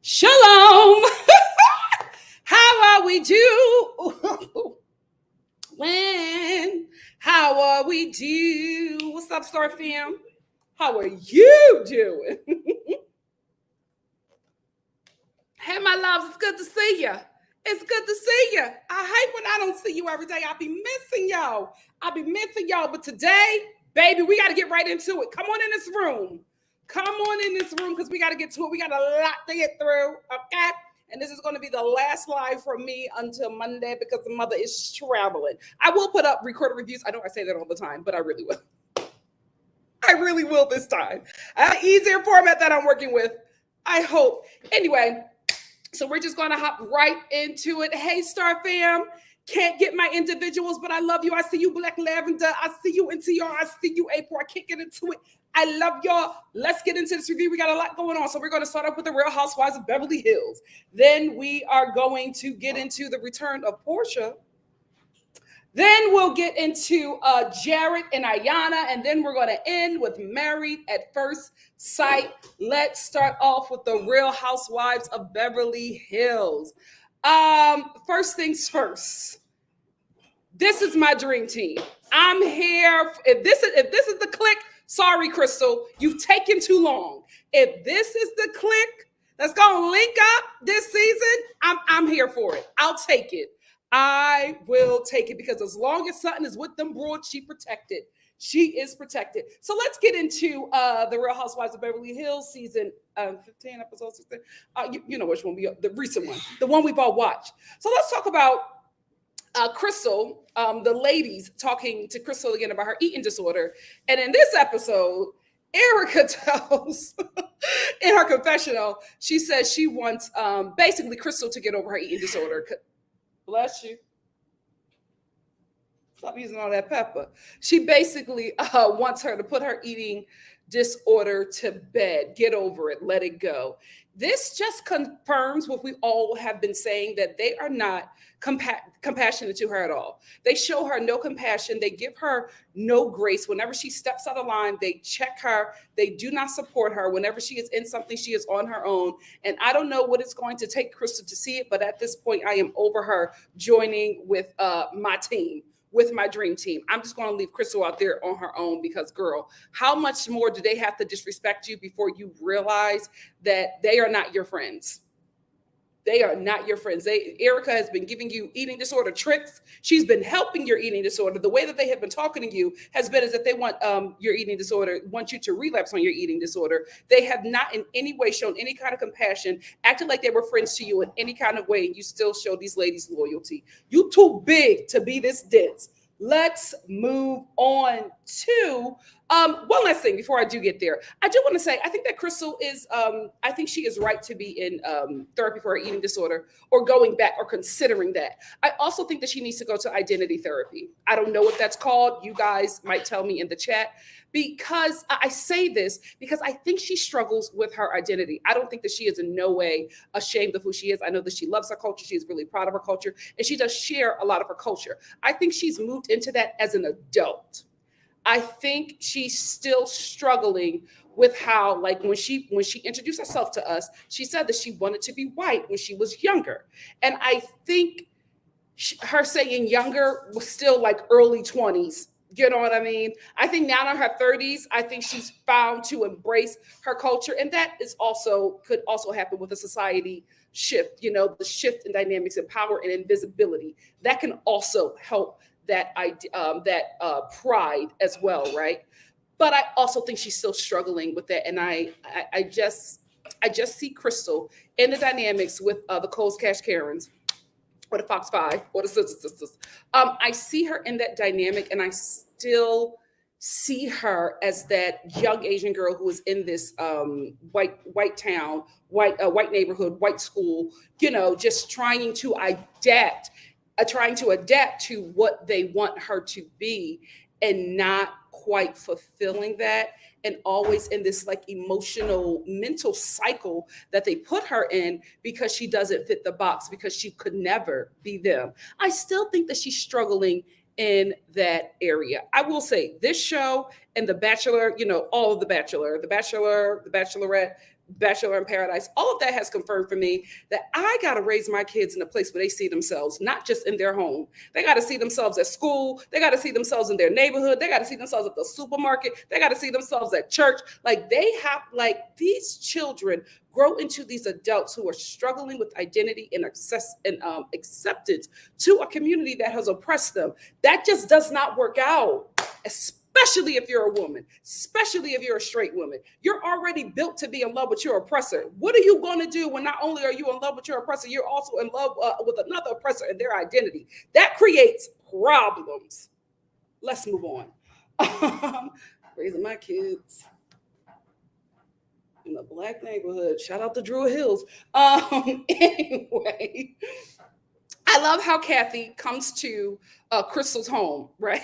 Shalom. How are we do? When? How are we do? What's up, Star Fam? How are you doing? Hey, my loves, it's good to see you. It's good to see you. I hate when I don't see you every day. I be missing y'all. But today, baby, we got to get right into it. Come on in this room. Because we got to get to it. We got a lot to get through, okay? And this is going to be the last live from me until Monday because the mother is traveling. I will put up recorded reviews. I know I say that all the time, but I really will. I really will this time. An easier format that I'm working with, I hope. Anyway, so we're just going to hop right into it. Hey, Star Fam. Can't get my individuals, but I love you. I see you, Black Lavender. I see you, NTR. I see you, April. I can't get into it. I love y'all. Let's get into this review. We got a lot going on. So we're going to start off with the Real Housewives of Beverly Hills. Then we are going to get into the return of Porsha. Then we'll get into Jarret and Iyanna. And then we're going to end with Married at First Sight. Let's start off with the Real Housewives of Beverly Hills. First things first. This is my dream team. I'm here. If this is the click, sorry, Crystal, you've taken too long. If this is the click that's gonna link up this season, I'm here for it. I'll take it. I will take it because as long as Sutton is with them broads, she protected. She is protected. So let's get into the Real Housewives of Beverly Hills season 15 episodes. 16. You know which one the recent one, the one we've all watched. So let's talk about Crystal, the ladies talking to Crystal again about her eating disorder. And in this episode, Erika tells in her confessional, she says she wants basically Crystal to get over her eating disorder. Bless you. Stop using all that pepper. She basically wants her to put her eating disorder to bed. Get over it. Let it go. This just confirms what we all have been saying, that they are not compassionate to her at all. They show her no compassion. They give her no grace. Whenever she steps out of line, they check her. They do not support her. Whenever she is in something, she is on her own. And I don't know what it's going to take Crystal to see it, but at this point, I am over her joining with my team. With my dream team. I'm just going to leave Crystal out there on her own because, girl, how much more do they have to disrespect you before you realize that they are not your friends? They are not your friends. Erika has been giving you eating disorder tricks. She's been helping your eating disorder. The way that they have been talking to you has been as if they want your eating disorder, want you to relapse on your eating disorder. They have not in any way shown any kind of compassion, acted like they were friends to you in any kind of way, and you still show these ladies loyalty. You too big to be this dense. Let's move on to one last thing before I do get there. I do want to say, I think that Crystal is, I think she is right to be in therapy for her eating disorder or going back or considering that. I also think that she needs to go to identity therapy. I don't know what that's called. You guys might tell me in the chat, because I say this because I think she struggles with her identity. I don't think that she is in no way ashamed of who she is. I know that she loves her culture. She is really proud of her culture, and she does share a lot of her culture. I think she's moved into that as an adult. I think she's still struggling with how, like when she introduced herself to us, she said that she wanted to be white when she was younger. And I think her saying younger was still like early 20s. You know what I mean? I think now in her 30s, I think she's found to embrace her culture. And that is could also happen with a society shift, you know, the shift in dynamics and power and invisibility. That can also help that pride as well, right? But I also think she's still struggling with that. And I just see Crystal in the dynamics with the Coles Cash Karens, or the Fox 5, or the Sisters. I see her in that dynamic, and I still see her as that young Asian girl who is in this white town, white neighborhood, white school, just trying to adapt to what they want her to be, and not quite fulfilling that, and always in this like emotional mental cycle that they put her in because she doesn't fit the box, because she could never be them. I still think that she's struggling in that area. I will say this show and The Bachelor, all of The Bachelor, The Bachelorette, Bachelor in Paradise, all of that has confirmed for me that I got to raise my kids in a place where they see themselves, not just in their home. They got to see themselves at school. They got to see themselves in their neighborhood. They got to see themselves at the supermarket. They got to see themselves at church. Like these children grow into these adults who are struggling with identity and acceptance to a community that has oppressed them. That just does not work out, especially if you're a woman, especially if you're a straight woman. You're already built to be in love with your oppressor. What are you going to do when not only are you in love with your oppressor, you're also in love with another oppressor and their identity? That creates problems. Let's move on. Raising my kids in a Black neighborhood. Shout out to Druid Hills. Anyway, I love how Kathy comes to Crystal's home, right?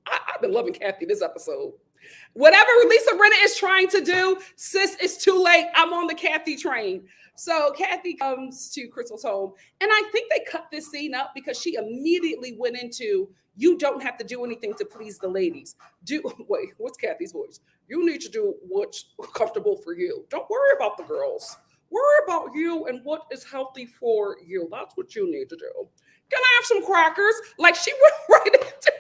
I've been loving Kathy this episode. Whatever Lisa Rinna is trying to do, sis, it's too late. I'm on the Kathy train. So Kathy comes to Crystal's home, and I think they cut this scene up because she immediately went into, you don't have to do anything to please the ladies. Wait, what's Kathy's voice? You need to do what's comfortable for you. Don't worry about the girls. Worry about you and what is healthy for you. That's what you need to do. Can I have some crackers? Like, she went right into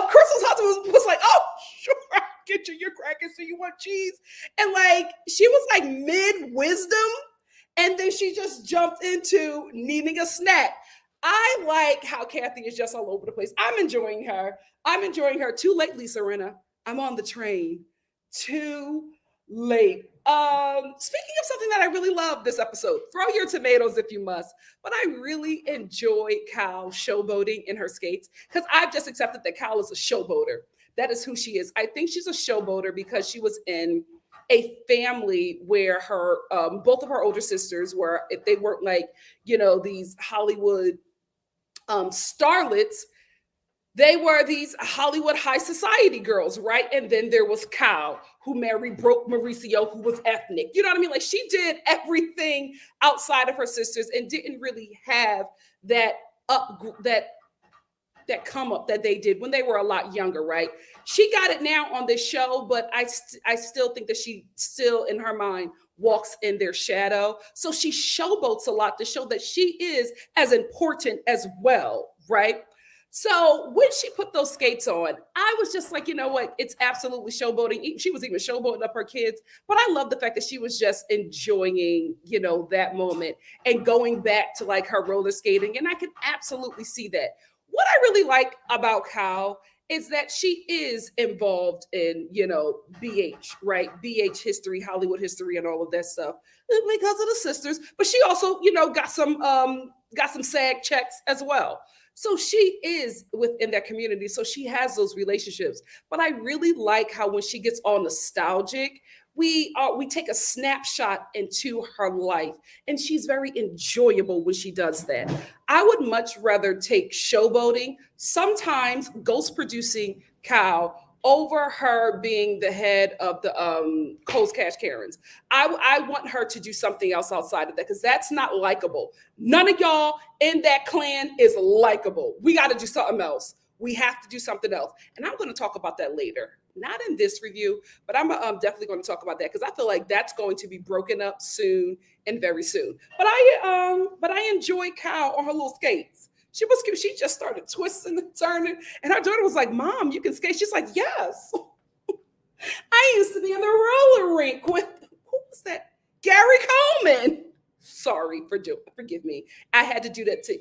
Crystal's husband was like, oh, sure, I'll get you your crackers. So you want cheese? And like, she was like mid-wisdom, and then she just jumped into needing a snack. I like how Kathy is just all over the place. I'm enjoying her. Too late, Lisa Rinna. I'm on the train. Too late. Speaking of something that I really love this episode, throw your tomatoes if you must, but I really enjoy Cal showboating in her skates, because I've just accepted that Cal is a showboater. That is who she is. I think she's a showboater because she was in a family where her both of her older sisters were, if they weren't like, these Hollywood starlets, they were these Hollywood high society girls, right? And then there was Cal, who married broke Mauricio, who was ethnic. You know what I mean? Like, she did everything outside of her sisters and didn't really have that come up that they did when they were a lot younger, right? She got it now on this show, but I still think that she still, in her mind, walks in their shadow. So she showboats a lot to show that she is as important as well, right? So when she put those skates on, I was just like, you know what? It's absolutely showboating. She was even showboating up her kids. But I love the fact that she was just enjoying, that moment and going back to like her roller skating. And I can absolutely see that. What I really like about Cal is that she is involved in, BH, right? BH history, Hollywood history, and all of that stuff because of the sisters. But she also, got some SAG checks as well. So she is within that community. So she has those relationships. But I really like how when she gets all nostalgic, we take a snapshot into her life, and she's very enjoyable when she does that. I would much rather take showboating, sometimes ghost producing Cal, over her being the head of the Coles Cash Karens. I want her to do something else outside of that, because that's not likable. None of y'all in that clan is likable. We got to do something else. We have to do something else. And I'm going to talk about that later. Not in this review, but I'm definitely going to talk about that, because I feel like that's going to be broken up soon and very soon. But I enjoyed Cal on her little skates. She was cute. She just started twisting and turning. And her daughter was like, Mom, you can skate? She's like, yes. I used to be in the roller rink with, who was that? Gary Coleman. Sorry, forgive me. I had to do that to,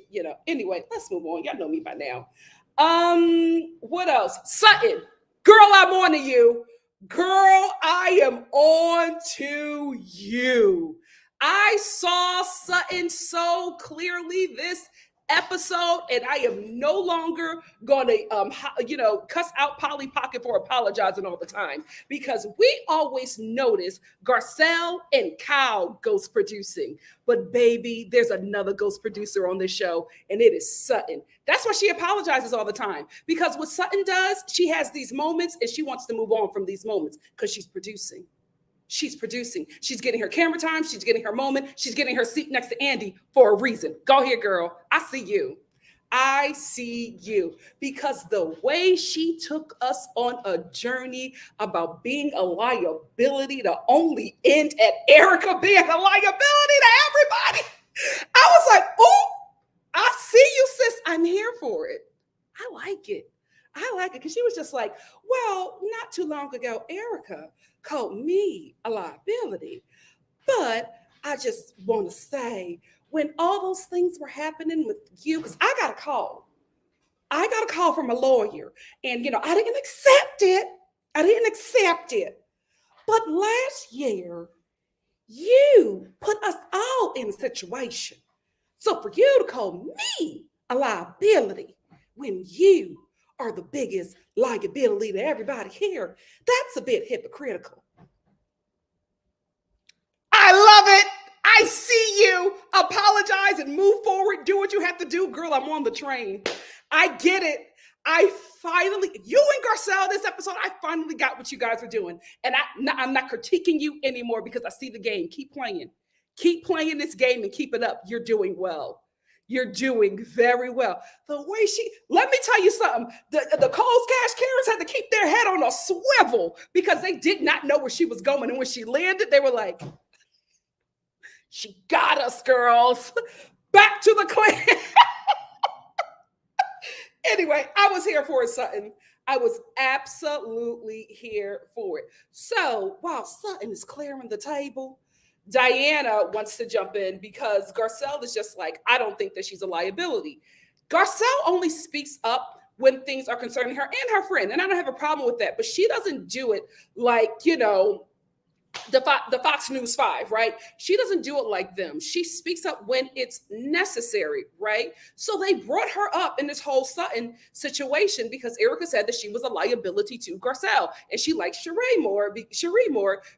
Anyway, let's move on. Y'all know me by now. What else? Sutton. Girl, I'm on to you. Girl, I am on to you. I saw Sutton so clearly this episode, and I am no longer going to, cuss out Polly Pocket for apologizing all the time, because we always notice Garcelle and Kyle ghost producing. But baby, there's another ghost producer on this show, and it is Sutton. That's why she apologizes all the time, because what Sutton does, she has these moments and she wants to move on from these moments because she's producing. She's producing. She's getting her camera time. She's getting her moment. She's getting her seat next to Andy for a reason. Go here, girl. I see you. I see you. Because the way she took us on a journey about being a liability to only end at Erika being a liability to everybody, I was like, oh, I see you, sis. I'm here for it. I like it. I like it, because she was just like, well, not too long ago, Erika called me a liability. But I just want to say, when all those things were happening with you, because I got a call. I got a call from a lawyer, and, I didn't accept it. But last year, you put us all in a situation. So for you to call me a liability when you are the biggest liability to everybody here, that's a bit hypocritical. I love it. I see you. Apologize and move forward. Do what you have to do. Girl, I'm on the train. I get it. You and Garcelle this episode, I finally got what you guys were doing. And I'm not critiquing you anymore, because I see the game. Keep playing. Keep playing this game and keep it up. You're doing well. You're doing very well. The way let me tell you something. The Coles Cash Karens had to keep their head on a swivel, because they did not know where she was going. And when she landed, they were like, she got us, girls. Back to the clan. Anyway, I was here for it, Sutton. I was absolutely here for it. So while Sutton is clearing the table, Iyanna wants to jump in, because Garcelle is just like, I don't think that she's a liability. Garcelle only speaks up when things are concerning her and her friend, and I don't have a problem with that, but she doesn't do it like, the Fox News 5, right? She doesn't do it like them. She speaks up when it's necessary, right? So they brought her up in this whole Sutton situation because Erika said that she was a liability to Garcelle, and she likes Sheree more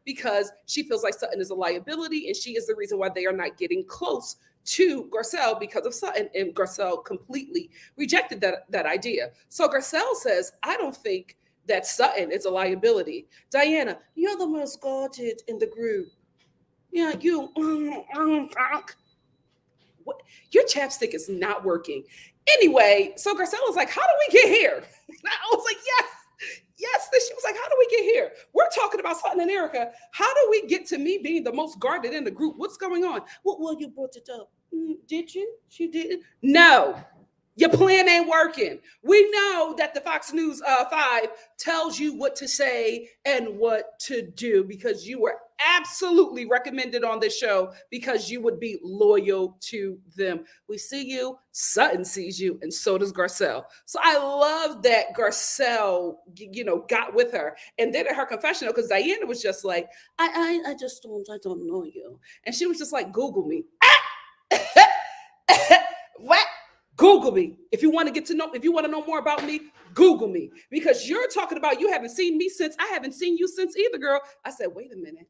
because she feels like Sutton is a liability, and she is the reason why they are not getting close to Garcelle because of Sutton, and Garcelle completely rejected that idea. So Garcelle says, I don't think that Sutton is a liability. Iyanna, you're the most guarded in the group. Yeah, you. Your chapstick is not working. Anyway, so Garcelle was like, how do we get here? I was like, yes. She was like, how do we get here? We're talking about Sutton and Erika. How do we get to me being the most guarded in the group? What's going on? Well, you brought it up. Did you? She didn't? No. Your plan ain't working. We know that the Fox News 5 tells you what to say and what to do, because you were absolutely recommended on this show because you would be loyal to them. We see you, Sutton sees you, and so does Garcelle. So I love that Garcelle, got with her. And then at her confessional, because Iyanna was just like, I don't know you. And she was just like, Google me. What? Google me. If you want to know more about me, Google me. Because you're talking about you haven't seen me since, I haven't seen you since either, girl. I said, wait a minute.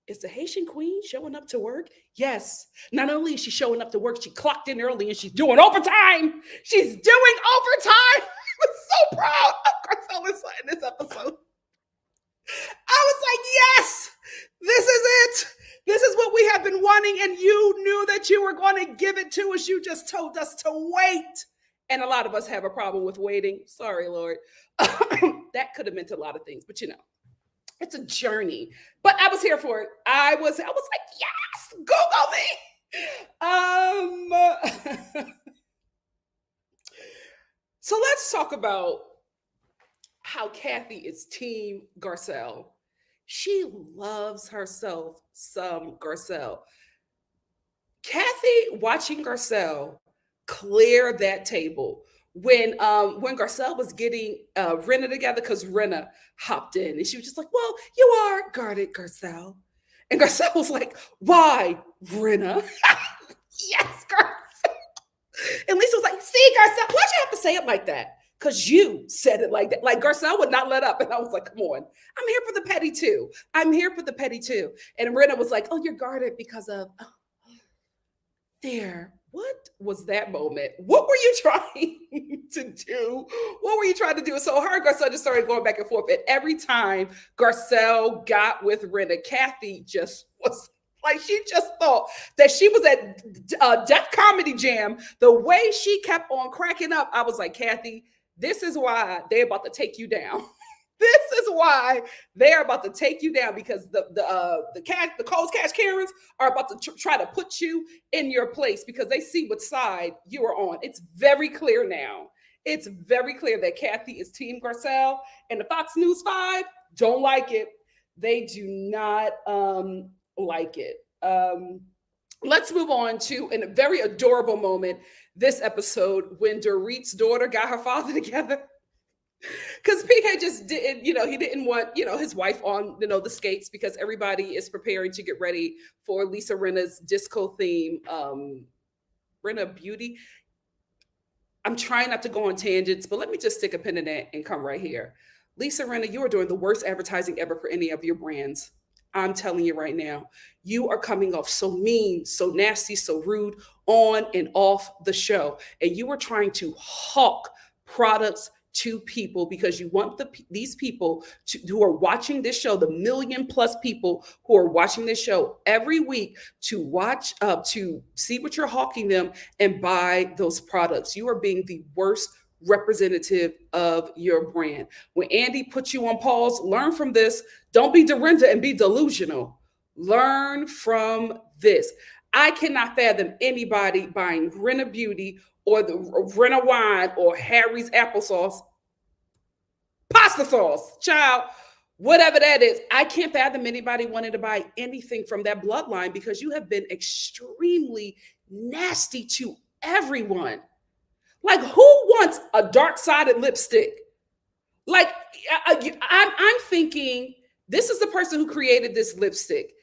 Is the Haitian queen showing up to work? Yes. Not only is she showing up to work, she clocked in early and she's doing overtime. She's doing overtime. I was so proud of Garcelle in this episode. I was like, yes, this is it. This is what we have been wanting, and you knew that you were going to give it to us. You just told us to wait. And a lot of us have a problem with waiting. Sorry, Lord. That could have meant a lot of things, but it's a journey. But I was here for it. I was like, yes, Google me. So let's talk about how Kathy is team Garcelle. She loves herself some Garcelle. Kathy watching Garcelle clear that table when Garcelle was getting Rinna together, because Rinna hopped in and she was just like, well, you are guarded, Garcelle. And Garcelle was like, why, Rinna? Yes, Garcelle. And Lisa was like, see, Garcelle, why'd you have to say it like that? Because you said it like that. Like Garcelle would not let up. And I was like, come on, I'm here for the petty too. I'm here for the petty too. And Rena was like, oh, you're guarded because of there. What was that moment? What were you trying to do? What were you trying to do? So her and Garcelle just started going back and forth. And every time Garcelle got with Rena, Kathy just was like, she just thought that she was at Def Comedy Jam. The way she kept on cracking up, I was like, Kathy, this is why they're about to take you down. This is why they are about to take you down, because the Coles Cash Karens are about to try to put you in your place because they see what side you are on. It's very clear now. It's very clear that Kathy is Team Garcelle, and the Fox News 5 don't like it. They do not like it. Let's move on to a very adorable moment this episode when Dorit's daughter got her father together. Because PK just didn't, he didn't want, his wife on, the skates, because everybody is preparing to get ready for Lisa Rinna's disco theme, Rinna Beauty. I'm trying not to go on tangents, but let me just stick a pin in that and come right here. Lisa Rinna, you are doing the worst advertising ever for any of your brands. I'm telling you right now, you are coming off so mean, so nasty, so rude on and off the show. And you are trying to hawk products to people because you want these people who are watching this show, the million plus people who are watching this show every week, to watch to see what you're hawking them and buy those products. You are being the worst representative of your brand. When Andy puts you on pause, learn from this. Don't be Dorinda and be delusional. Learn from this. I cannot fathom anybody buying Rinna Beauty or the Rinna wine or Harry's applesauce, pasta sauce, child, whatever that is. I can't fathom anybody wanting to buy anything from that bloodline, because you have been extremely nasty to everyone. Like, who wants a dark-sided lipstick? Like, I'm thinking, this is the person who created this lipstick.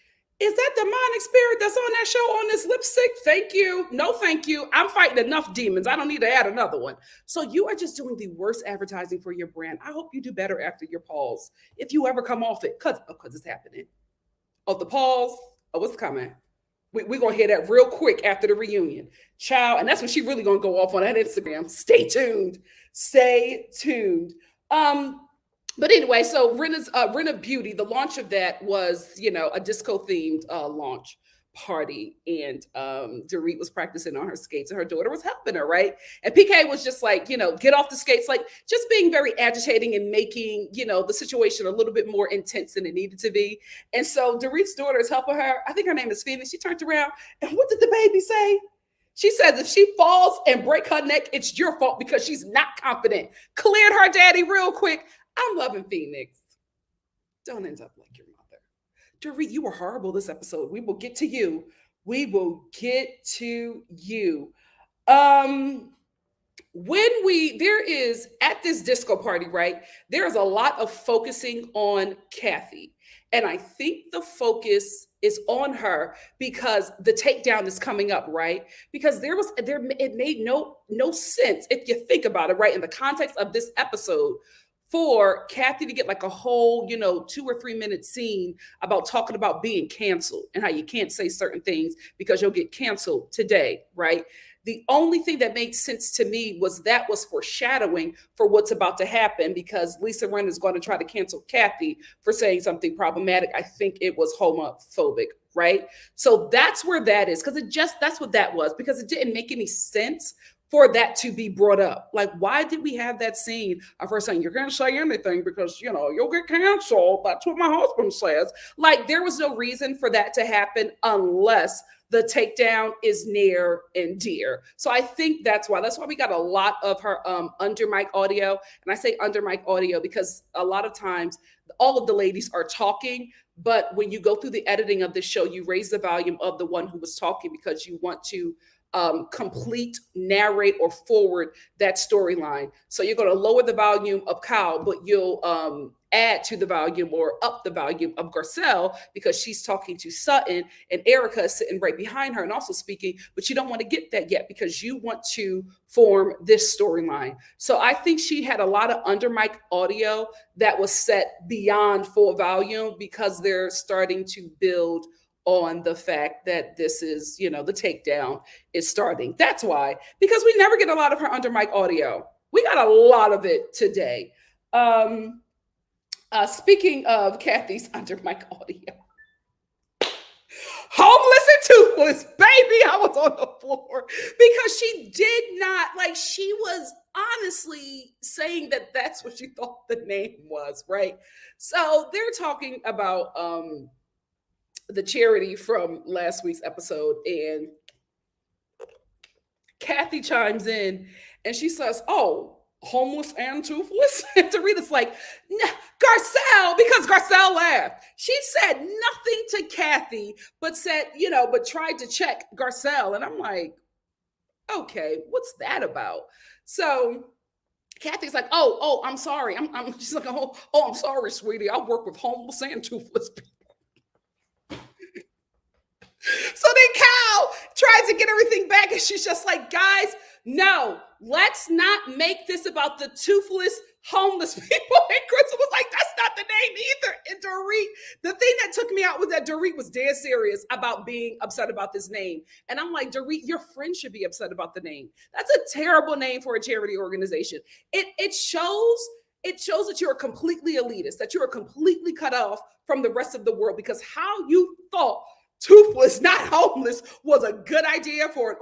Is that demonic spirit that's on that show on this lipstick? Thank you. No, thank you. I'm fighting enough demons. I don't need to add another one. So you are just doing the worst advertising for your brand. I hope you do better after your pause, if you ever come off it, because it's happening. Oh, the pause. Oh, what's coming? We're going to hear that real quick after the reunion. Child, and that's when she really going to go off on that Instagram. Stay tuned. Stay tuned. But anyway, so Rinna Beauty, the launch of that was, a disco-themed launch party. And Dorit was practicing on her skates, and her daughter was helping her, right? And PK was just like, get off the skates, like just being very agitating and making, the situation a little bit more intense than it needed to be. And so Dorit's daughter is helping her. I think her name is Phoenix. She turned around, and what did the baby say? She says if she falls and break her neck, it's your fault because she's not confident. Cleared her daddy real quick. I'm loving Phoenix. Don't end up like your mother. Dorit, you were horrible this episode. We will get to you. We will get to you. There is, at this disco party, right, there's a lot of focusing on Kathy. And I think the focus is on her because the takedown is coming up, right? Because it made no sense, if you think about it, right, in the context of this episode, for Kathy to get like a whole, 2 or 3 minute scene about talking about being canceled and how you can't say certain things because you'll get canceled today, right? The only thing that made sense to me was that was foreshadowing for what's about to happen, because Lisa Rinna is going to try to cancel Kathy for saying something problematic. I think it was homophobic, right? So that's where that is, because that's what that was, because it didn't make any sense for that to be brought up. Like, why did we have that scene of her saying, you're going to say anything because, you'll get canceled. That's what my husband says. Like, there was no reason for that to happen unless the takedown is near and dear. So I think that's why we got a lot of her under mic audio. And I say under mic audio because a lot of times all of the ladies are talking, but when you go through the editing of the show, you raise the volume of the one who was talking because you want to complete, narrate, or forward that storyline. So you're going to lower the volume of Kyle, but you'll add to the volume or up the volume of Garcelle because she's talking to Sutton and Erika is sitting right behind her and also speaking, but you don't want to get that yet because you want to form this storyline. So I think she had a lot of under mic audio that was set beyond full volume because they're starting to build on the fact that this is, the takedown is starting. That's why, because we never get a lot of her under mic audio. We got a lot of it today. Speaking of Kathy's under mic audio, homeless and toothless, baby, I was on the floor because she did not, she was honestly saying that that's what she thought the name was, right? So they're talking about the charity from last week's episode, and Kathy chimes in and she says, "Oh, homeless and toothless?" And Dorita's like, Garcelle, because Garcelle laughed. She said nothing to Kathy, but said, but tried to check Garcelle. And I'm like, okay, what's that about? So Kathy's like, oh, I'm sorry. She's like, oh, I'm sorry, sweetie. I work with homeless and toothless people. So then Cal tries to get everything back, and she's just like, guys, no, let's not make this about the toothless homeless people. And Crystal was like, that's not the name either. And Dorit, the thing that took me out was that Dorit was dead serious about being upset about this name. And I'm like, Dorit, your friend should be upset about the name. That's a terrible name for a charity organization. It shows that you're completely elitist, that you're completely cut off from the rest of the world, because how you thought toothless, not homeless, was a good idea for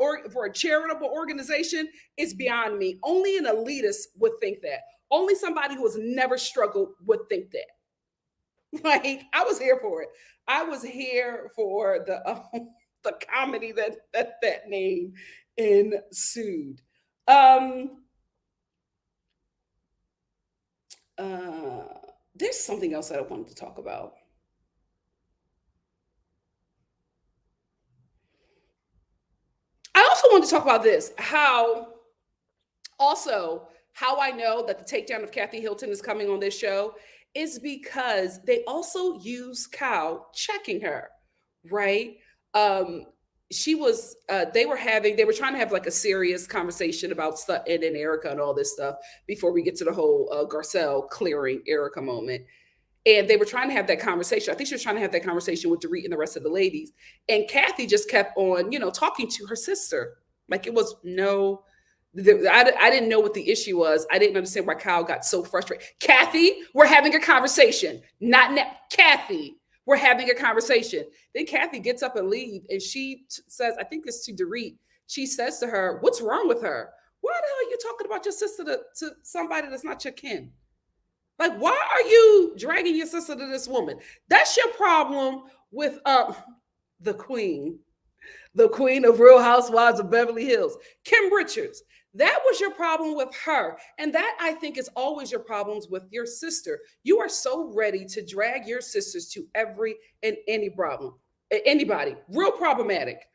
a charitable organization is beyond me. Only an elitist would think that. Only somebody who has never struggled would think that. I was here for it. I was here for the comedy that name ensued. There's something else that I wanted to talk about. I also want to talk about this, how I know that the takedown of Kathy Hilton is coming on this show is because they also use Cal checking her, right? They were trying to have a serious conversation about Sutton and Erika and all this stuff before we get to the whole Garcelle clearing Erika moment. And they were trying to have that conversation. I think she was trying to have that conversation with Dorit and the rest of the ladies. And Kathy just kept on, talking to her sister. It was I didn't know what the issue was. I didn't understand why Kyle got so frustrated. Kathy, we're having a conversation. Not Kathy, we're having a conversation. Then Kathy gets up and leaves. And she says, I think it's to Dorit. She says to her, what's wrong with her? Why the hell are you talking about your sister to somebody that's not your kin? Why are you dragging your sister to this woman? That's your problem with the queen of Real Housewives of Beverly Hills, Kim Richards. That was your problem with her. And that, I think, is always your problems with your sister. You are so ready to drag your sisters to every and any problem. Anybody. Real problematic.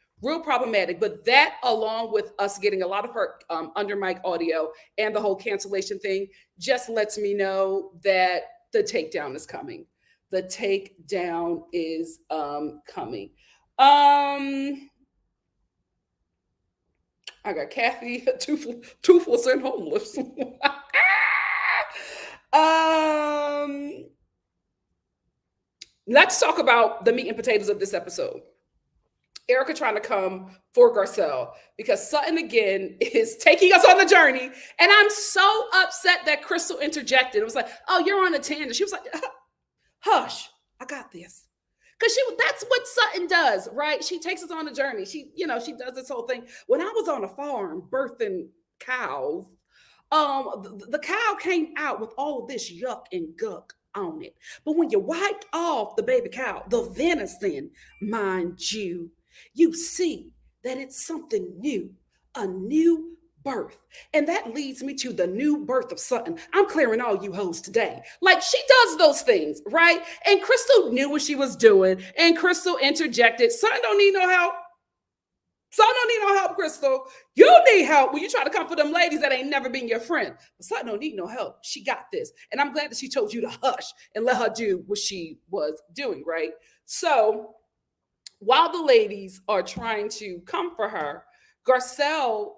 But that, along with us getting a lot of her under mic audio and the whole cancellation thing, just lets me know that the takedown is coming. The takedown is coming. I got Kathy, toothless and homeless. Let's talk about the meat and potatoes of this episode. Erika trying to come for Garcelle because Sutton again is taking us on the journey. And I'm so upset that Crystal interjected. It was like, oh, you're on a tangent. She was like, hush, I got this. Because that's what Sutton does, right? She takes us on a journey. She does this whole thing. When I was on a farm birthing cows, the cow came out with all of this yuck and guck on it. But when you wiped off the baby cow, the venison, mind you, you see that it's something new, a new birth. And that leads me to the new birth of Sutton. I'm clearing all you hoes today. She does those things, right? And Crystal knew what she was doing. And Crystal interjected, Sutton don't need no help. So I don't need no help, Crystal. You need help when you try to come for them ladies that ain't never been your friend. But Sutton don't need no help. She got this. And I'm glad that she told you to hush and let her do what she was doing, right? So while the ladies are trying to come for her, Garcelle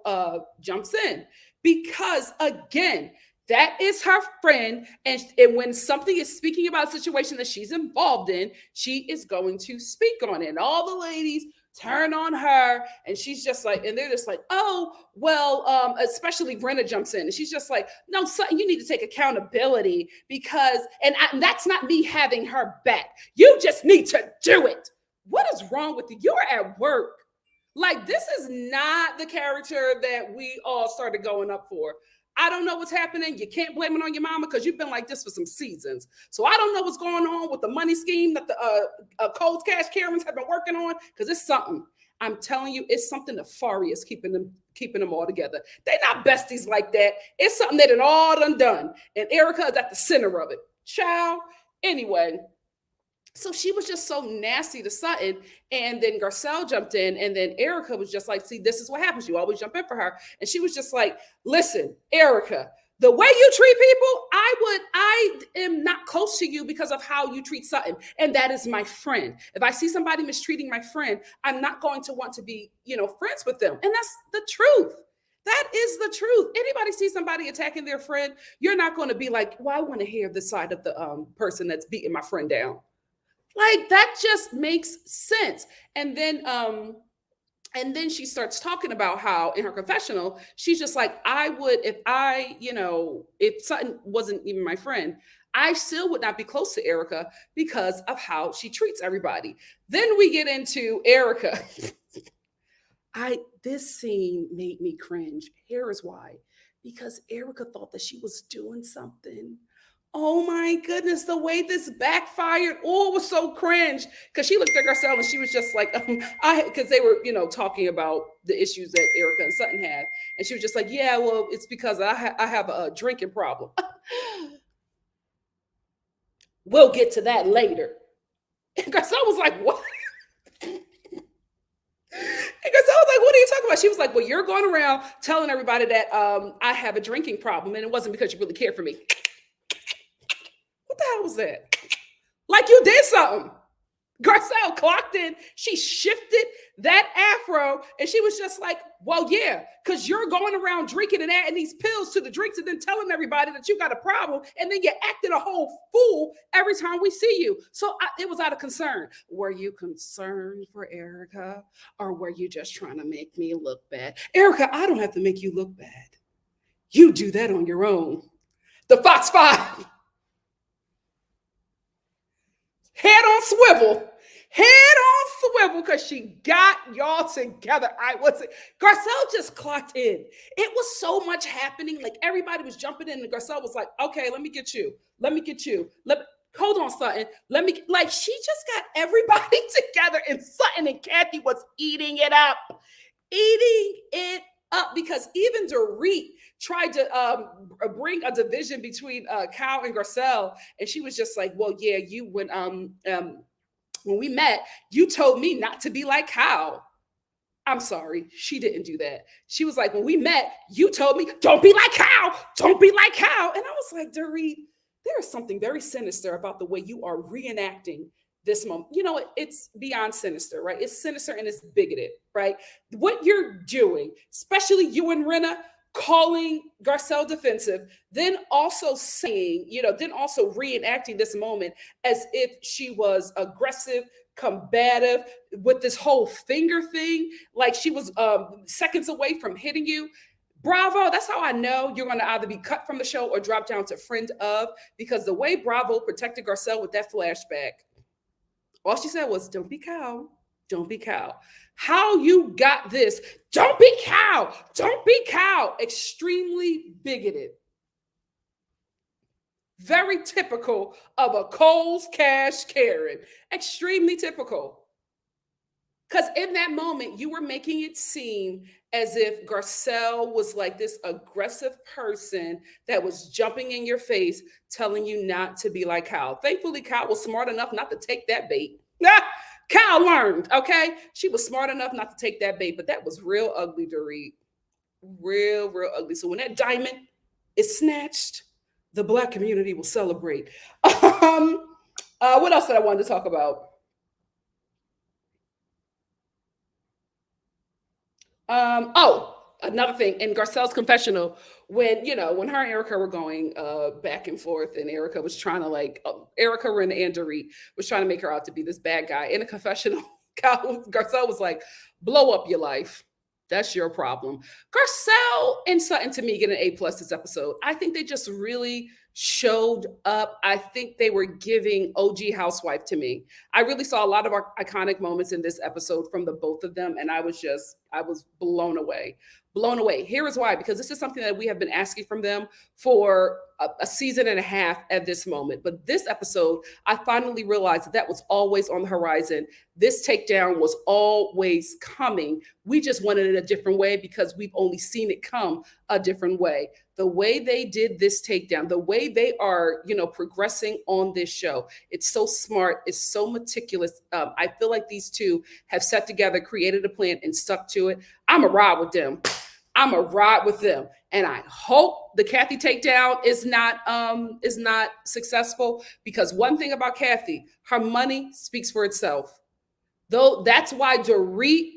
jumps in because, again, that is her friend. And when something is speaking about a situation that she's involved in, she is going to speak on it. And all the ladies turn on her, and she's just like, and they're just like, oh, well, especially Brenna jumps in, and she's just like, no, son, you need to take accountability because, and that's not me having her back. You just need to do it. What is wrong with you? You're at work. Like, this is not the character that we all started going up for. I don't know what's happening. You can't blame it on your mama because you've been like this for some seasons. So I don't know what's going on with the money scheme that the cold cash Karens have been working on, because it's something. I'm telling you, it's something nefarious keeping them all together. They're not besties like that. It's something that it all done. And Erika is at the center of it. Child. Anyway, so she was just so nasty to Sutton. And then Garcelle jumped in, and then Erika was just like, see, this is what happens. You always jump in for her. And she was just like, listen, Erika, the way you treat people, I am not close to you because of how you treat Sutton. And that is my friend. If I see somebody mistreating my friend, I'm not going to want to be, friends with them. And that's the truth. That is the truth. Anybody see somebody attacking their friend, you're not going to be like, well, I want to hear the side of the person that's beating my friend down. Like, that just makes sense. And then she starts talking about how in her confessional, she's just like, I would, if Sutton wasn't even my friend, I still would not be close to Erika because of how she treats everybody. Then we get into Erika. This scene made me cringe. Here is why. Because Erika thought that she was doing something. Oh my goodness, the way this backfired. Oh, it was so cringe. Because she looked at Garcelle and she was just like, because they were, talking about the issues that Erika and Sutton had. And she was just like, yeah, well, it's because I have a drinking problem. We'll get to that later. And Garcelle was like, what? And Garcelle was like, what are you talking about? She was like, well, you're going around telling everybody that I have a drinking problem. And it wasn't because you really cared for me. What the hell was that? Like, you did something. Garcelle clocked in. She shifted that afro, and she was just like, well, yeah, because you're going around drinking and adding these pills to the drinks and then telling everybody that you got a problem, and then you're acting a whole fool every time we see you. So it was out of concern. Were you concerned for Erika, or were you just trying to make me look bad? Erika, I don't have to make you look bad. You do that on your own. The Fox 5. Head on swivel, because she got y'all together. Garcelle just clocked in. It was so much happening. Like, everybody was jumping in, and Garcelle was like, okay, let me get you. Hold on, Sutton. She just got everybody together, and Sutton and Kathy was eating it up, because even Dorit tried to bring a division between Cal and Garcelle, and she was just like, well, yeah, when we met, you told me not to be like Cal. I'm sorry, she didn't do that. She was like, when we met, you told me, don't be like Cal, don't be like Cal. And I was like, Dorit, there is something very sinister about the way you are reenacting this moment. It's beyond sinister, right? It's sinister and it's bigoted, right? What you're doing, especially you and Rinna, calling Garcelle defensive, then also saying, then also reenacting this moment as if she was aggressive, combative, with this whole finger thing, like she was seconds away from hitting you. Bravo. That's how I know you're going to either be cut from the show or drop down to friend of, because the way Bravo protected Garcelle with that flashback, all she said was, don't be Cal. Don't be Cal. How you got this? Don't be Cal. Don't be Cal. Extremely bigoted. Very typical of a Coles Cash Karen. Extremely typical. Because in that moment, you were making it seem as if Garcelle was like this aggressive person that was jumping in your face, telling you not to be like Cal. Thankfully, Cal was smart enough not to take that bait. Kyle learned, okay? She was smart enough not to take that bait, but that was real ugly to read. Real ugly. So when that diamond is snatched, the black community will celebrate. What else did I want to talk about? Another thing in Garcelle's confessional, when when her and Erica were going back and forth, and Erica was trying to Erica and Dorit was trying to make her out to be this bad guy in a confessional. Garcelle was like, "Blow up your life. That's your problem." Garcelle and Sutton to me get an A+ this episode. I think they just really showed up. I think they were giving OG housewife to me. I really saw a lot of iconic moments in this episode from the both of them, and I was blown away. Blown away. Here is why, because this is something that we have been asking from them for a season and a half at this moment. But this episode, I finally realized that was always on the horizon. This takedown was always coming. We just wanted it a different way because we've only seen it come a different way. The way they did this takedown, the way they are, progressing on this show, it's so smart. It's so meticulous. I feel like these two have sat together, created a plan, and stuck to it. I'm a ride with them. I'm a ride with them, and I hope the Kathy takedown is not successful, because one thing about Kathy, her money speaks for itself. Though that's why Dorit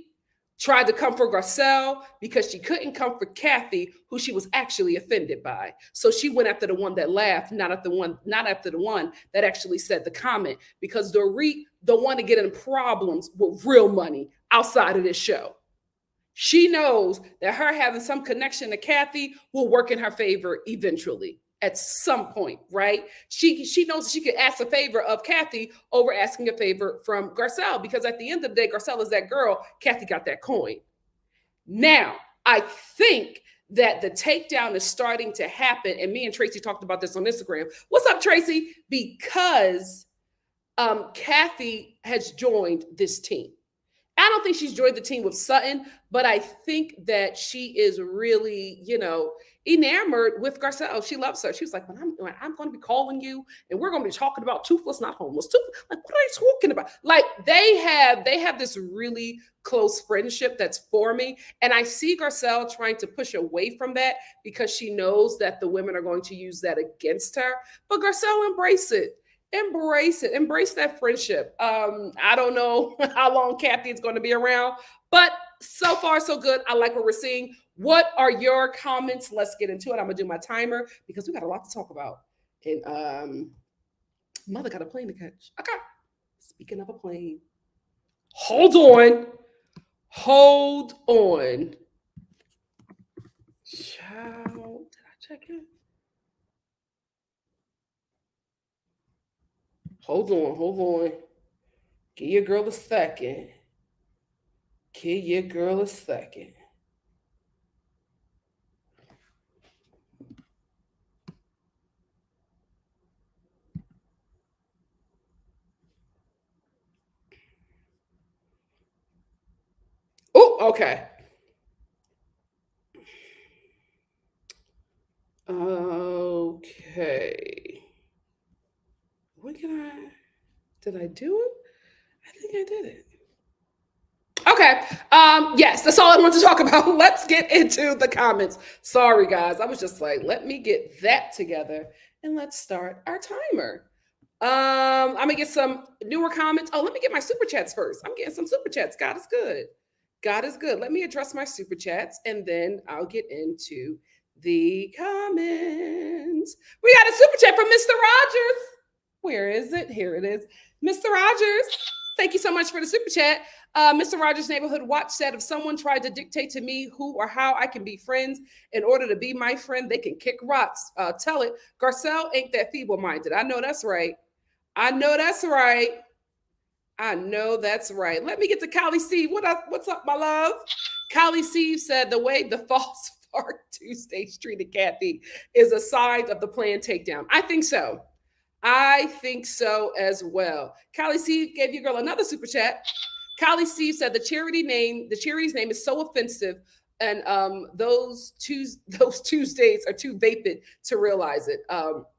tried to come for Garcelle, because she couldn't come for Kathy, who she was actually offended by. So she went after the one that laughed, not after the one that actually said the comment. Because Dorit don't want to get in problems with real money outside of this show. She knows that her having some connection to Kathy will work in her favor eventually at some point, right? She knows she could ask a favor of Kathy over asking a favor from Garcelle, because at the end of the day, Garcelle is that girl. Kathy got that coin. Now, I think that the takedown is starting to happen, and me and Tracy talked about this on Instagram. What's up, Tracy? Because Kathy has joined this team. I don't think she's joined the team with Sutton, but I think that she is really, enamored with Garcelle. She loves her. She was like, I'm going to be calling you, and we're going to be talking about toothless, not homeless. Like, what are you talking about? Like, they have this really close friendship that's forming, and I see Garcelle trying to push away from that because she knows that the women are going to use that against her. But Garcelle embrace it. Embrace that friendship. I don't know how long Kathy is going to be around, but so far so good. I like what we're seeing. What are your comments? Let's get into it. I'm gonna do my timer because we got a lot to talk about. And mother got a plane to catch. Okay. Speaking of a plane, hold on. Child, did I check it? Hold on. Give your girl a second. Oh, okay. Okay. Did I do it? I think I did it. Okay. Yes, that's all I want to talk about. Let's get into the comments. Sorry, guys. I was just like, let me get that together and let's start our timer. I'm gonna get some newer comments. Oh, let me get my super chats first. I'm getting some super chats. God is good. God is good. Let me address my super chats and then I'll get into the comments. We got a super chat from Mr. Rogers. Where is it? Here it is. Mr. Rogers, thank you so much for the super chat. Mr. Rogers Neighborhood Watch said, if someone tried to dictate to me who or how I can be friends in order to be my friend, they can kick rocks. Tell it. Garcelle ain't that feeble-minded. I know that's right. Let me get to Callie Steve. What's up, my love? Callie Steve said, the way the false Fart Tuesday treated Kathy is a sign of the planned takedown. I think so as well. Callie Steve gave your girl another super chat. Callie Steve said the charity's name is so offensive, and those Tuesdays are too vapid to realize it.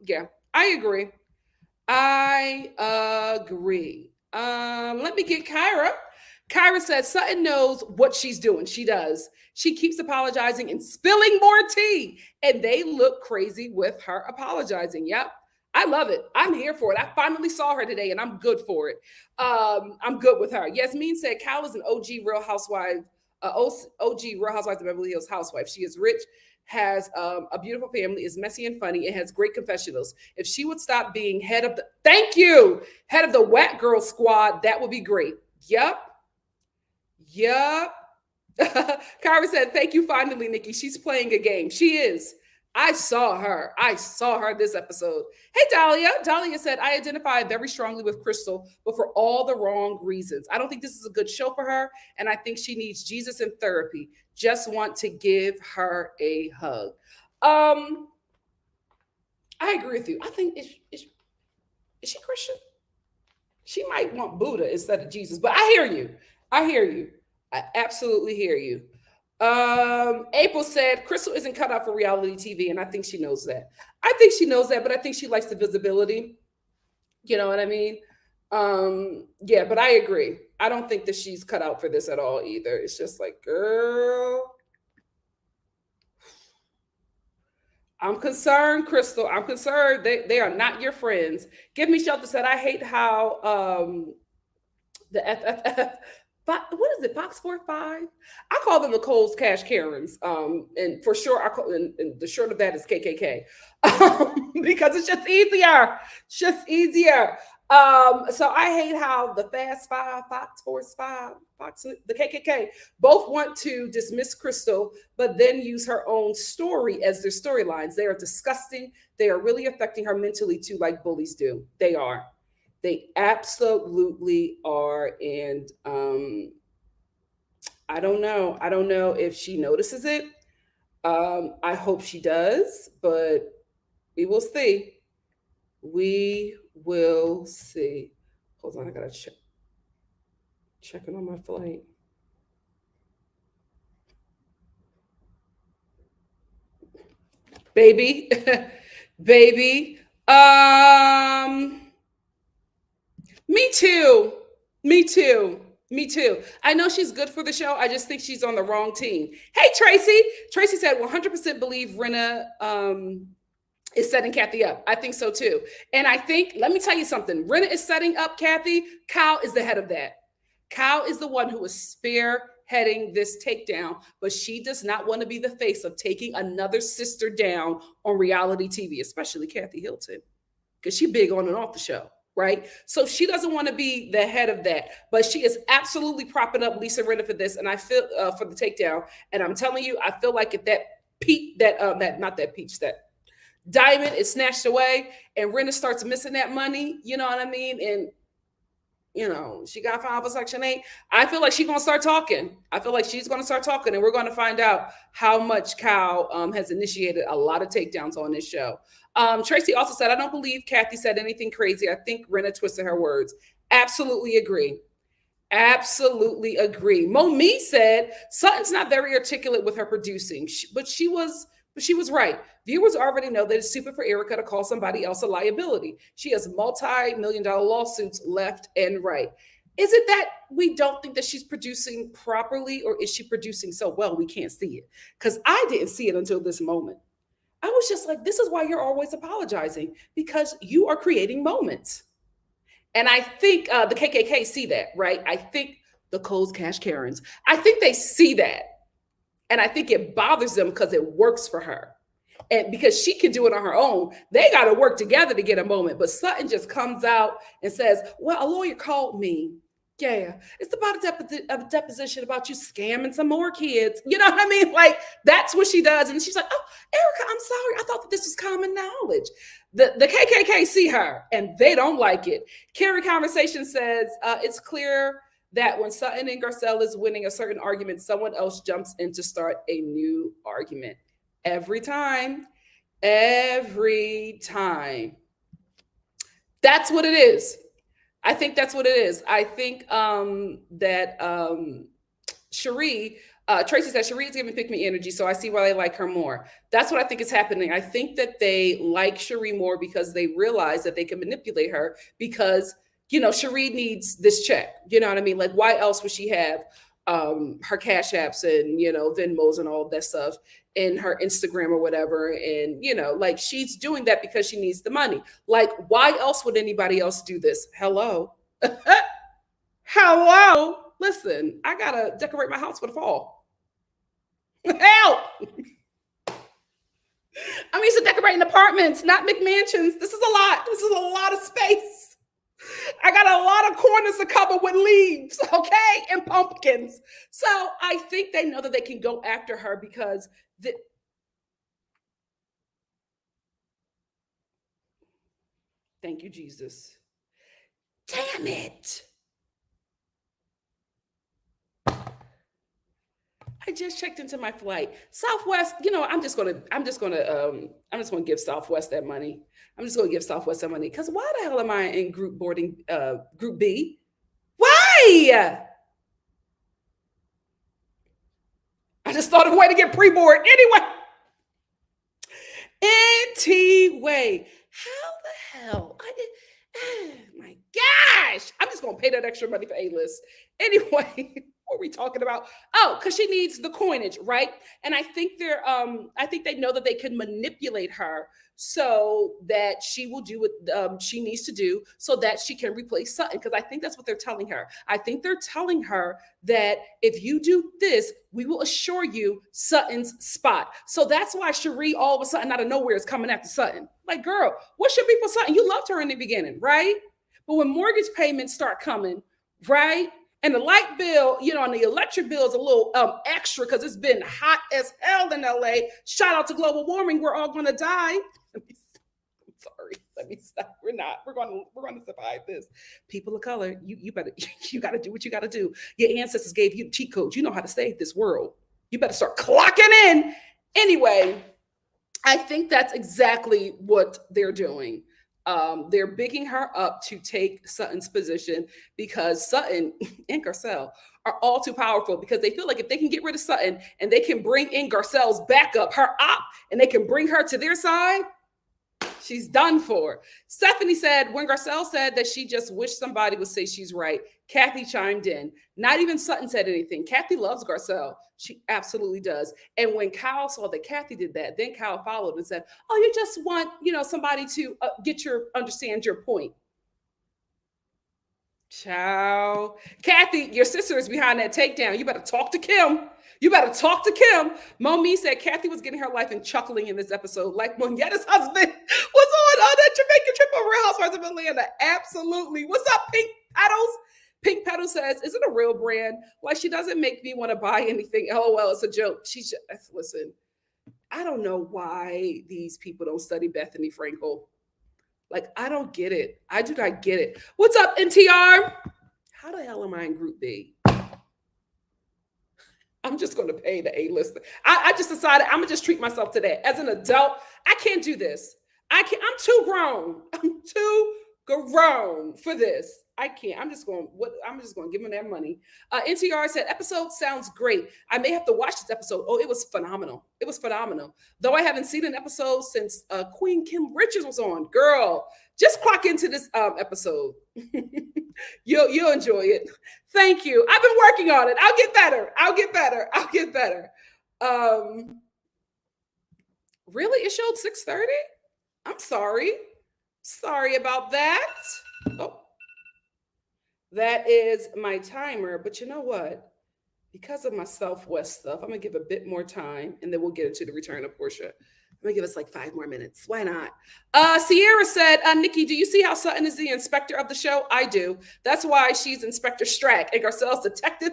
Yeah, I agree. Let me get Kyra. Kyra says Sutton knows what she's doing. She does. She keeps apologizing and spilling more tea. And they look crazy with her apologizing. Yep. I love it. I'm here for it. I finally saw her today and I'm good for it. I'm good with her. Yasmin said Cal is an OG Real Housewife, OG Real Housewives of Beverly Hills housewife. She is rich, has a beautiful family, is messy and funny, and has great confessionals. If she would stop being head of the, thank you, head of the Whack Girl squad, that would be great. Yep. Kyra said, thank you finally, Nikki. She's playing a game. She is. I saw her this episode. Hey, Dahlia. Dahlia said, I identify very strongly with Crystal, but for all the wrong reasons. I don't think this is a good show for her, and I think she needs Jesus in therapy. Just want to give her a hug. I agree with you. I think, is she Christian? She might want Buddha instead of Jesus, but I hear you. I absolutely hear you. April said Crystal isn't cut out for reality TV, and I think she knows that. But I think she likes the visibility. You know what I mean? Yeah, but I agree. I don't think that she's cut out for this at all either. It's just like, girl, I'm concerned, Crystal. I'm concerned. They are not your friends. Give Me Shelter said, I hate how the FFF, what is it, Fox 45? I call them the Coles Cash Karens. And for sure, and the short of that is KKK. Because it's just easier. So I hate how the Fast Five, Fox Force 5, the KKK, both want to dismiss Crystal, but then use her own story as their storylines. They are disgusting. They are really affecting her mentally too, like bullies do. They are. They absolutely are. And I don't know. I don't know if she notices it. I hope she does, but we will see. We will see. Hold on, I gotta checking on my flight. Baby, baby. Me too. I know she's good for the show. I just think she's on the wrong team. Hey, Tracy. Tracy said 100% believe Rinna is setting Kathy up. I think so too. And I think, let me tell you something. Rinna is setting up Kathy. Kyle is the head of that. Kyle is the one who is spearheading this takedown, but she does not want to be the face of taking another sister down on reality TV, especially Kathy Hilton, because she's big on and off the show. Right. So she doesn't want to be the head of that, but she is absolutely propping up Lisa Rinna for this. And I feel for the takedown. And I'm telling you, I feel like if that diamond is snatched away and Rinna starts missing that money, you know what I mean? And, you know, she got filed for Section 8. I feel like she's going to start talking. And we're going to find out how much Kyle has initiated a lot of takedowns on this show. Tracy also said, I don't believe Kathy said anything crazy. I think Rinna twisted her words. Absolutely agree. Momi said, Sutton's not very articulate with her producing, but she was right. Viewers already know that it's stupid for Erika to call somebody else a liability. She has multi-million-dollar lawsuits left and right. Is it that we don't think that she's producing properly, or is she producing so well we can't see it? Because I didn't see it until this moment. I was just like, this is why you're always apologizing, because you are creating moments. And I think the KKK see that, right? I think the Coles Cash Karens, I think they see that. And I think it bothers them because it works for her. And because she can do it on her own, they got to work together to get a moment. But Sutton just comes out and says, well, a lawyer called me. Yeah, it's about a deposition about you scamming some more kids. You know what I mean? Like, that's what she does. And she's like, oh, Erika, I'm sorry. I thought that this was common knowledge. The KKK see her and they don't like it. Carrie Conversation says, it's clear that when Sutton and Garcelle is winning a certain argument, someone else jumps in to start a new argument. Every time. That's what it is. I think that's what it is. I think that Cherie, Tracy said, Cherie is giving Pick Me energy, so I see why they like her more. That's what I think is happening. I think that they like Cherie more because they realize that they can manipulate her, because Cherie needs this check. You know what I mean? Like, why else would she have her Cash Apps and, Venmos and all that stuff in her Instagram or whatever? And, like, she's doing that because she needs the money. Like, why else would anybody else do this? Hello. Hello. Listen, I got to decorate my house for the fall. Help. I'm used to decorating apartments, not McMansions. This is a lot. This is a lot of space. I got a lot of corners to cover with leaves, okay, and pumpkins. So I think they know that they can go after her because thank you, Jesus. Damn it. I just checked into my flight. Southwest, I'm just gonna give Southwest that money. I'm just gonna give Southwest that money. Because why the hell am I in group boarding, group B? Why? I just thought of a way to get pre-board. Anyway, how the hell? Oh my gosh. I'm just gonna pay that extra money for A-list. Anyway. What are we talking about? Oh, because she needs the coinage, right? And I think they know that they can manipulate her so that she will do what she needs to do so that she can replace Sutton. Because I think that's what they're telling her. I think they're telling her that if you do this, we will assure you Sutton's spot. So that's why Cherie all of a sudden out of nowhere is coming after Sutton. Like, girl, what's your beef with Sutton? You loved her in the beginning, right? But when mortgage payments start coming, right? And the light bill, and the electric bill is a little extra because it's been hot as hell in LA. Shout out to global warming. We're all going to die. I'm sorry. Let me stop. We're not. We're going to survive this. People of color, you better, you got to do what you got to do. Your ancestors gave you cheat codes. You know how to save this world. You better start clocking in. Anyway, I think that's exactly what they're doing. They're bigging her up to take Sutton's position because Sutton and Garcelle are all too powerful because they feel like if they can get rid of Sutton and they can bring in Garcelle's backup, her op, and they can bring her to their side, she's done for. Stephanie said, when Garcelle said that she just wished somebody would say she's right, Kathy chimed in. Not even Sutton said anything. Kathy loves Garcelle. She absolutely does. And when Kyle saw that Kathy did that, then Kyle followed and said, oh, you just want, somebody to understand your point. Ciao. Kathy, your sister is behind that takedown. You better talk to Kim. Momi said Kathy was getting her life and chuckling in this episode, like Monyetta's husband was on that Jamaican trip over Real Housewives of Atlanta. Absolutely. What's up, Pink Petals? Pink Petal says, is it a real brand? Like, she doesn't make me want to buy anything. LOL, it's a joke. Listen, I don't know why these people don't study Bethany Frankel. Like, I don't get it. I do not get it. What's up, NTR? How the hell am I in Group B? I'm just going to pay the A-list. I just decided I'm going to just treat myself to that. As an adult, I can't do this. I'm too grown. I'm too grown for this. I can't. I'm just going to give them that money. NTR said, episode sounds great. I may have to watch this episode. Oh, it was phenomenal. Though I haven't seen an episode since Queen Kim Richards was on. Girl, just clock into this episode. You'll enjoy it. Thank you. I've been working on it. I'll get better. Really? It showed 6:30? I'm sorry. Sorry about that. Oh. That is my timer, but you know what? Because of my Southwest stuff, I'm gonna give a bit more time and then we'll get into the return of Porsha. I'm gonna give us like 5 more minutes. Why not? Sierra said, Nikki, do you see how Sutton is the inspector of the show? I do. That's why she's Inspector Strack and Garcelle's Detective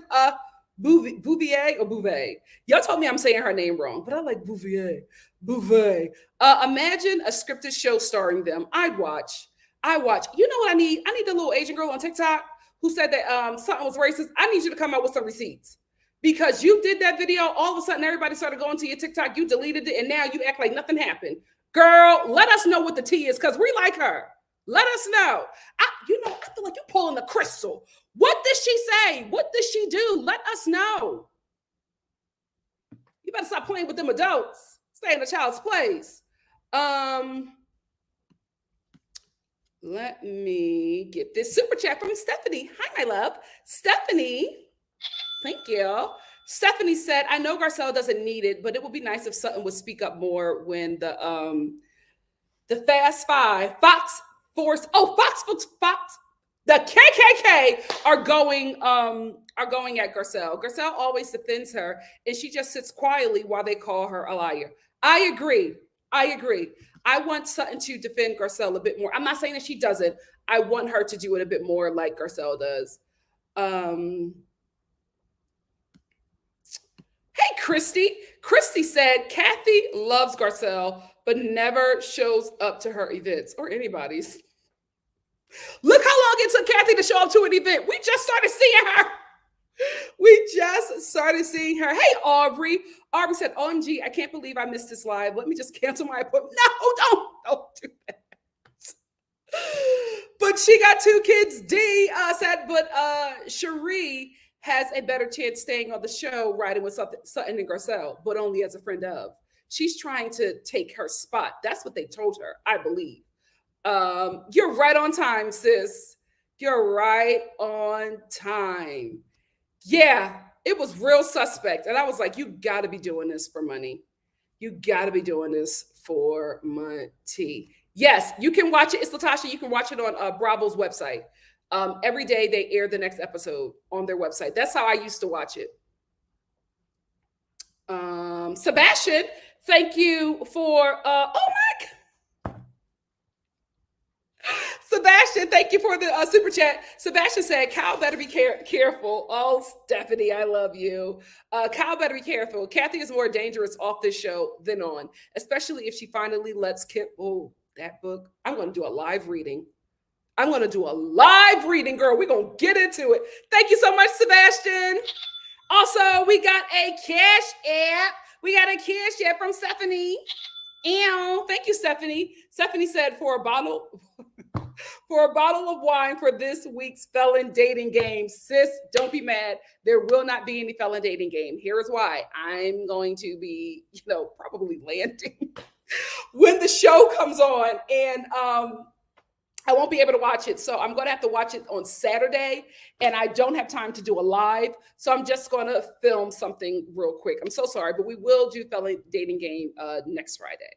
Bouvier or Bouvet. Y'all told me I'm saying her name wrong, but I like Bouvier. Imagine a scripted show starring them. I'd watch. You know what I need? I need the little Asian girl on TikTok who said that something was racist. I need you to come out with some receipts because you did that video. All of a sudden, everybody started going to your TikTok. You deleted it, and now you act like nothing happened. Girl, let us know what the tea is because we like her. Let us know. I feel like you're pulling the crystal. What did she say? What did she do? Let us know. You better stop playing with them adults. Stay in a child's place. Let me get this super chat from Stephanie. Hi, my love. Stephanie, thank you. Stephanie said, I know Garcelle doesn't need it, but it would be nice if Sutton would speak up more when the Fast Five, Fox Force, Fox, the KKK are going at Garcelle. Garcelle always defends her, and she just sits quietly while they call her a liar. I agree. I agree. I want Sutton to defend Garcelle a bit more. I'm not saying that she doesn't. I want her to do it a bit more like Garcelle does. Hey, Christy. Christy said Kathy loves Garcelle, but never shows up to her events or anybody's. Look how long it took Kathy to show up to an event. We just started seeing her. Hey, Aubrey. Aubrey said, OMG, I can't believe I missed this live. Let me just cancel my appointment. No, don't do that. But she got 2 kids. D said, but Cherie has a better chance staying on the show riding with Sutton and Garcelle, but only as a friend of. She's trying to take her spot. That's what they told her, I believe. You're right on time, sis. You're right on time. Yeah, it was real suspect. And I was like, you got to be doing this for money. You got to be doing this for money. Yes, you can watch it. It's Latasha. You can watch it on Bravo's website. Every day they air the next episode on their website. That's how I used to watch it. Sebastian, thank you for, oh my God. Sebastian, thank you for the super chat. Sebastian said, Kyle better be careful. Oh, Stephanie, I love you. Kyle better be careful. Kathy is more dangerous off this show than on, especially if she finally lets Kim. Oh, that book. I'm going to do a live reading. Girl. We're going to get into it. Thank you so much, Sebastian. Also, we got a cash app from Stephanie. Ew. Thank you, Stephanie. Stephanie said for a bottle of wine for this week's felon dating game. Sis, don't be mad. There will not be any felon dating game. Here is why. I'm going to be, probably landing when the show comes on, and I won't be able to watch it. So I'm going to have to watch it on Saturday, and I don't have time to do a live. So I'm just going to film something real quick. I'm so sorry, but we will do felon dating game next Friday.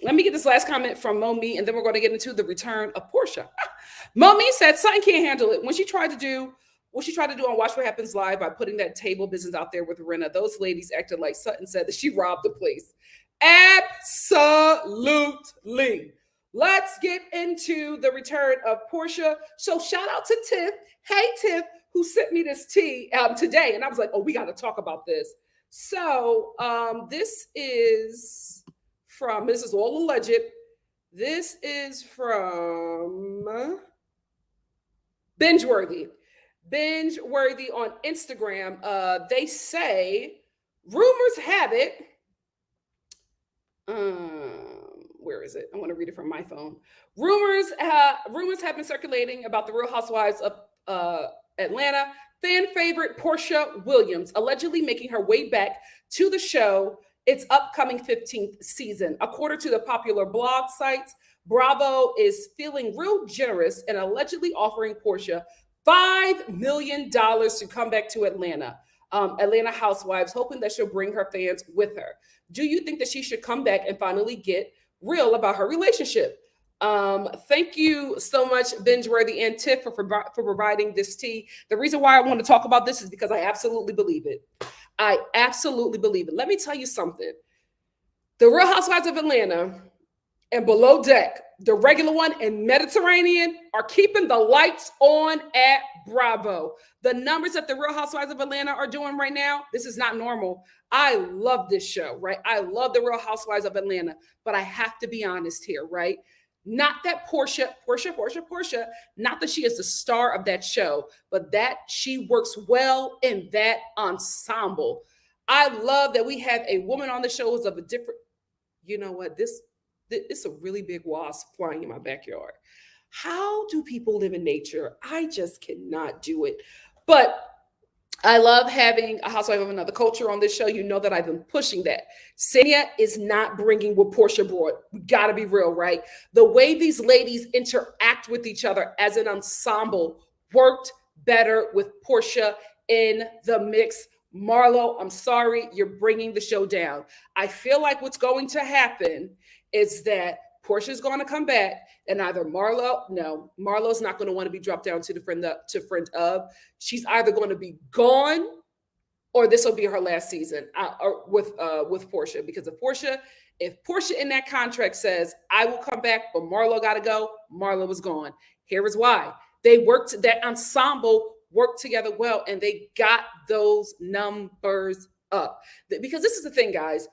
Let me get this last comment from Momi, and then we're going to get into the return of Porsha. Momi said Sutton can't handle it. When she tried to do on Watch What Happens Live by putting that table business out there with Rena, those ladies acted like Sutton said that she robbed the place. Absolutely. Let's get into the return of Porsha. So shout out to Tiff. Hey, Tiff, who sent me this tea today. And I was like, oh, we got to talk about this. So this is all alleged. This is from Bingeworthy on Instagram. They say, rumors have it. Where is it? I want to read it from my phone. Rumors have been circulating about the Real Housewives of Atlanta fan favorite Porsha Williams allegedly making her way back to the show its upcoming 15th season. According to the popular blog sites, Bravo is feeling real generous and allegedly offering Porsha $5 million to come back to Atlanta. Atlanta Housewives, hoping that she'll bring her fans with her. Do you think that she should come back and finally get real about her relationship? Thank you so much, Bingeworthy and Tiff, for providing this tea. The reason why I want to talk about this is because I absolutely believe it. Let me tell you something. The Real Housewives of Atlanta and Below Deck, the regular one and Mediterranean, are keeping the lights on at Bravo. The numbers that the Real Housewives of Atlanta are doing right now, this is not normal. I love this show, right? I love the Real Housewives of Atlanta, but I have to be honest here, right? Not that Porsha, not that she is the star of that show, but that she works well in that ensemble. I love that we have a woman on the show who's of a different, you know what, this is a really big wasp flying in my backyard. How do people live in nature? I just cannot do it. But I love having a housewife of another culture on this show. You know that I've been pushing that. Sanya is not bringing what Porsha brought. We got to be real, right? The way these ladies interact with each other as an ensemble worked better with Porsha in the mix. Marlo, I'm sorry, you're bringing the show down. I feel like what's going to happen is that Porsha's going to come back, and either Marlo's not going to want to be dropped down to the friend of. She's either going to be gone, or this will be her last season with Porsha. Because if Porsha in that contract says I will come back, but Marlo got to go, Marlo was gone. Here is why: that ensemble worked together well, and they got those numbers up. Because this is the thing, guys.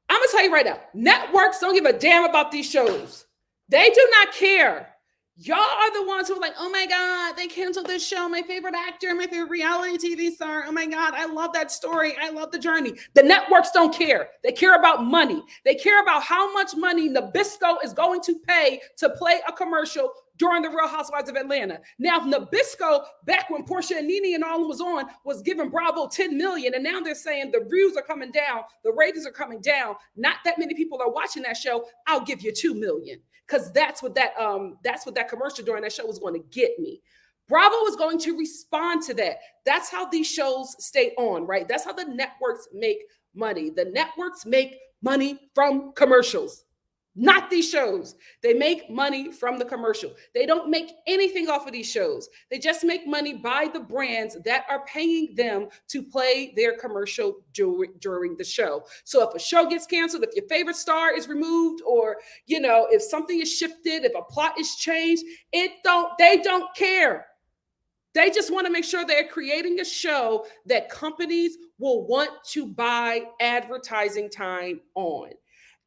I'm gonna tell you right now, networks don't give a damn about these shows. They do not care. Y'all are the ones who are like, oh my God, they canceled this show. My favorite actor, my favorite reality TV star. Oh my God, I love that story. I love the journey. The networks don't care. They care about money. They care about how much money Nabisco is going to pay to play a commercial during the Real Housewives of Atlanta. Now, Nabisco, back when Porsha and Nene and all them was on, was giving Bravo 10 million. And now they're saying the views are coming down. The ratings are coming down. Not that many people are watching that show. I'll give you 2 million. Because that's what that commercial during that show was going to get me. Bravo is going to respond to that. That's how these shows stay on, right? That's how the networks make money. The networks make money from commercials, not these shows. They make money from the commercial. They don't make anything off of these shows. They just make money by the brands that are paying them to play their commercial during the show. So if a show gets canceled, if your favorite star is removed, or if something is shifted, if a plot is changed, they don't care. They just want to make sure they're creating a show that companies will want to buy advertising time on.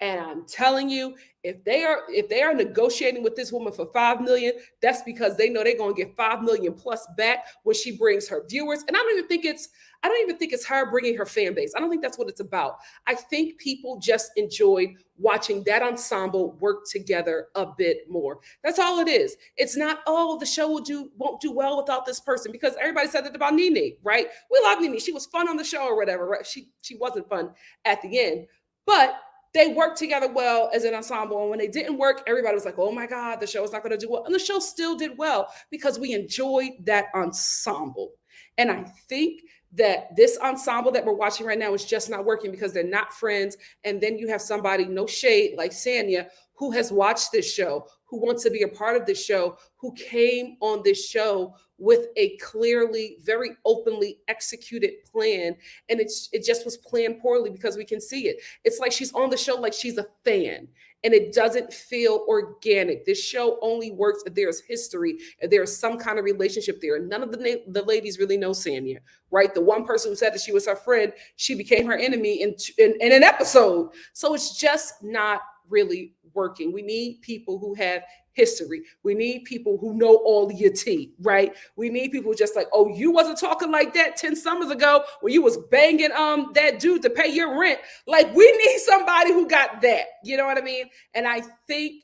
And I'm telling you, if they are negotiating with this woman for $5 million, that's because they know they're going to get $5 million plus back when she brings her viewers. And I don't even think it's her bringing her fan base. I don't think that's what it's about. I think people just enjoyed watching that ensemble work together a bit more. That's all it is. It's not, the show won't do well without this person, because everybody said that about Nene, right? We love Nene. She was fun on the show or whatever, right? She wasn't fun at the end, but they worked together well as an ensemble. And when they didn't work, everybody was like, oh my God, the show is not going to do well. And the show still did well because we enjoyed that ensemble. And I think that this ensemble that we're watching right now is just not working because they're not friends. And then you have somebody, no shade, like Sanya, who has watched this show, who wants to be a part of this show, who came on this show with a clearly, very openly executed plan. And it just was planned poorly because we can see it. It's like she's on the show like she's a fan, and it doesn't feel organic. This show only works if there's history, if there's some kind of relationship there. None of the ladies really know Sanya, right? The one person who said that she was her friend, she became her enemy in an episode. So it's just not really working. We need people who have history. We need people who know all your tea, right? We need people just like, oh, you wasn't talking like that 10 summers ago when you was banging that dude to pay your rent. Like, we need somebody who got that. You know what I mean? And I think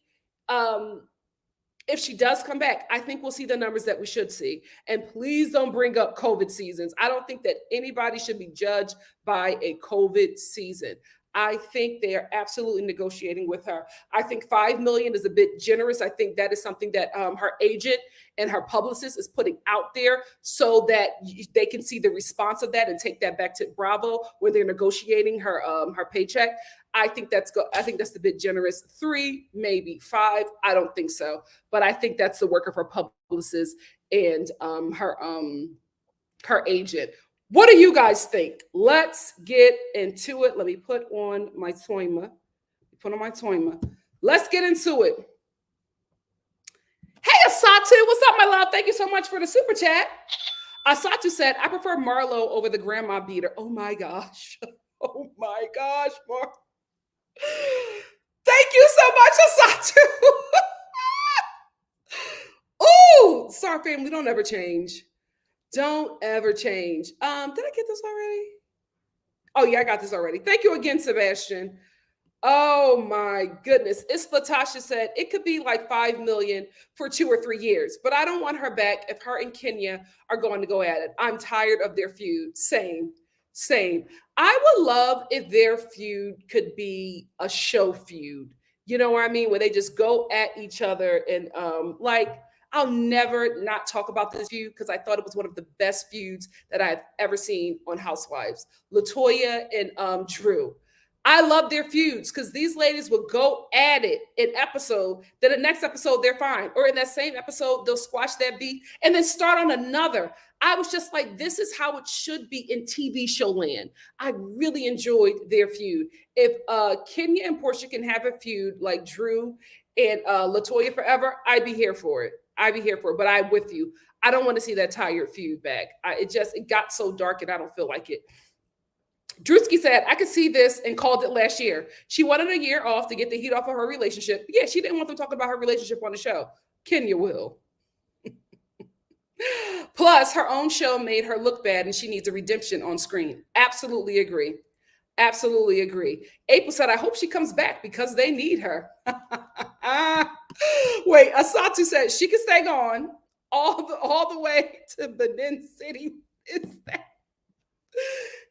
if she does come back, I think we'll see the numbers that we should see. And please don't bring up COVID seasons. I don't think that anybody should be judged by a COVID season. I think they are absolutely negotiating with her. I think $5 million is a bit generous. I think that is something that her agent and her publicist is putting out there so that they can see the response of that and take that back to Bravo when they're negotiating her paycheck. I think that's a bit generous. 3, maybe 5. I don't think so, but I think that's the work of her publicist and her agent. What do you guys think? Let's get into it. Let me put on my timer. Let's get into it. Hey, Asatu, what's up, my love? Thank you so much for the super chat. Asatu said, I prefer Marlo over the grandma beater. Oh my gosh. Oh my gosh, Mar. Thank you so much, Asatu. Ooh, sorry, family, don't ever change. Don't ever change. Did I get this already? Oh, yeah, I got this already. Thank you again, Sebastian. Oh my goodness. It's Latasha said it could be like 5 million for 2 or 3 years, but I don't want her back if her and Kenya are going to go at it. I'm tired of their feud. Same, same. I would love if their feud could be a show feud. You know what I mean? Where they just go at each other and like I'll never not talk about this feud because I thought it was one of the best feuds that I've ever seen on Housewives. Latoya and Drew. I love their feuds because these ladies will go at it in episode. Then the next episode they're fine, or in that same episode they'll squash that beef and then start on another. I was just like, this is how it should be in TV show land. I really enjoyed their feud. If Kenya and Porsha can have a feud like Drew and Latoya forever, I'd be here for it. I'd be here for it. But I'm with you. I don't want to see that tired feud back. It got so dark and I don't feel like it. Drewski said, I could see this and called it last year. She wanted a year off to get the heat off of her relationship. Yeah, she didn't want them talking about her relationship on the show. Kenya will. Plus, her own show made her look bad and she needs a redemption on screen. Absolutely agree. Absolutely agree. April said, I hope she comes back because they need her. Wait, Asatu said, she can stay gone all the way to Benin City. Is that?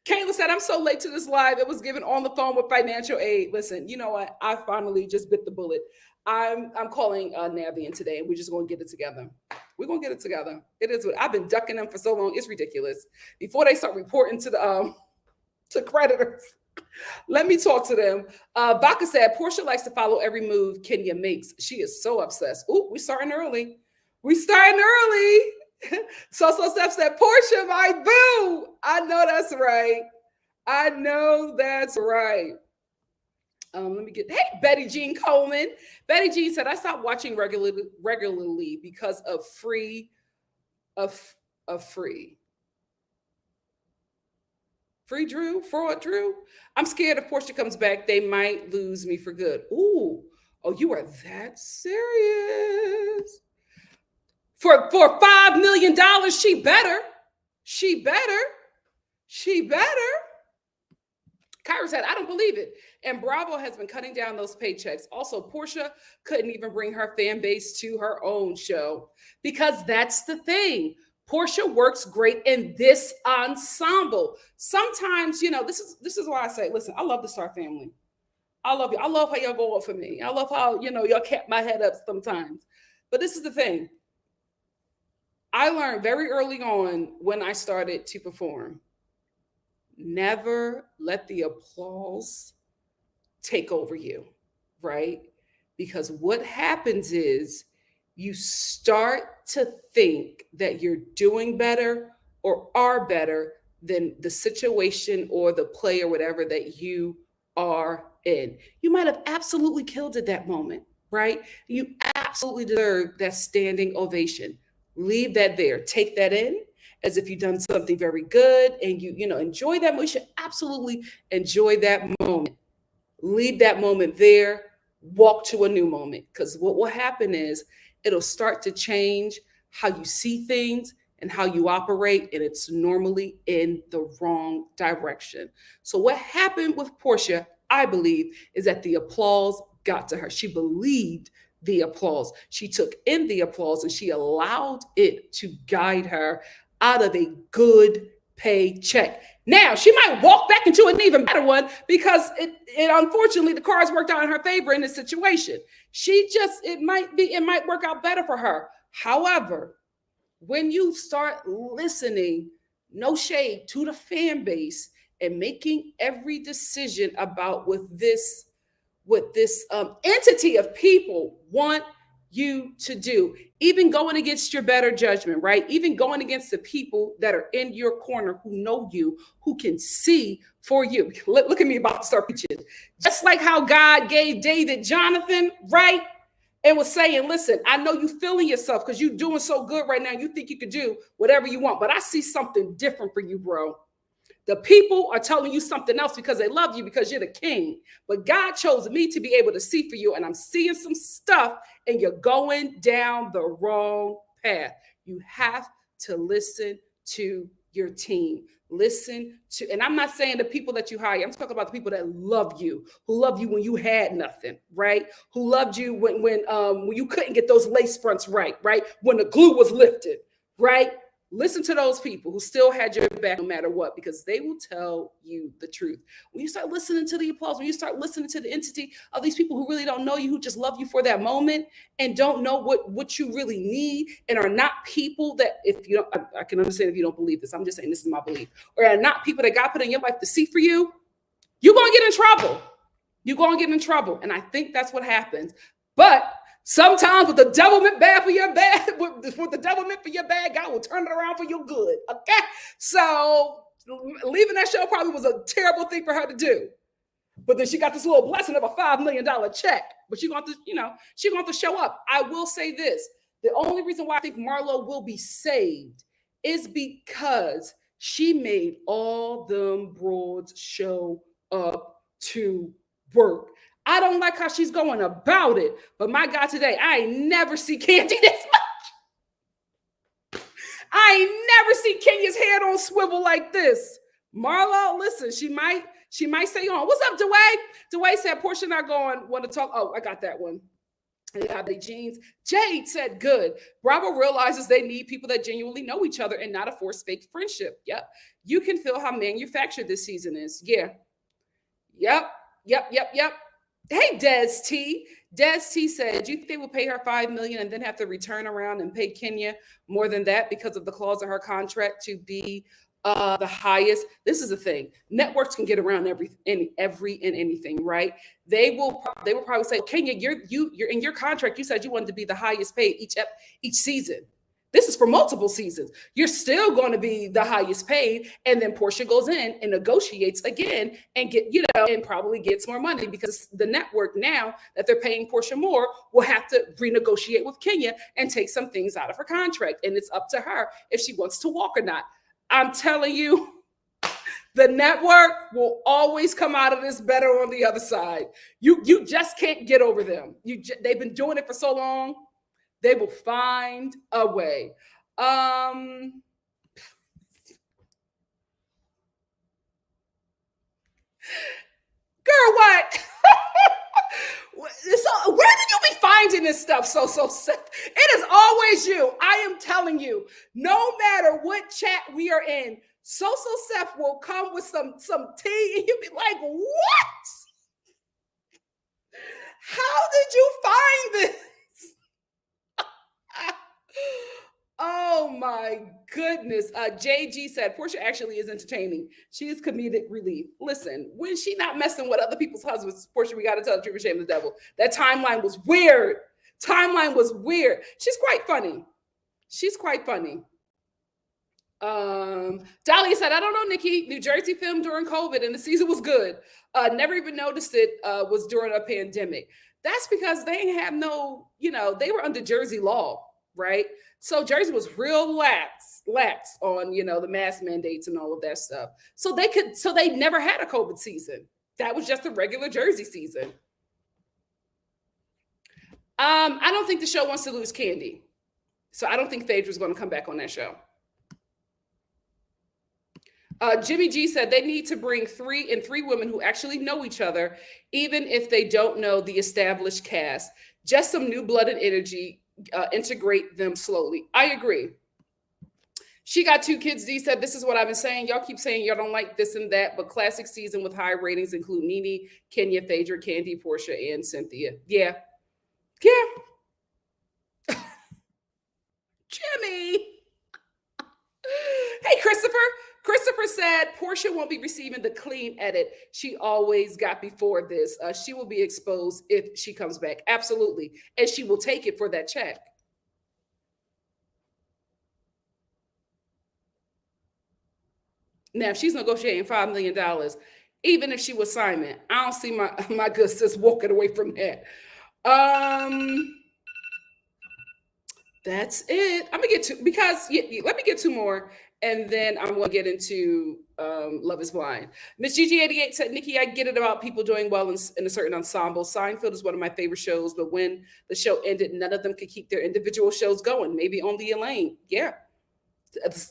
Kayla said, I'm so late to this live. It was given on the phone with financial aid. Listen, you know what? I finally just bit the bullet. I'm calling Navian today, and we're just going to get it together. We're going to get it together. It is what I've been ducking them for so long. It's ridiculous. Before they start reporting to the to creditors, let me talk to them. Baka said, Porsha likes to follow every move Kenya makes. She is so obsessed. Ooh, we're starting early. We're starting early. So Steph said, Porsha, my boo. I know that's right. I know that's right. Let me get, hey, Betty Jean Coleman. Betty Jean said, I stopped watching regularly because of free. Free Drew, fraud Drew. I'm scared if Porsha comes back, they might lose me for good. Ooh, oh, you are that serious? For $5 million, she better. Kyra said, I don't believe it. And Bravo has been cutting down those paychecks. Also, Porsha couldn't even bring her fan base to her own show because that's the thing. Porsha works great in this ensemble. Sometimes, this is why I say, listen, I love the Star family. I love you. I love how y'all go up for me. I love how, y'all kept my head up sometimes. But this is the thing. I learned very early on when I started to perform, never let the applause take over you, right? Because what happens is you start to think that you're doing better or are better than the situation or the play or whatever that you are in. You might have absolutely killed it that moment, right? You absolutely deserve that standing ovation. Leave that there. Take that in as if you've done something very good and you enjoy that moment. You should absolutely enjoy that moment. Leave that moment there. Walk to a new moment. Because what will happen is it'll start to change how you see things and how you operate, and it's normally in the wrong direction. So what happened with Porsha, I believe, is that the applause got to her. She believed the applause. She took in the applause and she allowed it to guide her out of a good paycheck. Now she might walk back into an even better one because it unfortunately the cards worked out in her favor in this situation. It might work out better for her. However, when you start listening, no shade to the fan base and making every decision about what this entity of people want you to do, even going against your better judgment, right? Even going against the people that are in your corner who know you, who can see for you. Look at me about to start preaching. Just like how God gave David Jonathan, right? And was saying, listen, I know you feeling yourself because you're doing so good right now. You think you could do whatever you want, but I see something different for you, bro. The people are telling you something else because they love you because you're the king. But God chose me to be able to see for you. And I'm seeing some stuff and you're going down the wrong path. You have to listen to your team. listen to, and I'm not saying the people that you hire, I'm talking about the people that love you, who loved you when you had nothing, right? Who loved you when you couldn't get those lace fronts right? When the glue was lifted, right? Listen to those people who still had your back no matter what, because they will tell you the truth. When you start listening to the applause, when you start listening to the entity of these people who really don't know you, who just love you for that moment and don't know what you really need, and are not people that, if you don't, I can understand if you don't believe this. I'm just saying this is my belief. Or are not people that God put in your life to see for you, you're going to get in trouble. You're going to get in trouble. And I think that's what happens. But sometimes with the devil meant bad for your bad, with the devil meant for your bad, God will turn it around for your good. Okay? So leaving that show probably was a terrible thing for her to do. But then she got this little blessing of a $5 million check. But she's going to, she's going to show up. I will say this. The only reason why I think Marlo will be saved is because she made all them broads show up to work. I don't like how she's going about it, but my God, today, I ain't never see Candy this much. I ain't never see Kenya's head on swivel like this. Marlo, listen, she might say on. What's up, Dwayne? Dwayne said, Porsha not going, want to talk. Oh, I got that one. They have their jeans. Jade said, good. Bravo realizes they need people that genuinely know each other and not a forced fake friendship. Yep. You can feel how manufactured this season is. Yeah. Yep. Hey, Des T. Des T said, do you think they will pay her $5 million and then have to return around and pay Kenya more than that because of the clause in her contract to be the highest? This is the thing. Networks can get around every and anything, right? They will probably say, Kenya, you're in your contract. You said you wanted to be the highest paid each season. This is for multiple seasons. You're still going to be the highest paid. And then Porsha goes in and negotiates again and and probably gets more money, because the network, now that they're paying Porsha more, will have to renegotiate with Kenya and take some things out of her contract. And it's up to her if she wants to walk or not. I'm telling you, the network will always come out of this better on the other side. You just can't get over them. They've been doing it for so long. They will find a way. Girl, what? So where did you be finding this stuff? So it is always you. I am telling you, no matter what chat we are in, So Seth will come with some tea, and you'll be like, what? How did you find this? Oh my goodness. JG said, Porsha actually is entertaining. She is comedic relief. Listen, when she not messing with other people's husbands, Porsha, we got to tell the truth and shame the devil. That timeline was weird. She's quite funny. Dahlia said, I don't know, Nikki. New Jersey filmed during COVID and the season was good. Never even noticed it was during a pandemic. That's because they have no, they were under Jersey law, right? So Jersey was real lax on, the mask mandates and all of that stuff. So they never had a COVID season. That was just a regular Jersey season. I don't think the show wants to lose Candy. So I don't think Phaedra's going to come back on that show. Jimmy G said they need to bring three women who actually know each other, even if they don't know the established cast. Just some new blood and energy. Integrate them slowly. I agree. She got 2 kids. D said, this is what I've been saying. Y'all keep saying y'all don't like this and that, but classic season with high ratings include Nene, Kenya, Phaedra, Candy, Porsha, and Cynthia. Yeah. Jimmy. Hey, Christopher said Porsha won't be receiving the clean edit she always got before this. She will be exposed if she comes back. Absolutely. And she will take it for that check. Now, if she's negotiating $5 million, even if she was Simon, I don't see my good sis walking away from that. That's it. I'm gonna get to, because let me get 2 more, and then I'm gonna get into Love is Blind. Miss GG88 said, Nikki, I get it about people doing well in a certain ensemble. Seinfeld is one of my favorite shows, but when the show ended, none of them could keep their individual shows going. Maybe only Elaine. Yeah.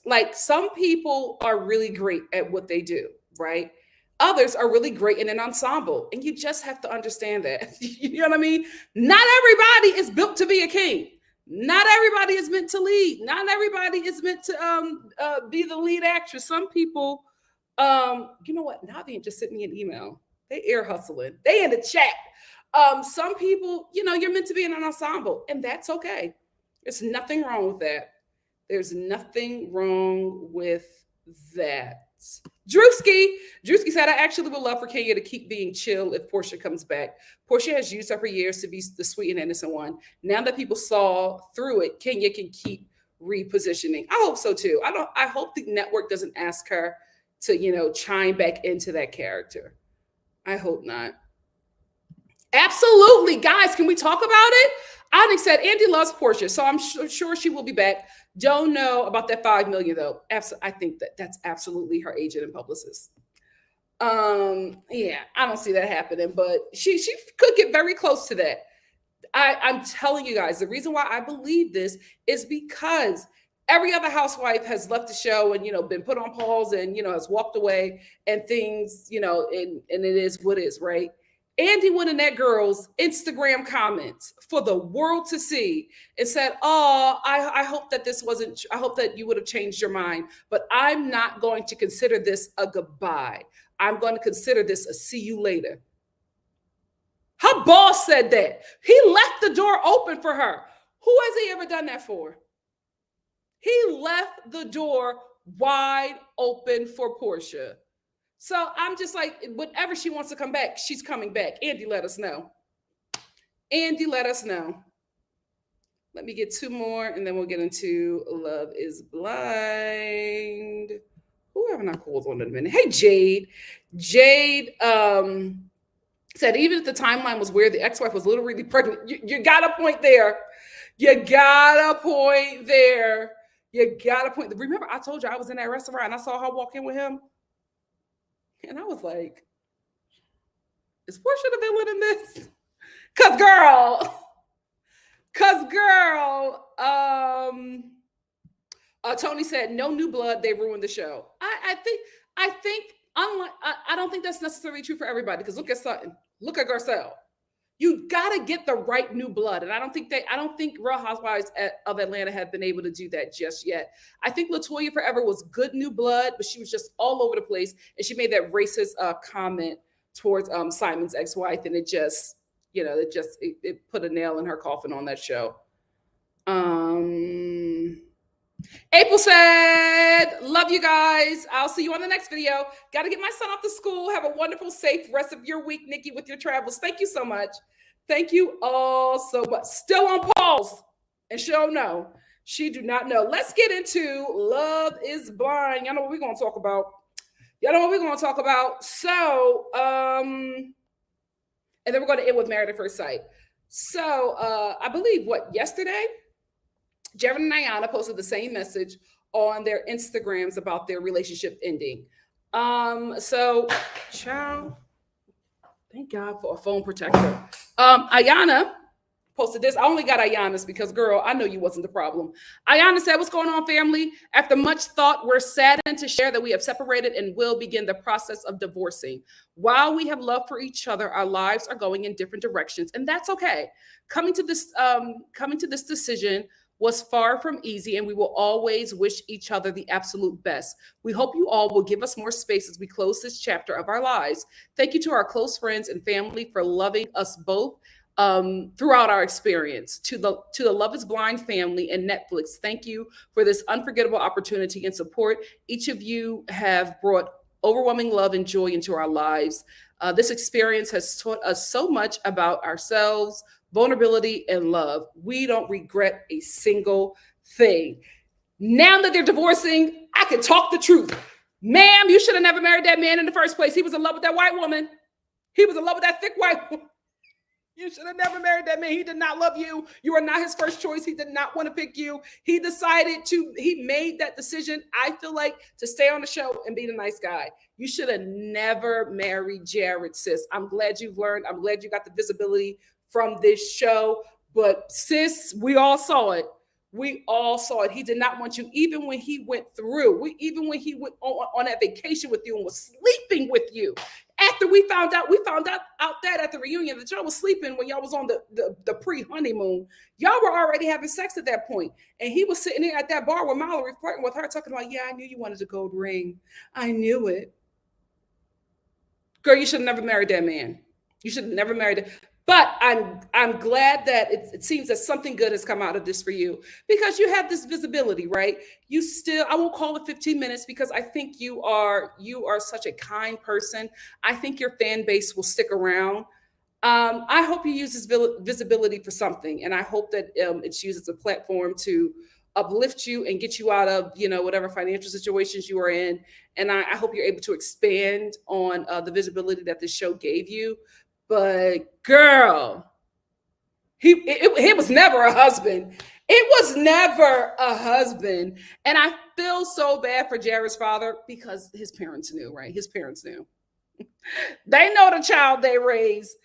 Like some people are really great at what they do, right? Others are really great in an ensemble, and you just have to understand that. You know what I mean? Not everybody is built to be a king. Not everybody is meant to lead. Not everybody is meant to be the lead actress. Some people, you know what? Navian just sent me an email. They air hustling. They in the chat. Some people, you're meant to be in an ensemble, and that's okay. There's nothing wrong with that. There's nothing wrong with that. Drewski said, I actually would love for Kenya to keep being chill if Porsha comes back. Porsha has used her for years to be the sweet and innocent one. Now that people saw through it, Kenya can keep repositioning. I hope so too. I hope the network doesn't ask her to, chime back into that character. I hope not. Absolutely. Guys, can we talk about it? Onyx said, Andy loves Porsha, so I'm sure she will be back. Don't know about that $5 million, though. I think that's absolutely her agent and publicist. Yeah, I don't see that happening, but she could get very close to that. I'm telling you guys, the reason why I believe this is because every other housewife has left the show and, been put on pause and, has walked away and things, and it is what is, right? Andy went in that girl's Instagram comments for the world to see and said, oh, I hope that I hope that you would have changed your mind, but I'm not going to consider this a goodbye. I'm going to consider this a see you later. Her boss said that. He left the door open for her. Who has he ever done that for? He left the door wide open for Porsha. So I'm just like, whenever she wants to come back, she's coming back. Andy, let us know. Andy, let us know. Let me get two more, and then we'll get into Love is Blind. Who haven't I called on in a minute? Hey, Jade. Jade said, even if the timeline was weird, the ex-wife was literally pregnant. You got a point there. You got a point there. You got a point. Remember, I told you I was in that restaurant and I saw her walk in with him? And I was like, is Porsha the villain in this? Cause girl, Tony said, no new blood, they ruined the show. I think unlike, I don't think that's necessarily true for everybody, because look at Sutton, look at Garcelle. You gotta get the right new blood. And I don't think Real Housewives of Atlanta have been able to do that just yet. I think LaToya Forever was good new blood, but she was just all over the place. And she made that racist comment towards Simon's ex-wife. And it just, it put a nail in her coffin on that show. April said, love you guys. I'll see you on the next video. Got to get my son off to school. Have a wonderful, safe rest of your week, Nikki, with your travels. Thank you so much. Thank you all so much. Still on pause. And she'll know. She do not know. Let's get into Love is Blind. Y'all know what we're going to talk about. So, and then we're going to end with Married at First Sight. So, I believe, yesterday? Jarret and Iyanna posted the same message on their Instagrams about their relationship ending. So, child, thank God for a phone protector. Iyanna posted this. I only got Iyanna's because, girl, I know you wasn't the problem. Iyanna said, what's going on, family? After much thought, we're saddened to share that we have separated and will begin the process of divorcing. While we have love for each other, our lives are going in different directions, and that's okay. Coming to this decision was far from easy, and we will always wish each other the absolute best. We hope you all will give us more space as we close this chapter of our lives. Thank you to our close friends and family for loving us both throughout our experience. To the Love is Blind family and Netflix, thank you for this unforgettable opportunity and support. Each of you have brought overwhelming love and joy into our lives. This experience has taught us so much about ourselves, vulnerability, and love. We don't regret a single thing. Now that they're divorcing, I can talk the truth. Ma'am, you should have never married that man in the first place. He was in love with that white woman. He was in love with that thick white woman. You should have never married that man. He did not love you. You are not his first choice. He did not want to pick you. He made that decision, I feel like, to stay on the show and be the nice guy. You should have never married Jarret, sis. I'm glad you've learned. I'm glad you got the visibility from this show. But sis, we all saw it. We all saw it. He did not want you, even when he went through, even when he went on that vacation with you and was sleeping with you. After we found out that at the reunion that y'all was sleeping when y'all was on the pre-honeymoon. Y'all were already having sex at that point. And he was sitting there at that bar with Mallory flirting with her, talking about, yeah, I knew you wanted a gold ring. I knew it. Girl, you should have never married that man. You should have never married him. But I'm glad that it seems that something good has come out of this for you, because you have this visibility, right? You still, I won't call it 15 minutes, because I think you are such a kind person. I think your fan base will stick around. I hope you use this visibility for something, and I hope that it's used as a platform to uplift you and get you out of, whatever financial situations you are in. And I hope you're able to expand on the visibility that this show gave you. But girl, he was never a husband. It was never a husband. And I feel so bad for Jarret's father, because his parents knew, right? His parents knew. They know the child they raised.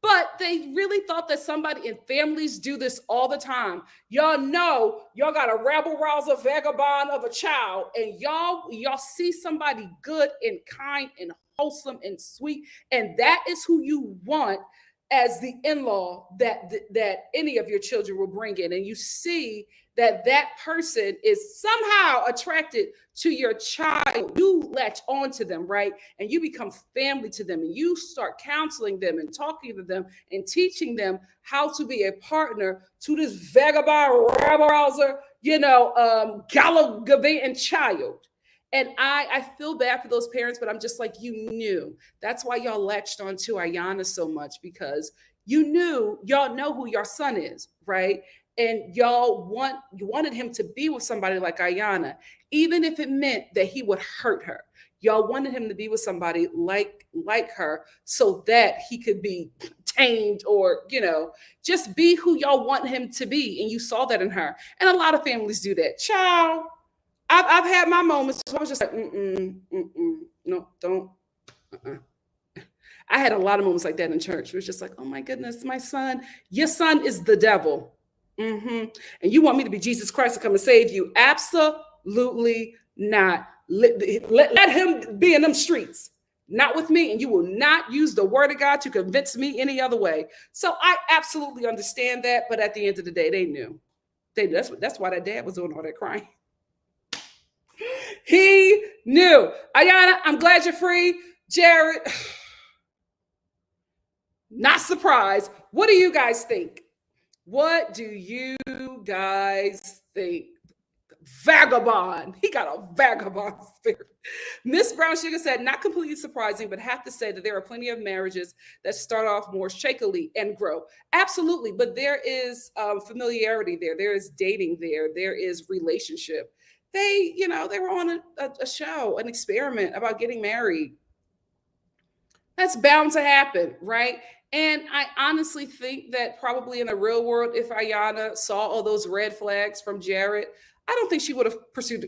But they really thought that somebody, and families do this all the time. Y'all know y'all got a rabble-rouser vagabond of a child, and y'all see somebody good and kind and wholesome and sweet, and that is who you want as the in-law that any of your children will bring in. And you see that person is somehow attracted to your child. You latch on to them, right? And you become family to them, and you start counseling them and talking to them and teaching them how to be a partner to this vagabond, rabble-rouser, gallivanting child. And I feel bad for those parents, but I'm just like, you knew. That's why y'all latched on to Iyanna so much, because y'all know who your son is, right? And y'all wanted him to be with somebody like Iyanna, even if it meant that he would hurt her. Y'all wanted him to be with somebody like her, so that he could be tamed, or just be who y'all want him to be. And you saw that in her. And a lot of families do that. Child, I've had my moments. I was just like, no, don't. I had a lot of moments like that in church. It was just like, oh my goodness, my son, your son is the devil. And you want me to be Jesus Christ to come and save you? Absolutely not. Let him be in them streets, not with me. And you will not use the word of God to convince me any other way. So I absolutely understand that. But at the end of the day, they knew. That's why that dad was doing all that crying. He knew. Iyanna, I'm glad you're free. Jarret, not surprised. What do you guys think? What do you guys think? Vagabond. He got a vagabond spirit. Miss Brown Sugar said, not completely surprising, but have to say that there are plenty of marriages that start off more shakily and grow. Absolutely. But there is familiarity there. There is dating there. There is relationship. They were on a show, an experiment about getting married. That's bound to happen, right? And I honestly think that probably in the real world, if Iyanna saw all those red flags from Jarret, I don't think she would have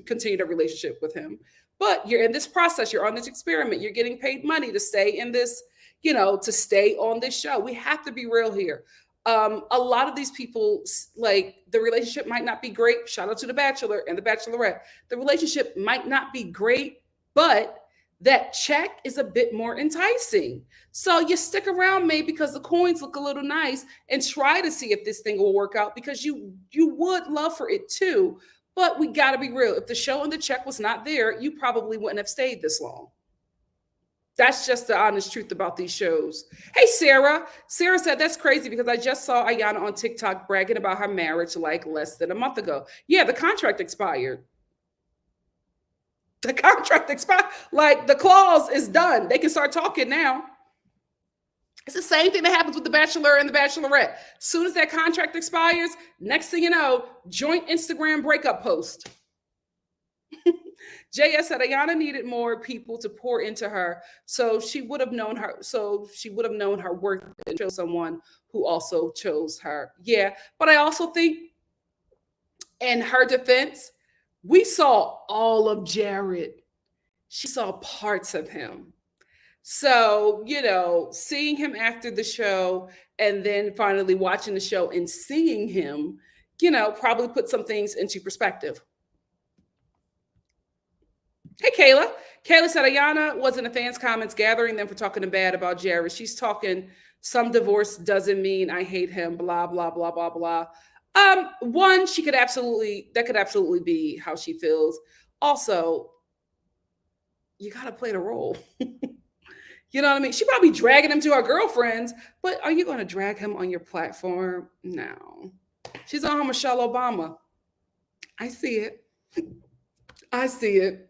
continued a relationship with him. But you're in this process, you're on this experiment, you're getting paid money to stay in this, to stay on this show. We have to be real here. A lot of these people, like, the relationship might not be great. Shout out to The Bachelor and The Bachelorette. The relationship might not be great, but that check is a bit more enticing. So you stick around maybe because the coins look a little nice, and try to see if this thing will work out, because you would love for it too. But we got to be real. If the show and the check was not there, you probably wouldn't have stayed this long. That's just the honest truth about these shows. Hey, Sarah. Sarah said, that's crazy because I just saw Iyanna on TikTok bragging about her marriage like less than a month ago. Yeah, the contract expired. The contract expired. Like, the clause is done. They can start talking now. It's the same thing that happens with The Bachelor and The Bachelorette. As soon as that contract expires, next thing you know, joint Instagram breakup post. JS said Iyanna needed more people to pour into her, so she would have known her. So she would have known her worth and chose someone who also chose her. Yeah, but I also think, in her defense, we saw all of Jarret. She saw parts of him. So, seeing him after the show and then finally watching the show and seeing him, probably put some things into perspective. Hey, Kayla. Kayla said Iyanna was in the fans' comments gathering them for talking bad about Jarret. She's talking some divorce doesn't mean I hate him, blah, blah, blah, blah, blah. One, that could absolutely be how she feels. Also, you got to play the role. You know what I mean? She probably dragging him to her girlfriends, but are you going to drag him on your platform? No. She's on Michelle Obama. I see it. I see it.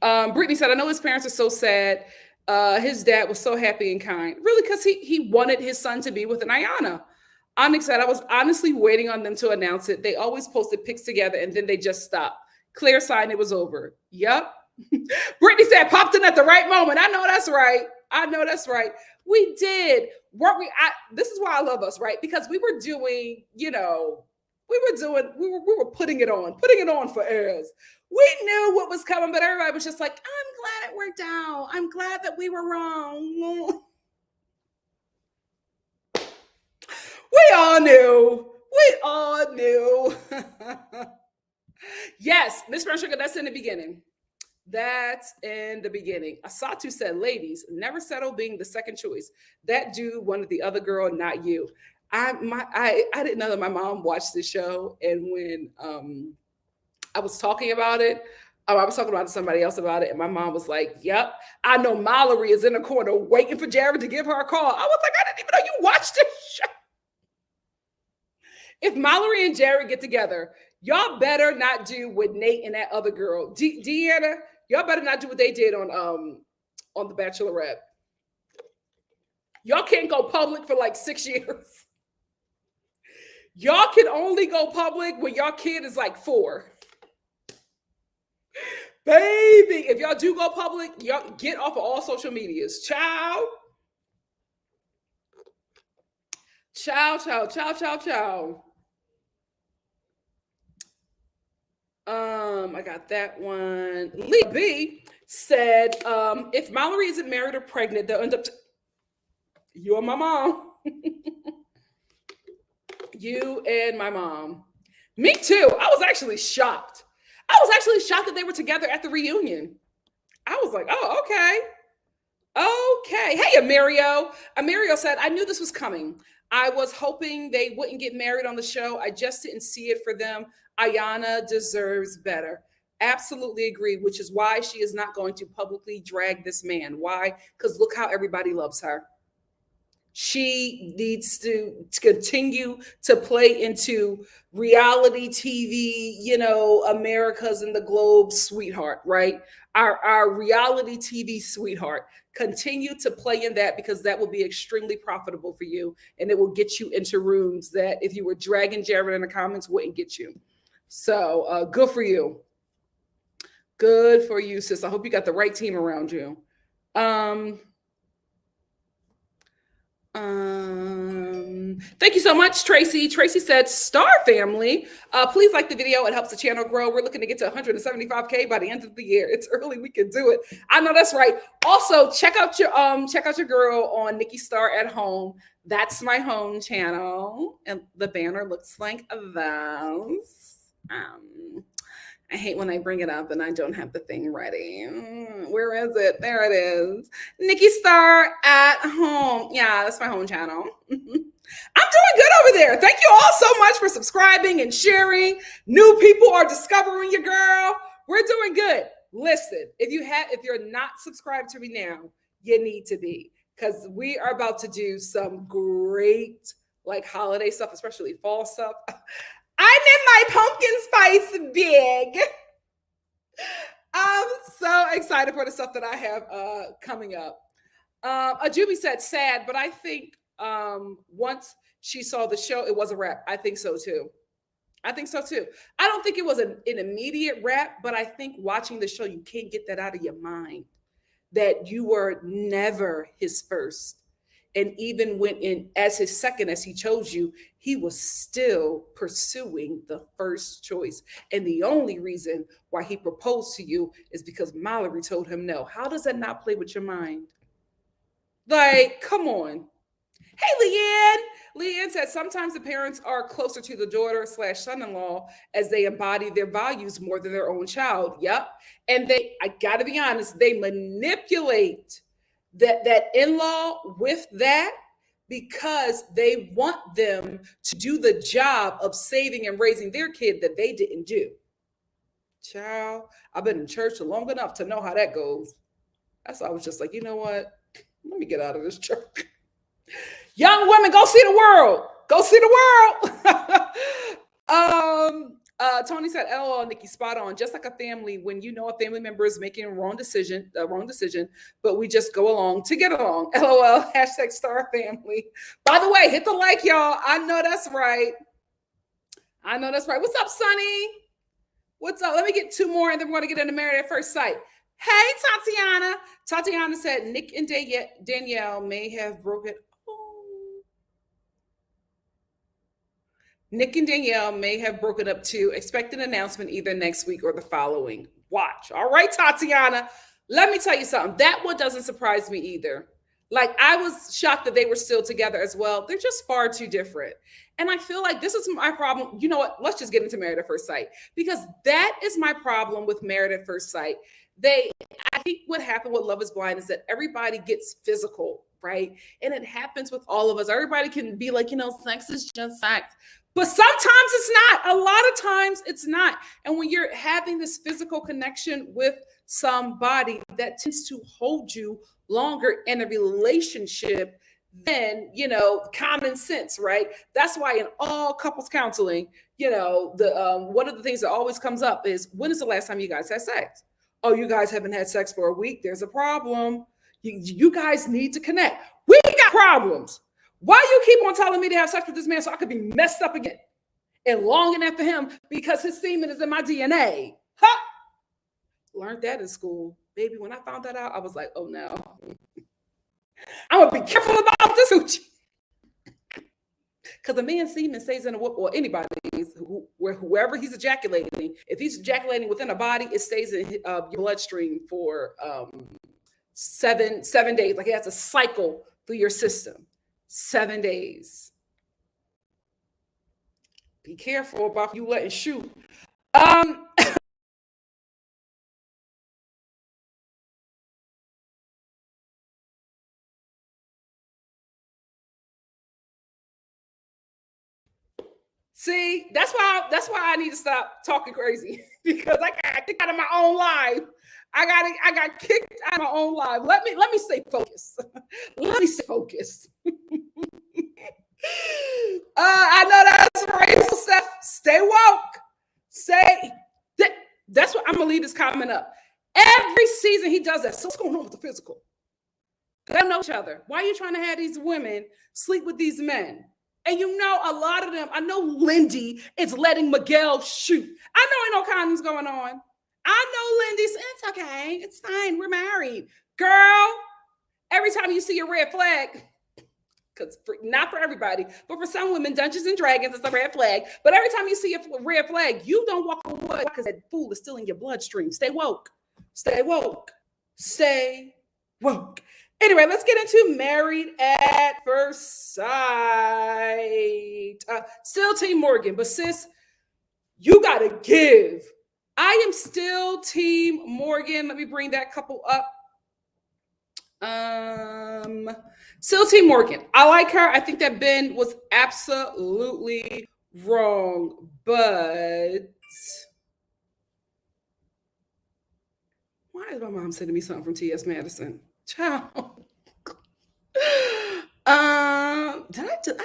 Brittany said, I know his parents are so sad. His dad was so happy and kind. Really, because he wanted his son to be with an Iyanna. Onyx said, I was honestly waiting on them to announce it. They always posted pics together and then they just stopped. Clear sign it was over. Yep. Brittany said, popped in at the right moment. I know that's right. I know that's right. We did. Weren't we? This is why I love us, right? Because we were doing, we were putting it on for heirs. We knew what was coming, but everybody was just like, I'm glad it worked out. I'm glad that we were wrong. We all knew. We all knew. Yes, Miss Brown Sugar, that's in the beginning. That's in the beginning. Asatu said, ladies, never settle being the second choice. That dude wanted the other girl, not you. I didn't know that my mom watched the show. And when I was talking about it, I was talking about somebody else about it. And my mom was like, yep, I know Mallory is in the corner waiting for Jarret to give her a call. I was like, I didn't even know you watched this show. If Mallory and Jarret get together, y'all better not do what Nate and that other girl, Deanna, y'all better not do what they did on The Bachelorette. Y'all can't go public for like 6 years. Y'all can only go public when y'all kid is like 4. Baby, if y'all do go public, y'all get off of all social medias. Ciao. Ciao, ciao, ciao, ciao, ciao. I got that one. Lee B said, if Mallory isn't married or pregnant, they'll end up you and my mom. You and my mom. Me too. I was actually shocked. That they were together at the reunion. I was like, oh, okay. Okay. Hey, Amerio. Amerio said, I knew this was coming. I was hoping they wouldn't get married on the show. I just didn't see it for them. Iyanna deserves better. Absolutely agree, which is why she is not going to publicly drag this man. Why? Because look how everybody loves her. She needs to continue to play into reality TV, America's and the Globe sweetheart, right? Our reality TV sweetheart. Continue to play in that because that will be extremely profitable for you. And it will get you into rooms that if you were dragging Jarret in the comments, wouldn't get you. So good for you. Good for you, sis. I hope you got the right team around you. Thank you so much, Tracy. Tracy said, Star family, please like the video. It helps the channel grow. We're looking to get to 175K by the end of the year. It's early. We can do it. I know that's right. Also, check out your girl on NikkiStar at home. That's my home channel. And the banner looks like this. I hate when I bring it up and I don't have the thing ready. Where is it? There it is. NikkiStar at home. Yeah, that's my home channel. I'm doing good over there. Thank you all so much for subscribing and sharing. New people are discovering your girl. We're doing good. Listen, if you're not subscribed to me now, you need to be, because we are about to do some great holiday stuff, especially fall stuff. I'm in my pumpkin spice bag. I'm so excited for the stuff that I have coming up. Ajubi said sad, but I think once she saw the show, it was a wrap. I think so too. I don't think it was an immediate wrap, but I think watching the show, you can't get that out of your mind that you were never his first. And even when as his second, as he chose you, he was still pursuing the first choice. And the only reason why he proposed to you is because Mallory told him no. How does that not play with your mind? Come on. Hey, Leanne. Leanne said sometimes the parents are closer to the daughter slash son-in-law as they embody their values more than their own child. Yep. And I got to be honest, they manipulate that in-law with that because they want them to do the job of saving and raising their kid that they didn't do. Child, I've been in church long enough to know how that goes. That's why I was just like, you know what? Let me get out of this church. Young women, go see the world. Go see the world. Tony said, "LOL, Nikki, spot on. Just like a family, when you know a family member is making a wrong decision, but we just go along to get along. LOL, hashtag star family. By the way, hit the like, y'all. I know that's right. What's up, Sonny? What's up? Let me get two more, and then we're going to get into Married at First Sight. Hey, Tatiana. Tatiana said, Nick and Danielle may have broken. Nick and Danielle may have broken up too. Expect an announcement either next week or the following. Watch. All right, Tatiana. Let me tell you something. That one doesn't surprise me either. Like, I was shocked that they were still together as well. They're just far too different. And I feel like this is my problem. You know what? Let's just get into Married at First Sight, because that is my problem with Married at First Sight. I think what happened with Love is Blind is that everybody gets physical, right? And it happens with all of us. Everybody can be like, sex is just sex. But sometimes it's not. A lot of times it's not. And when you're having this physical connection with somebody, that tends to hold you longer in a relationship than, common sense, right? That's why in all couples counseling, one of the things that always comes up is, when is the last time you guys had sex? Oh, you guys haven't had sex for a week. There's a problem. You guys need to connect. We got problems. Why you keep on telling me to have sex with this man so I could be messed up again and longing after him because his semen is in my DNA? Huh? Learned that in school. Baby, when I found that out, I was like, oh no. I'm going to be careful about this. Because a man's semen stays in a whoop, or anybody's, whoever he's ejaculating, if he's ejaculating within a body, it stays in your bloodstream for 7 days. Like, it has a cycle through your system. 7 days. Be careful about you letting shoot. See, that's why I need to stop talking crazy, because I got kicked out of my own life. I got kicked out of my own life. Let me stay focused. Let me stay focused. I know that's right, Steph. Stay woke. That's what I'm gonna leave this comment up. Every season he does that. So what's going on with the physical? They don't know each other. Why are you trying to have these women sleep with these men? And a lot of them, I know Lindy is letting Miguel shoot. I know ain't no condoms going on. I know Lindy says, it's okay. It's fine. We're married. Girl, every time you see a red flag, because not for everybody, but for some women, Dungeons and Dragons is a red flag. But every time you see a red flag, you don't walk away because that fool is still in your bloodstream. Stay woke. Stay woke. Stay woke. Anyway, let's get into Married at First Sight. Still Team Morgan, but sis, you got to give. I am still Team Morgan. Let me bring that couple up. Still Team Morgan. I like her. I think that Ben was absolutely wrong, but why is my mom sending me something from T.S. Madison? Child. I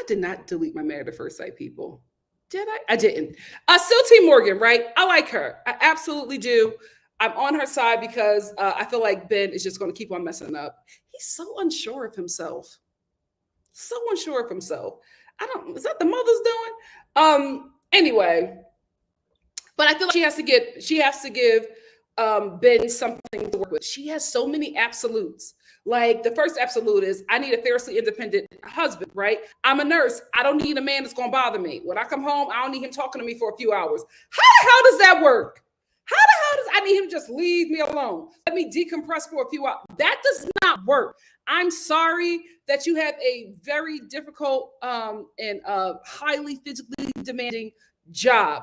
did not delete my Married at First Sight, people. Did I? I didn't. Still Team Morgan, right? I like her. I absolutely do. I'm on her side because I feel like Ben is just going to keep on messing up. He's so unsure of himself. So unsure of himself. Is that the mother's doing? Anyway, but I feel like she has to give Ben something to work with. She has so many absolutes. Like, the first absolute is, I need a fiercely independent husband, right? I'm a nurse. I don't need a man that's going to bother me. When I come home, I don't need him talking to me for a few hours. How the hell does that work? How the hell I need him to just leave me alone? Let me decompress for a few hours. That does not work. I'm sorry that you have a very difficult and highly physically demanding job.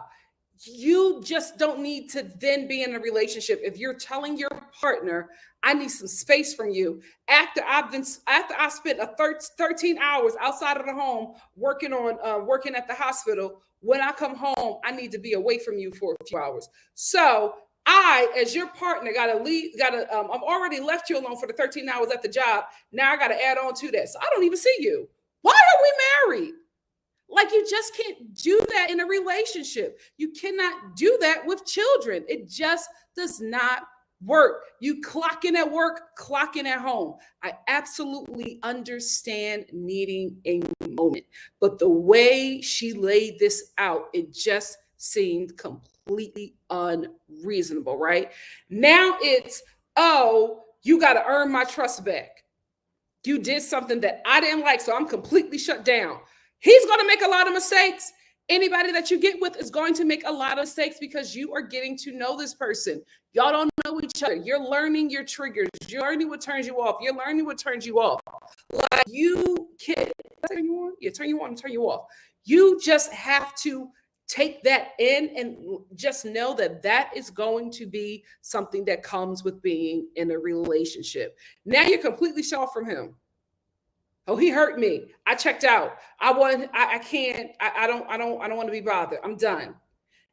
You just don't need to then be in a relationship. If you're telling your partner, I need some space from you after I spent 13 hours outside of the home working at the hospital, when I come home, I need to be away from you for a few hours. So I, as your partner, gotta leave, I've already left you alone for the 13 hours at the job. Now I gotta add on to that. So I don't even see you. Why are we married? Like, you just can't do that in a relationship. You cannot do that with children. It just does not work. You clock in at work, clock in at home. I absolutely understand needing a moment, but the way she laid this out, it just seemed completely unreasonable, right? Now it's, oh, you got to earn my trust back. You did something that I didn't like, so I'm completely shut down. He's going to make a lot of mistakes. Anybody that you get with is going to make a lot of mistakes because you are getting to know this person. Y'all don't know each other. You're learning your triggers. You're learning what turns you off. You're learning what turns you off. Like, you can't turn you on. Yeah, turn you on and turn you off. You just have to take that in and just know that that is going to be something that comes with being in a relationship. Now you're completely shut off from him. Oh, he hurt me. I checked out. I don't want to be bothered. I'm done.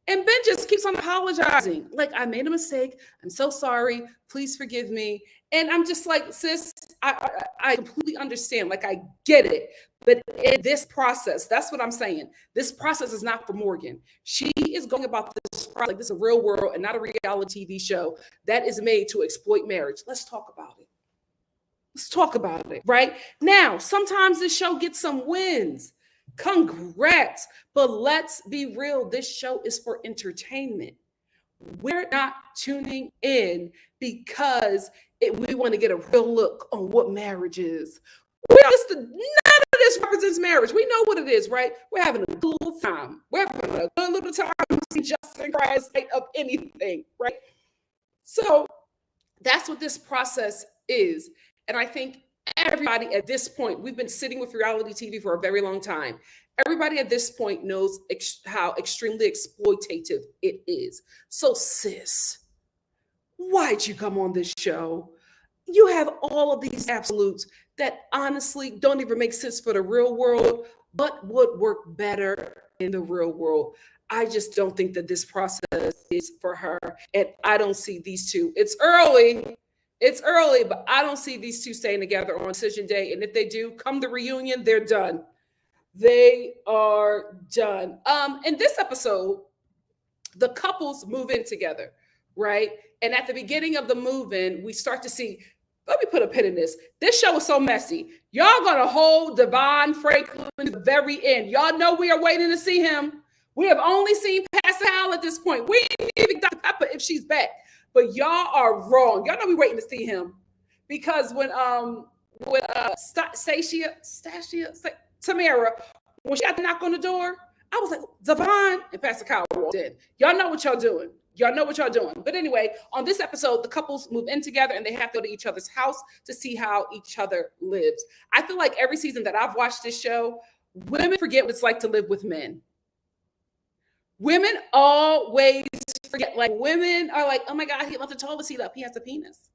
And Ben just keeps on apologizing. Like, I made a mistake. I'm so sorry. Please forgive me. And I'm just like, sis, I completely understand. Like, I get it. But in this process, that's what I'm saying. This process is not for Morgan. She is going about this like this is a real world and not a reality TV show that is made to exploit marriage. Let's talk about it. Let's talk about it, right? Now, sometimes this show gets some wins. Congrats. But let's be real. This show is for entertainment. We're not tuning in because we want to get a real look on what marriage is. None of this represents marriage. We know what it is, right? We're having a good little time. We're having a good little time just in Christ's sake of anything, right? So that's what this process is. And I think everybody at this point, we've been sitting with reality TV for a very long time. Everybody at this point knows how extremely exploitative it is. So, sis, why'd you come on this show? You have all of these absolutes that honestly don't even make sense for the real world, but would work better in the real world. I just don't think that this process is for her. And I don't see these two. It's early, but I don't see these two staying together on decision day. And if they do, come the reunion, they're done. They are done. In this episode, the couples move in together, right? And at the beginning of the move-in, we start to see, let me put a pin in this. This show is so messy. Y'all gonna hold Devon Franklin to the very end. Y'all know we are waiting to see him. We have only seen Pastor Hal at this point. We ain't even Dr. Pepper if she's back. But y'all are wrong. Y'all know we waiting to see him. Because when Tamara, when she had to knock on the door, I was like, Devon, and Pastor Kyle walked in. Y'all know what y'all doing. But anyway, on this episode, the couples move in together and they have to go to each other's house to see how each other lives. I feel like every season that I've watched this show, women forget what it's like to live with men. Women always forget. Like, women are like, oh my God, he left the toilet seat up. He has a penis.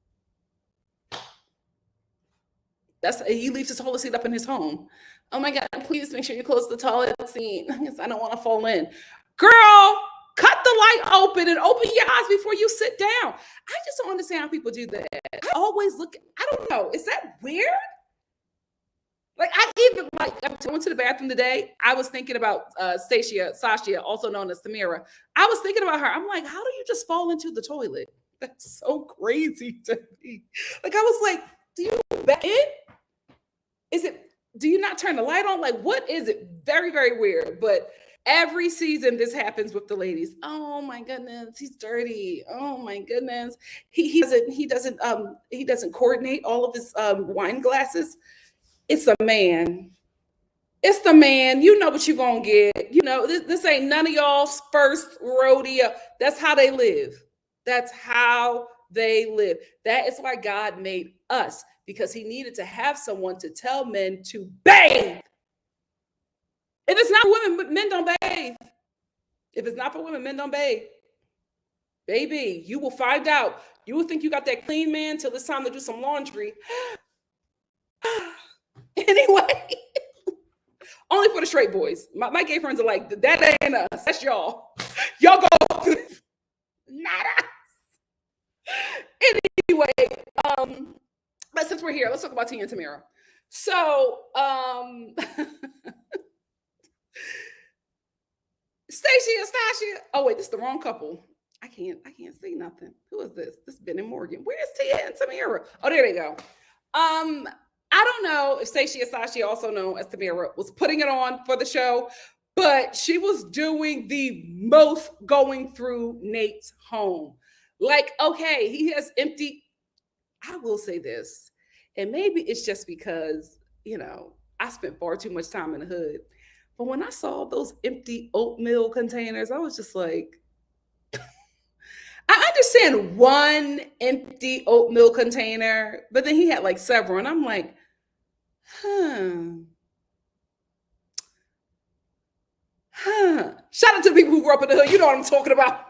He leaves his toilet seat up in his home. Oh my God, please make sure you close the toilet seat. I don't want to fall in. Girl, cut the light open and open your eyes before you sit down. I just don't understand how people do that. I always look, I don't know, is that weird? Like, I went to the bathroom today. I was thinking about Sasha, also known as Samira. I was thinking about her. I'm like, how do you just fall into the toilet? That's so crazy to me. Like, I was like, do you back in? Do you not turn the light on? Like, what is it? Very, very weird. But every season this happens with the ladies. Oh my goodness, he's dirty. Oh my goodness. He doesn't coordinate all of his wine glasses. It's a man. It's the man. You know what you're going to get. You know, this ain't none of y'all's first rodeo. That's how they live. That's how they live. That is why God made us, because he needed to have someone to tell men to bathe. If it's not for women, men don't bathe. If it's not for women, men don't bathe. Baby, you will find out. You will think you got that clean man till it's time to do some laundry. Anyway, only for the straight boys. My gay friends are like, that ain't us. That's y'all. Y'all go through this. Not us. Anyway, but since we're here, let's talk about Tia and Tamera. So, Stacey and Stasha. Oh wait, this is the wrong couple. I can't say nothing. Who is this? This is Ben and Morgan. Where's Tia and Tamera? Oh, there they go. I don't know if Stacey and Stasha, also known as Tamera, was putting it on for the show, but she was doing the most going through Nate's home. Like, okay, he has empty. I will say this, and maybe it's just because, I spent far too much time in the hood. But when I saw those empty oatmeal containers, I was just like, I understand one empty oatmeal container, but then he had like several. And I'm like, Shout out to the people who grew up in the hood. You know what I'm talking about.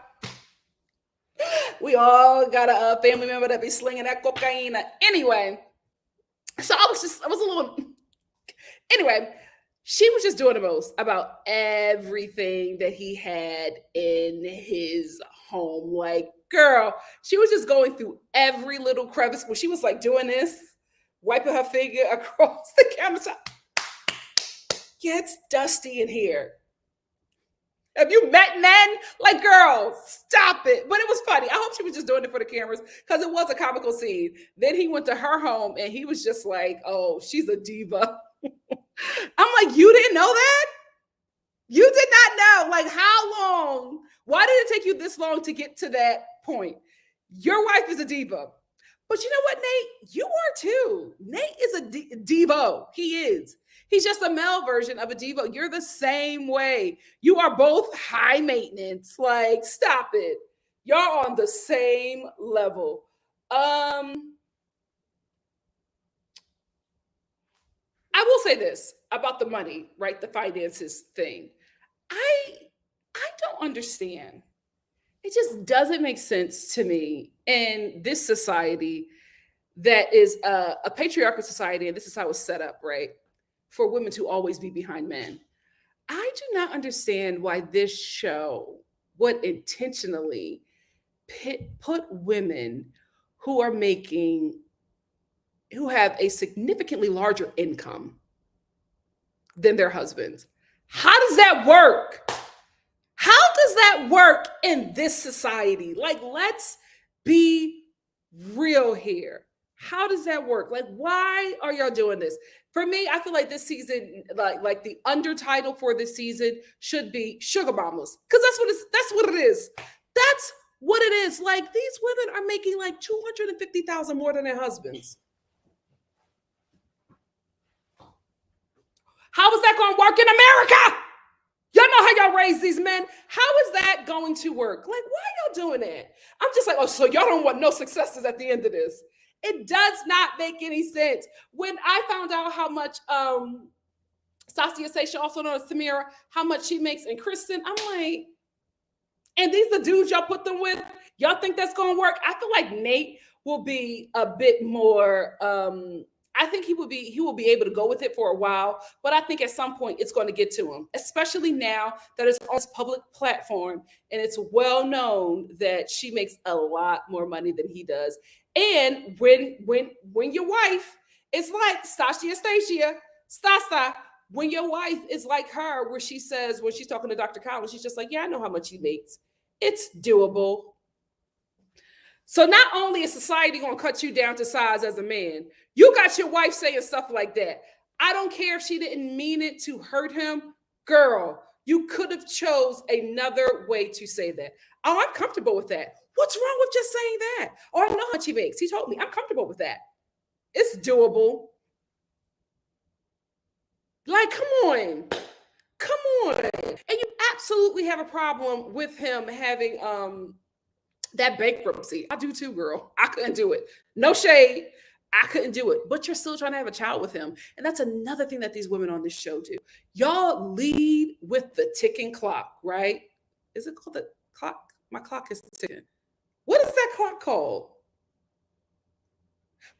We all got a family member that be slinging that cocaine. Anyway, so I was a little, anyway, she was just doing the most about everything that he had in his home. Like, girl, she was just going through every little crevice when she was like doing this, wiping her finger across the countertop. Yeah, it's dusty in here. Have you met men? Like, girl, stop it. But it was funny. I hope she was just doing it for the cameras because it was a comical scene. Then he went to her home and he was just like, oh, she's a diva. I'm like, you didn't know that? You did not know. Like, how long? Why did it take you this long to get to that point? Your wife is a diva. But you know what, Nate? You are too. Nate is a divo. He is. He's just a male version of a divo. You're the same way. You are both high maintenance. Like, stop it. Y'all on the same level. I will say this about the money, right? The finances thing. I don't understand. It just doesn't make sense to me in this society that is a patriarchal society, and this is how it's set up, right? For women to always be behind men. I do not understand why this show would intentionally put women who have a significantly larger income than their husbands. How does that work? How does that work in this society? Like, let's be real here. How does that work? Like, why are y'all doing this? For me, I feel like this season, like the undertitle for this season should be Sugar Mamas. Because that's what it is. That's what it is. Like, these women are making like $250,000 more than their husbands. How is that going to work in America? Y'all know how y'all raise these men. How is that going to work? Like, why y'all doing that? I'm just like, oh, so y'all don't want no successes at the end of this. It does not make any sense. When I found out how much Saskia Sasha, also known as Tamera, how much she makes in Kristen, I'm like, and these are the dudes y'all put them with? Y'all think that's going to work? I feel like Nate will be a bit more... I think he will be able to go with it for a while, but I think at some point it's going to get to him, especially now that it's on this public platform and it's well known that she makes a lot more money than he does. And when your wife is like Stacia, when your wife is like her, where she says, when she's talking to Dr. Collins, she's just like, yeah, I know how much he makes. It's doable. So not only is society going to cut you down to size as a man, you got your wife saying stuff like that. I don't care if she didn't mean it to hurt him. Girl, you could have chose another way to say that. Oh, I'm comfortable with that. What's wrong with just saying that? Oh, I know how much he makes. He told me. I'm comfortable with that. It's doable. Like, come on. And you absolutely have a problem with him having That bankruptcy, I do too, girl. I couldn't do it. No shade. I couldn't do it. But you're still trying to have a child with him. And that's another thing that these women on this show do. Y'all lead with the ticking clock, right? Is it called the clock? My clock is ticking. What is that clock called?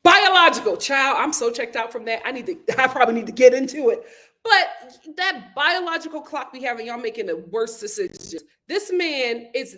Biological. Child, I'm so checked out from that. I probably need to get into it. But that biological clock we have, and y'all making the worst decisions. This man is,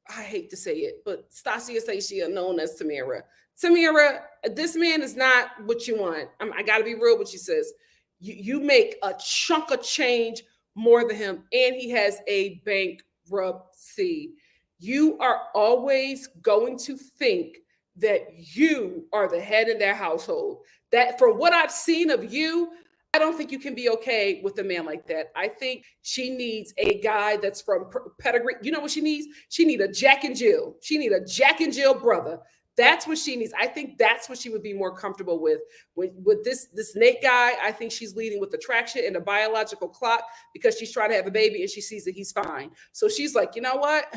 I hate to say it, but Stasia says she is known as Tamara. Tamara, this man is not what you want. I got to be real with you, sis. You make a chunk of change more than him, and he has a bankruptcy. You are always going to think that you are the head in their household. That from what I've seen of you, I don't think you can be okay with a man like that. I think she needs a guy that's from pedigree. You know what she needs? She needs a Jack and Jill. She needs a Jack and Jill brother. That's what she needs. I think that's what she would be more comfortable with. With this Nate guy, I think she's leading with attraction and a biological clock because she's trying to have a baby and she sees that he's fine. So she's like, you know what?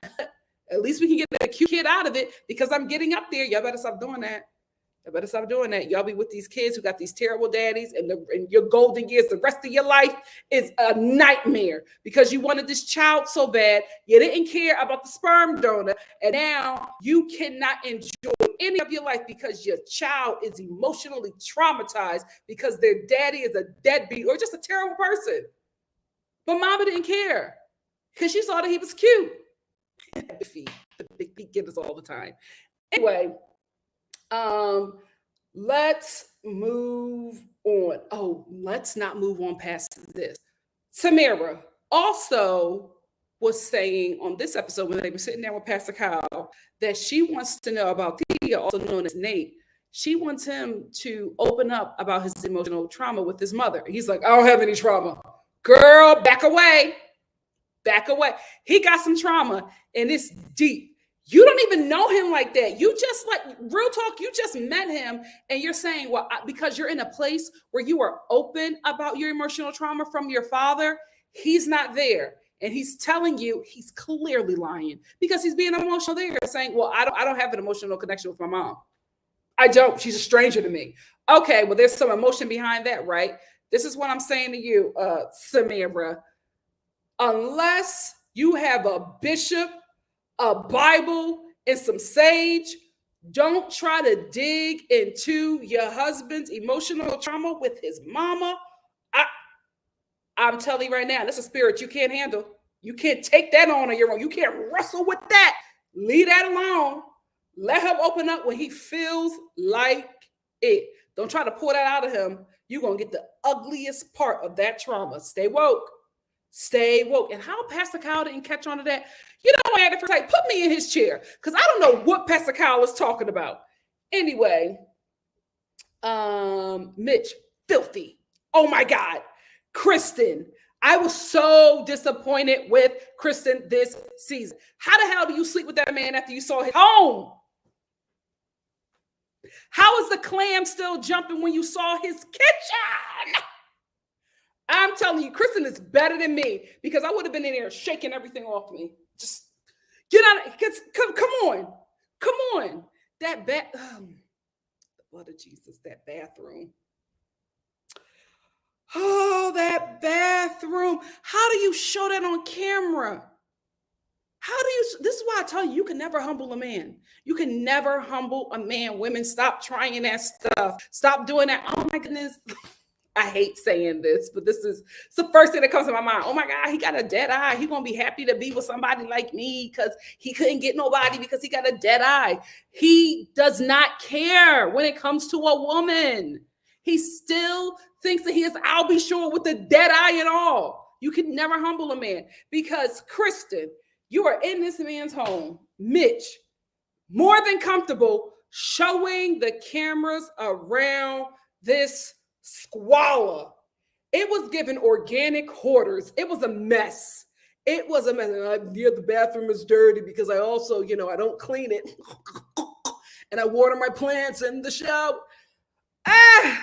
At least we can get a cute kid out of it because I'm getting up there. Y'all better stop doing that. Y'all better stop doing that. Y'all be with these kids who got these terrible daddies, and your golden years, the rest of your life is a nightmare because you wanted this child so bad. You didn't care about the sperm donor, and now you cannot enjoy any of your life because your child is emotionally traumatized because their daddy is a deadbeat or just a terrible person. But mama didn't care because she saw that he was cute. The big feet get us all the time. Anyway, let's move on. Oh, let's not move on past this. Tamara also was saying on this episode when they were sitting down with Pastor Kyle that she wants to know about Tia, also known as Nate. She wants him to open up about his emotional trauma with his mother. He's like, I don't have any trauma. Girl, back away. Back away. He got some trauma and it's deep. You don't even know him like that. You just real talk, you just met him and you're saying, well, because you're in a place where you are open about your emotional trauma from your father, he's not there. And he's telling you he's clearly lying because he's being emotional there, saying, well, I don't have an emotional connection with my mom. I don't. She's a stranger to me. Okay, well, there's some emotion behind that, right? This is what I'm saying to you, Samira. Unless you have a bishop, a Bible, and some sage, don't try to dig into your husband's emotional trauma with his mama. I'm telling you right now, that's a spirit you can't handle. You can't take that on your own. You can't wrestle with that. Leave that alone. Let him open up when he feels like it. Don't try to pull that out of him. You're going to get the ugliest part of that trauma. Stay woke. Stay woke. And how Pastor Kyle didn't catch on to that? You know, I had to say, put me in his chair because I don't know what Pastor Kyle is talking about. Anyway, Mitch, filthy. Oh my God. Kristen, I was so disappointed with Kristen this season. How the hell do you sleep with that man after you saw his home? How is the clam still jumping when you saw his kitchen? I'm telling you, Kristen is better than me because I would have been in there shaking everything off me. Just get out of come on. Come on. That the blood of Jesus, that bathroom. Oh, that bathroom. How do you show that on camera? This is why I tell you, you can never humble a man. You can never humble a man. Women, stop trying that stuff. Stop doing that. Oh my goodness. I hate saying this, but it's the first thing that comes to my mind. Oh my God, he got a dead eye. He's going to be happy to be with somebody like me because he couldn't get nobody because he got a dead eye. He does not care when it comes to a woman. He still thinks that he is, I'll be sure, with the dead eye and all. You can never humble a man because Kristen, you are in this man's home, Mitch, more than comfortable showing the cameras around this squalor. It was given organic hoarders. It was a mess. It was a mess. The bathroom is dirty because I also, I don't clean it. And I water my plants in the shower. How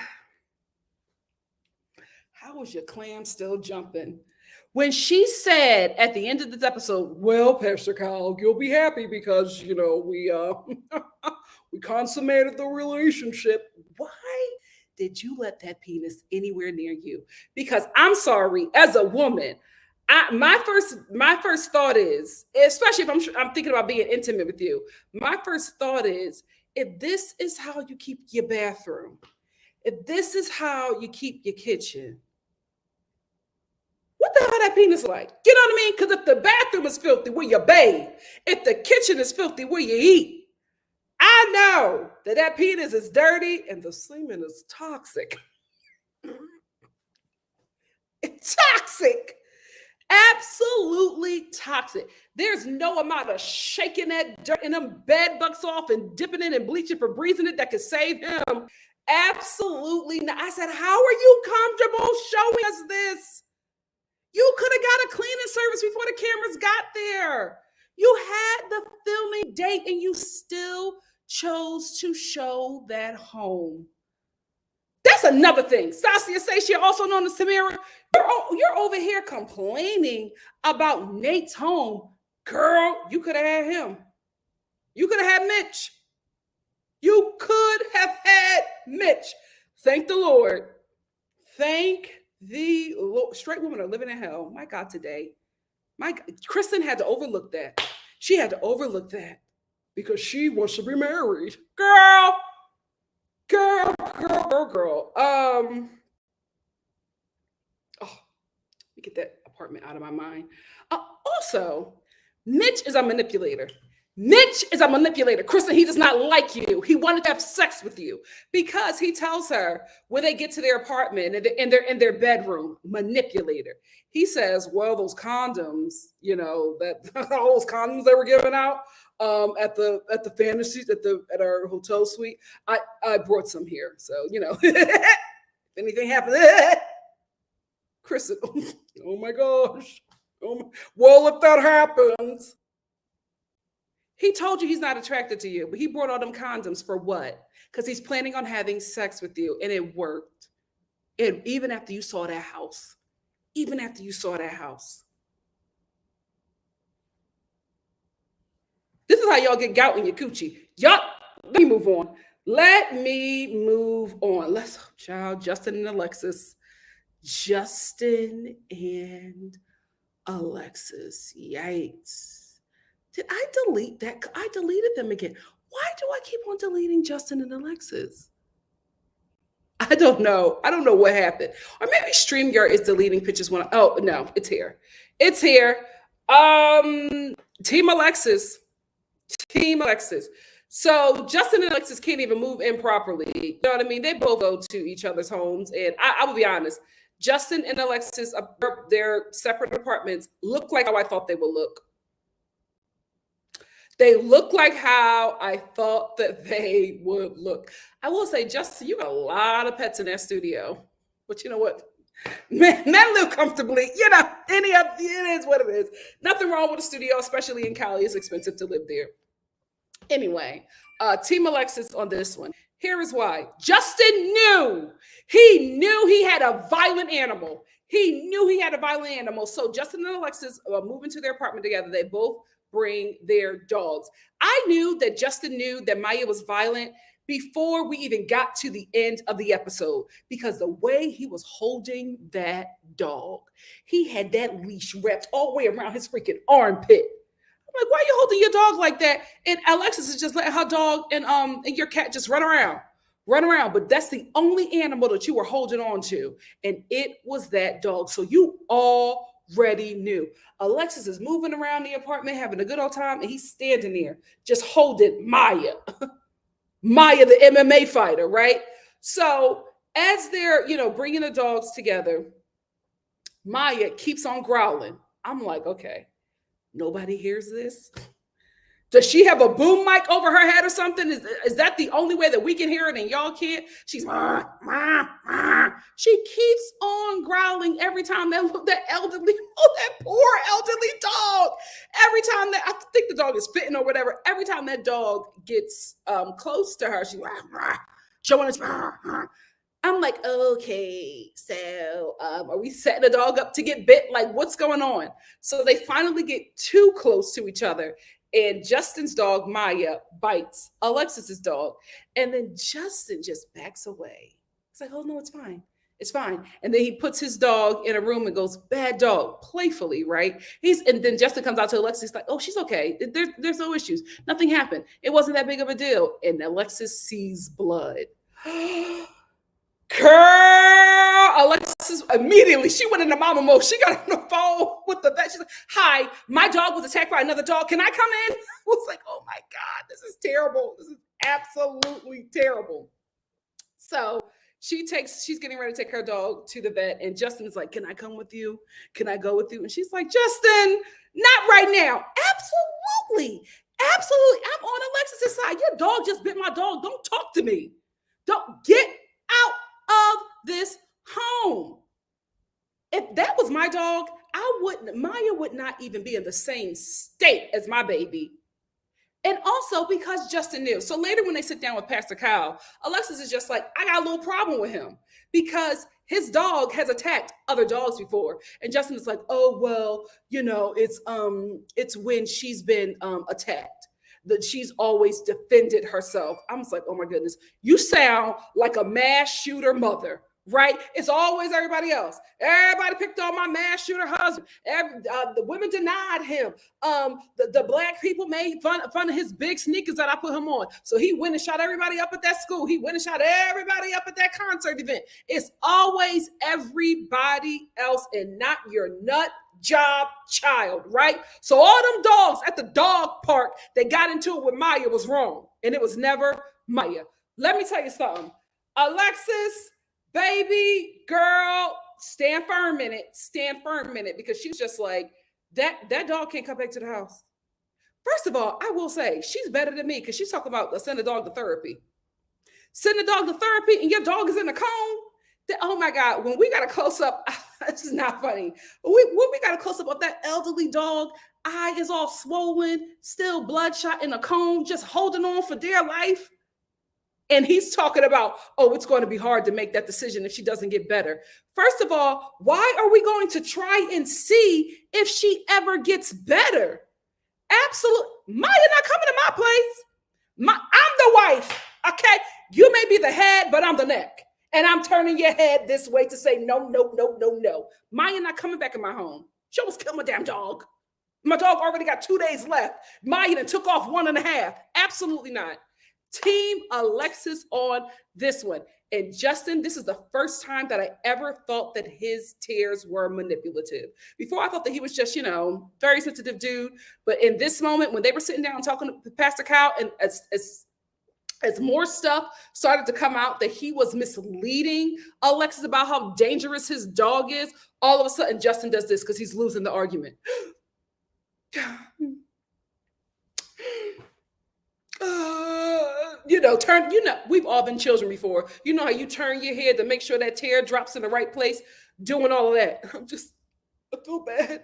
is your clam still jumping? When she said at the end of this episode, well, Pastor Kyle, you'll be happy because, we we consummated the relationship. Why did you let that penis anywhere near you? Because I'm sorry, as a woman, my first thought is, especially if I'm thinking about being intimate with you, my first thought is, if this is how you keep your bathroom, if this is how you keep your kitchen, what the hell that penis like? You know what I mean? Because if the bathroom is filthy where you bathe, if the kitchen is filthy where you eat, I know that penis is dirty and the semen is toxic. It's toxic. Absolutely toxic. There's no amount of shaking that dirt and them bed bugs off and dipping it and bleaching for breezing it that could save him. Absolutely not. I said, how are you comfortable showing us this? You could have got a cleaning service before the cameras got there. You had the filming date and you still chose to show that home. That's another thing. Saskia Sashia, also known as Tamara, you're over here complaining about Nate's home. Girl, you could have had him. You could have had Mitch. You could have had Mitch. Thank the Lord. Thank the Lord. Straight women are living in hell. My God, today. My God. Kristen had to overlook that. She had to overlook that because she wants to be married. Girl. Oh, let me get that apartment out of my mind. Also, Mitch is a manipulator. Kristen, he does not like you. He wanted to have sex with you because he tells her when they get to their apartment and they're in their bedroom, manipulator. He says, well, those condoms, that all those condoms they were giving out at the fantasies at our hotel suite. I brought some here. So, if anything happens, Kristen, oh my gosh. Well, if that happens. He told you he's not attracted to you, but he brought all them condoms for what? Because he's planning on having sex with you, and it worked. Even after you saw that house. This is how y'all get gout in your coochie. Y'all, let me move on. Let's, child, Justin and Alexis. Yikes. Did I delete that? I deleted them again. Why do I keep on deleting Justin and Alexis? I don't know. I don't know what happened. Or maybe StreamYard is deleting pictures when oh no, it's here. Team Alexis. So Justin and Alexis can't even move in properly. You know what I mean? They both go to each other's homes. And I will be honest, Justin and Alexis, their separate apartments look like how I thought they would look. They look like how I thought that they would look. I will say, Justin, you got a lot of pets in that studio. But you know what? Men live comfortably. It is what it is. Nothing wrong with the studio, especially in Cali. It's expensive to live there. Anyway, Team Alexis on this one. Here is why. Justin knew. He knew he had a violent animal. So Justin and Alexis move into their apartment together. They both bring their dogs. I knew that Justin knew that Maya was violent before we even got to the end of the episode because the way he was holding that dog, he had that leash wrapped all the way around his freaking armpit. I'm like, why are you holding your dog like that? And Alexis is just letting her dog and your cat just run around. But that's the only animal that you were holding on to. And it was that dog. So you already knew. Alexis is moving around the apartment, having a good old time, and he's standing there just holding Maya. Maya, the MMA fighter, right? So as they're, bringing the dogs together, Maya keeps on growling. I'm like, okay, nobody hears this. Does she have a boom mic over her head or something? Is that the only way that we can hear it and y'all can't? She's she keeps on growling every time that poor elderly dog. Every time I think the dog is fitting or whatever. Every time that dog gets close to her, she's showing us. I'm like, okay, so are we setting the dog up to get bit? Like, what's going on? So they finally get too close to each other. And Justin's dog, Maya, bites Alexis's dog. And then Justin just backs away. It's like, oh, no, it's fine. It's fine. And then he puts his dog in a room and goes, bad dog, playfully, right? And then Justin comes out to Alexis, he's like, oh, she's okay. There's no issues. Nothing happened. It wasn't that big of a deal. And Alexis sees blood. Girl, Alexis immediately, she went into mama mode. She got on the phone with the vet. She's like, hi, my dog was attacked by another dog. Can I come in? I was like, oh my God, this is terrible. This is absolutely terrible. So she's getting ready to take her dog to the vet. And Justin is like, can I come with you? Can I go with you? And she's like, Justin, not right now. Absolutely. Absolutely. I'm on Alexis's side. Your dog just bit my dog. Don't talk to me. Don't get out of this home. If that was my dog, Maya would not even be in the same state as my baby. And also because Justin knew. So later when they sit down with Pastor Kyle, Alexis is just like, I got a little problem with him because his dog has attacked other dogs before. And Justin is like, oh, well, it's when she's been attacked. That she's always defended herself. I'm just like, oh my goodness, you sound like a mass shooter mother, right? It's always everybody else. Everybody picked on my mass shooter husband. The women denied him. The black people made fun of his big sneakers that I put him on. So he went and shot everybody up at that school. He went and shot everybody up at that concert event. It's always everybody else and not your nut job child, right? So all them dogs at the dog park that got into it with Maya was wrong. And it was never Maya. Let me tell you something. Alexis, baby, girl, stand firm in it. Stand firm in it. Because she's just like, that dog can't come back to the house. First of all, I will say, she's better than me because she's talking about send the dog to therapy. Send the dog to therapy and your dog is in a cone. Oh my God, when we got a close up, this is not funny. When we got a close up of that elderly dog, eye is all swollen, still bloodshot in a cone, just holding on for dear life. And he's talking about, oh, it's going to be hard to make that decision if she doesn't get better. First of all, why are we going to try and see if she ever gets better? Absolutely. Maya not coming to my place. I'm the wife, okay? You may be the head, but I'm the neck. And I'm turning your head this way to say, no, no, no, no, no. Maya not coming back in my home. She almost killed my damn dog. My dog already got 2 days left. Maya done took off 1.5. Absolutely not. Team Alexis on this one. And Justin, this is the first time that I ever thought that his tears were manipulative. Before I thought that he was just, very sensitive dude. But in this moment, when they were sitting down talking to Pastor Kyle, and as more stuff started to come out that he was misleading Alexis about how dangerous his dog is, all of a sudden Justin does this because he's losing the argument. We've all been children before. You know how you turn your head to make sure that tear drops in the right place, doing all of that. I feel bad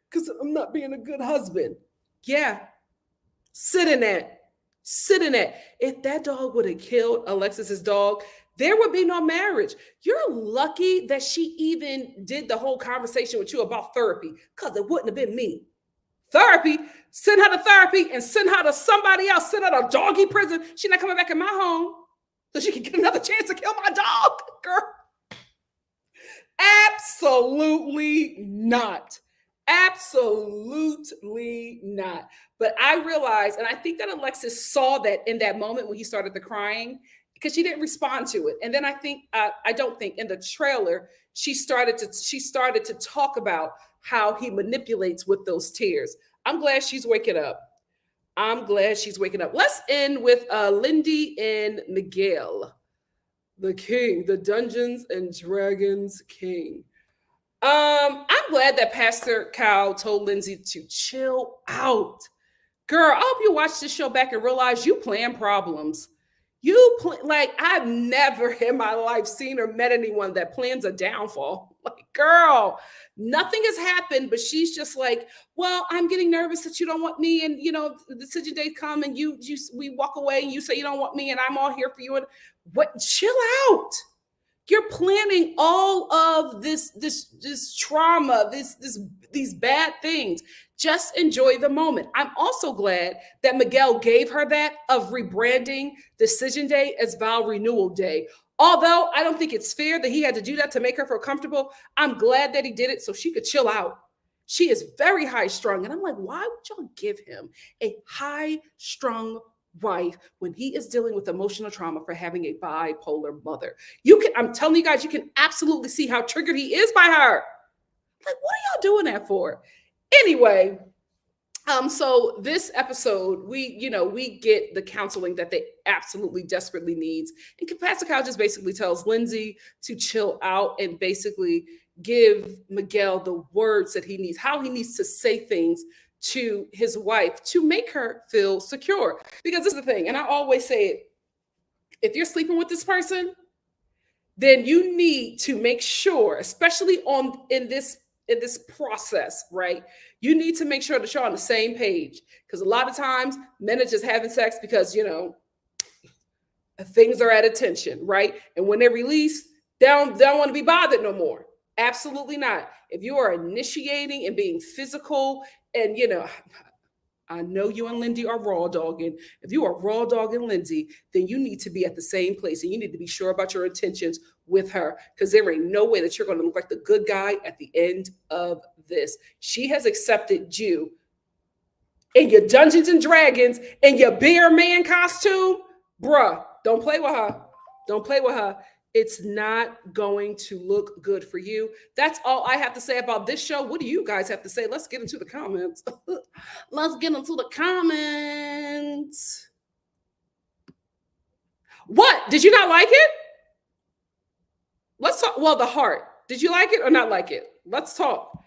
because I'm not being a good husband. Yeah, sit in that. If that dog would have killed Alexis's dog, there would be no marriage. You're lucky that she even did the whole conversation with you about therapy, because it wouldn't have been me. Therapy, send her to therapy and send her to somebody else, send her to doggy prison. She's not coming back in my home so she can get another chance to kill my dog, girl. Absolutely not. Absolutely not. But I realized, and I think that Alexis saw that in that moment when he started the crying, because she didn't respond to it. And then I don't think in the trailer, she started to talk about how he manipulates with those tears. I'm glad she's waking up. Let's end with Lindy and Miguel, the king, the Dungeons and Dragons king. I'm glad that Pastor Kyle told Lindsay to chill out. Girl, I hope you watch this show back and realize you plan problems. I've never in my life seen or met anyone that plans a downfall. Like, girl, nothing has happened, but she's just like, well, I'm getting nervous that you don't want me. And, the decision day come and we walk away and you say you don't want me and I'm all here for you. And what? Chill out. You're planning all of this trauma, these bad things. Just enjoy the moment. I'm also glad that Miguel gave her that of rebranding Decision Day as Vow Renewal Day. Although I don't think it's fair that he had to do that to make her feel comfortable, I'm glad that he did it so she could chill out. She is very high strung. And I'm like, why would y'all give him a high strung wife when he is dealing with emotional trauma for having a bipolar mother? I'm telling you guys, you can absolutely see how triggered he is by her. Like, what are y'all doing that for? Anyway, so this episode, we get the counseling that they absolutely desperately needs. And Pastor Kyle just basically tells Lindsay to chill out and basically give Miguel the words that he needs, how he needs to say things to his wife to make her feel secure. Because this is the thing, and I always say it, if you're sleeping with this person, then you need to make sure, especially in this process, right? You need to make sure that you're on the same page. Because a lot of times men are just having sex because, things are at attention, right? And when they release, they don't want to be bothered no more. Absolutely not. If you are initiating and being physical, and I know you and Lindy are raw dogging. If you are raw dogging Lindsay, then you need to be at the same place, and you need to be sure about your intentions with her, because there ain't no way that you're going to look like the good guy at the end of this. She has accepted you in your Dungeons and Dragons and your bear man costume. Bruh, don't play with her. Don't play with her. It's not going to look good for you. That's all I have to say about this show. What do you guys have to say? Let's get into the comments. Let's get into the comments. What? Did you not like it? Let's talk. Well, the heart. Did you like it or not like it? Let's talk.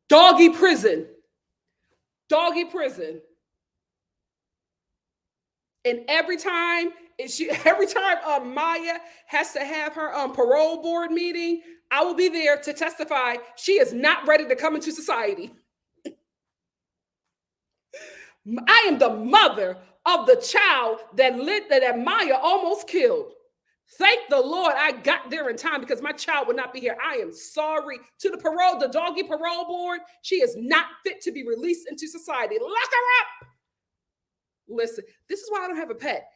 Doggy prison. Doggy prison. And every time Maya has to have her parole board meeting, I will be there to testify she is not ready to come into society. I am the mother of the child that Maya almost killed. Thank the Lord I got there in time, because my child would not be here. I am sorry to the doggy parole board. She is not fit to be released into society. Lock her up. Listen, this is why I don't have a pet.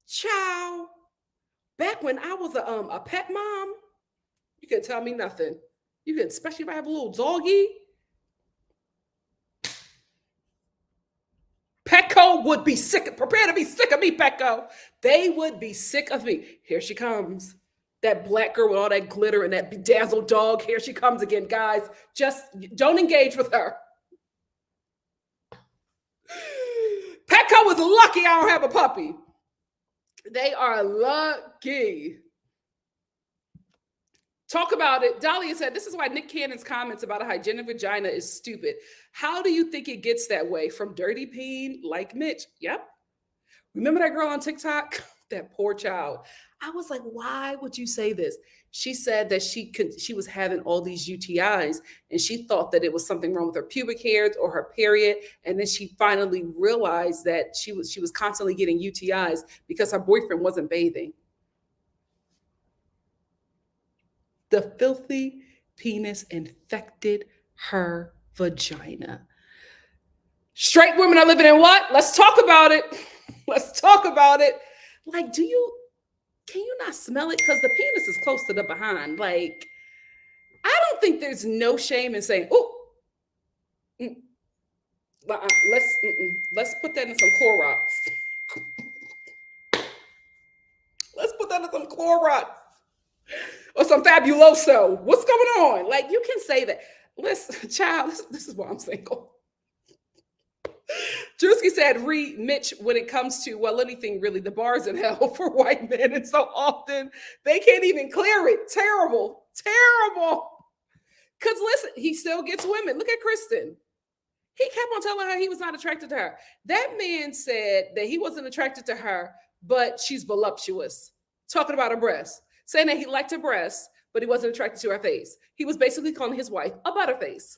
Child, back when I was a pet mom, you couldn't tell me nothing. You could, especially if I have a little doggy. Petco would be prepare to be sick of me, Petco. They would be sick of me. Here she comes. That black girl with all that glitter and that bedazzled dog. Here she comes again, guys. Just don't engage with her. Petco was lucky I don't have a puppy. They are lucky. Talk about it. Dahlia said, this is why Nick Cannon's comments about a hygienic vagina is stupid. How do you think it gets that way? From dirty peen like Mitch. Yep. Remember that girl on TikTok? That poor child. I was like, why would you say this? She said that she was having all these UTIs, and she thought that it was something wrong with her pubic hairs or her period. And then she finally realized that she was constantly getting UTIs because her boyfriend wasn't bathing. The filthy penis infected her vagina. Straight women are living in what? Let's talk about it. Let's talk about it. Like, can you not smell it? Because the penis is close to the behind. Like, I don't think there's no shame in saying, oh, let's put that in some Clorox. Let's put that in some Clorox. Or some Fabuloso. What's going on? Like, you can say that. Listen, child, this is why I'm single. Drewski said, read Mitch, when it comes to, well, anything really, the bar's in hell for white men. And so often they can't even clear it. Terrible. Terrible. Because listen, he still gets women. Look at Kristen. He kept on telling her he was not attracted to her. That man said that he wasn't attracted to her, but she's voluptuous. Talking about her breasts. Saying that he liked her breasts, but he wasn't attracted to her face. He was basically calling his wife a butterface.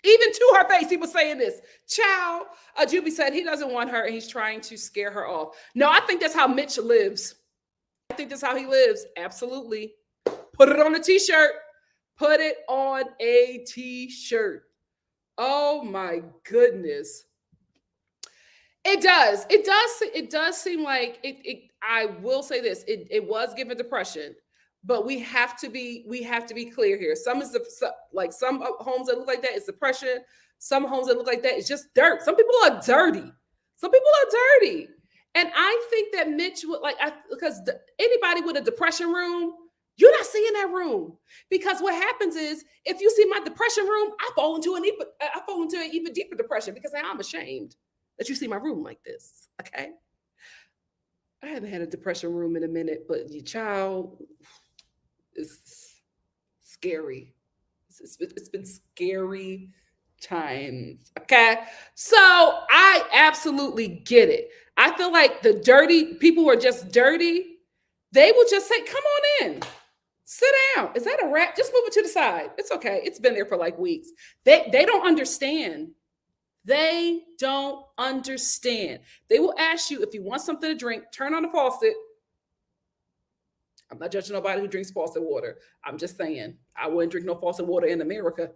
Even to her face, he was saying this. Child, Juby said he doesn't want her and he's trying to scare her off. No, I think that's how Mitch lives. I think that's how he lives. Absolutely. Put it on a t-shirt. Put it on a t-shirt. Oh my goodness. It does. It does. It does seem like it. I will say this. It was given depression, but we have to be clear here. Some is like some homes that look like that is depression. Some homes that look like that is just dirt. Some people are dirty. Some people are dirty, and I think that Mitch would because anybody with a depression room, you're not seeing that room, because what happens is if you see my depression room, I fall into an even deeper depression because I'm ashamed that you see my room like this. Okay. I haven't had a depression room in a minute, but your child is scary. It's been scary times. Okay. So I absolutely get it. I feel like the dirty people who are just dirty, they will just say, come on in. Sit down. Is that a rat? Just move it to the side. It's okay. It's been there for like weeks. They don't understand. They don't understand. They will ask you if you want something to drink, turn on the faucet. I'm not judging nobody who drinks faucet water. I'm just saying, I wouldn't drink no faucet water in America.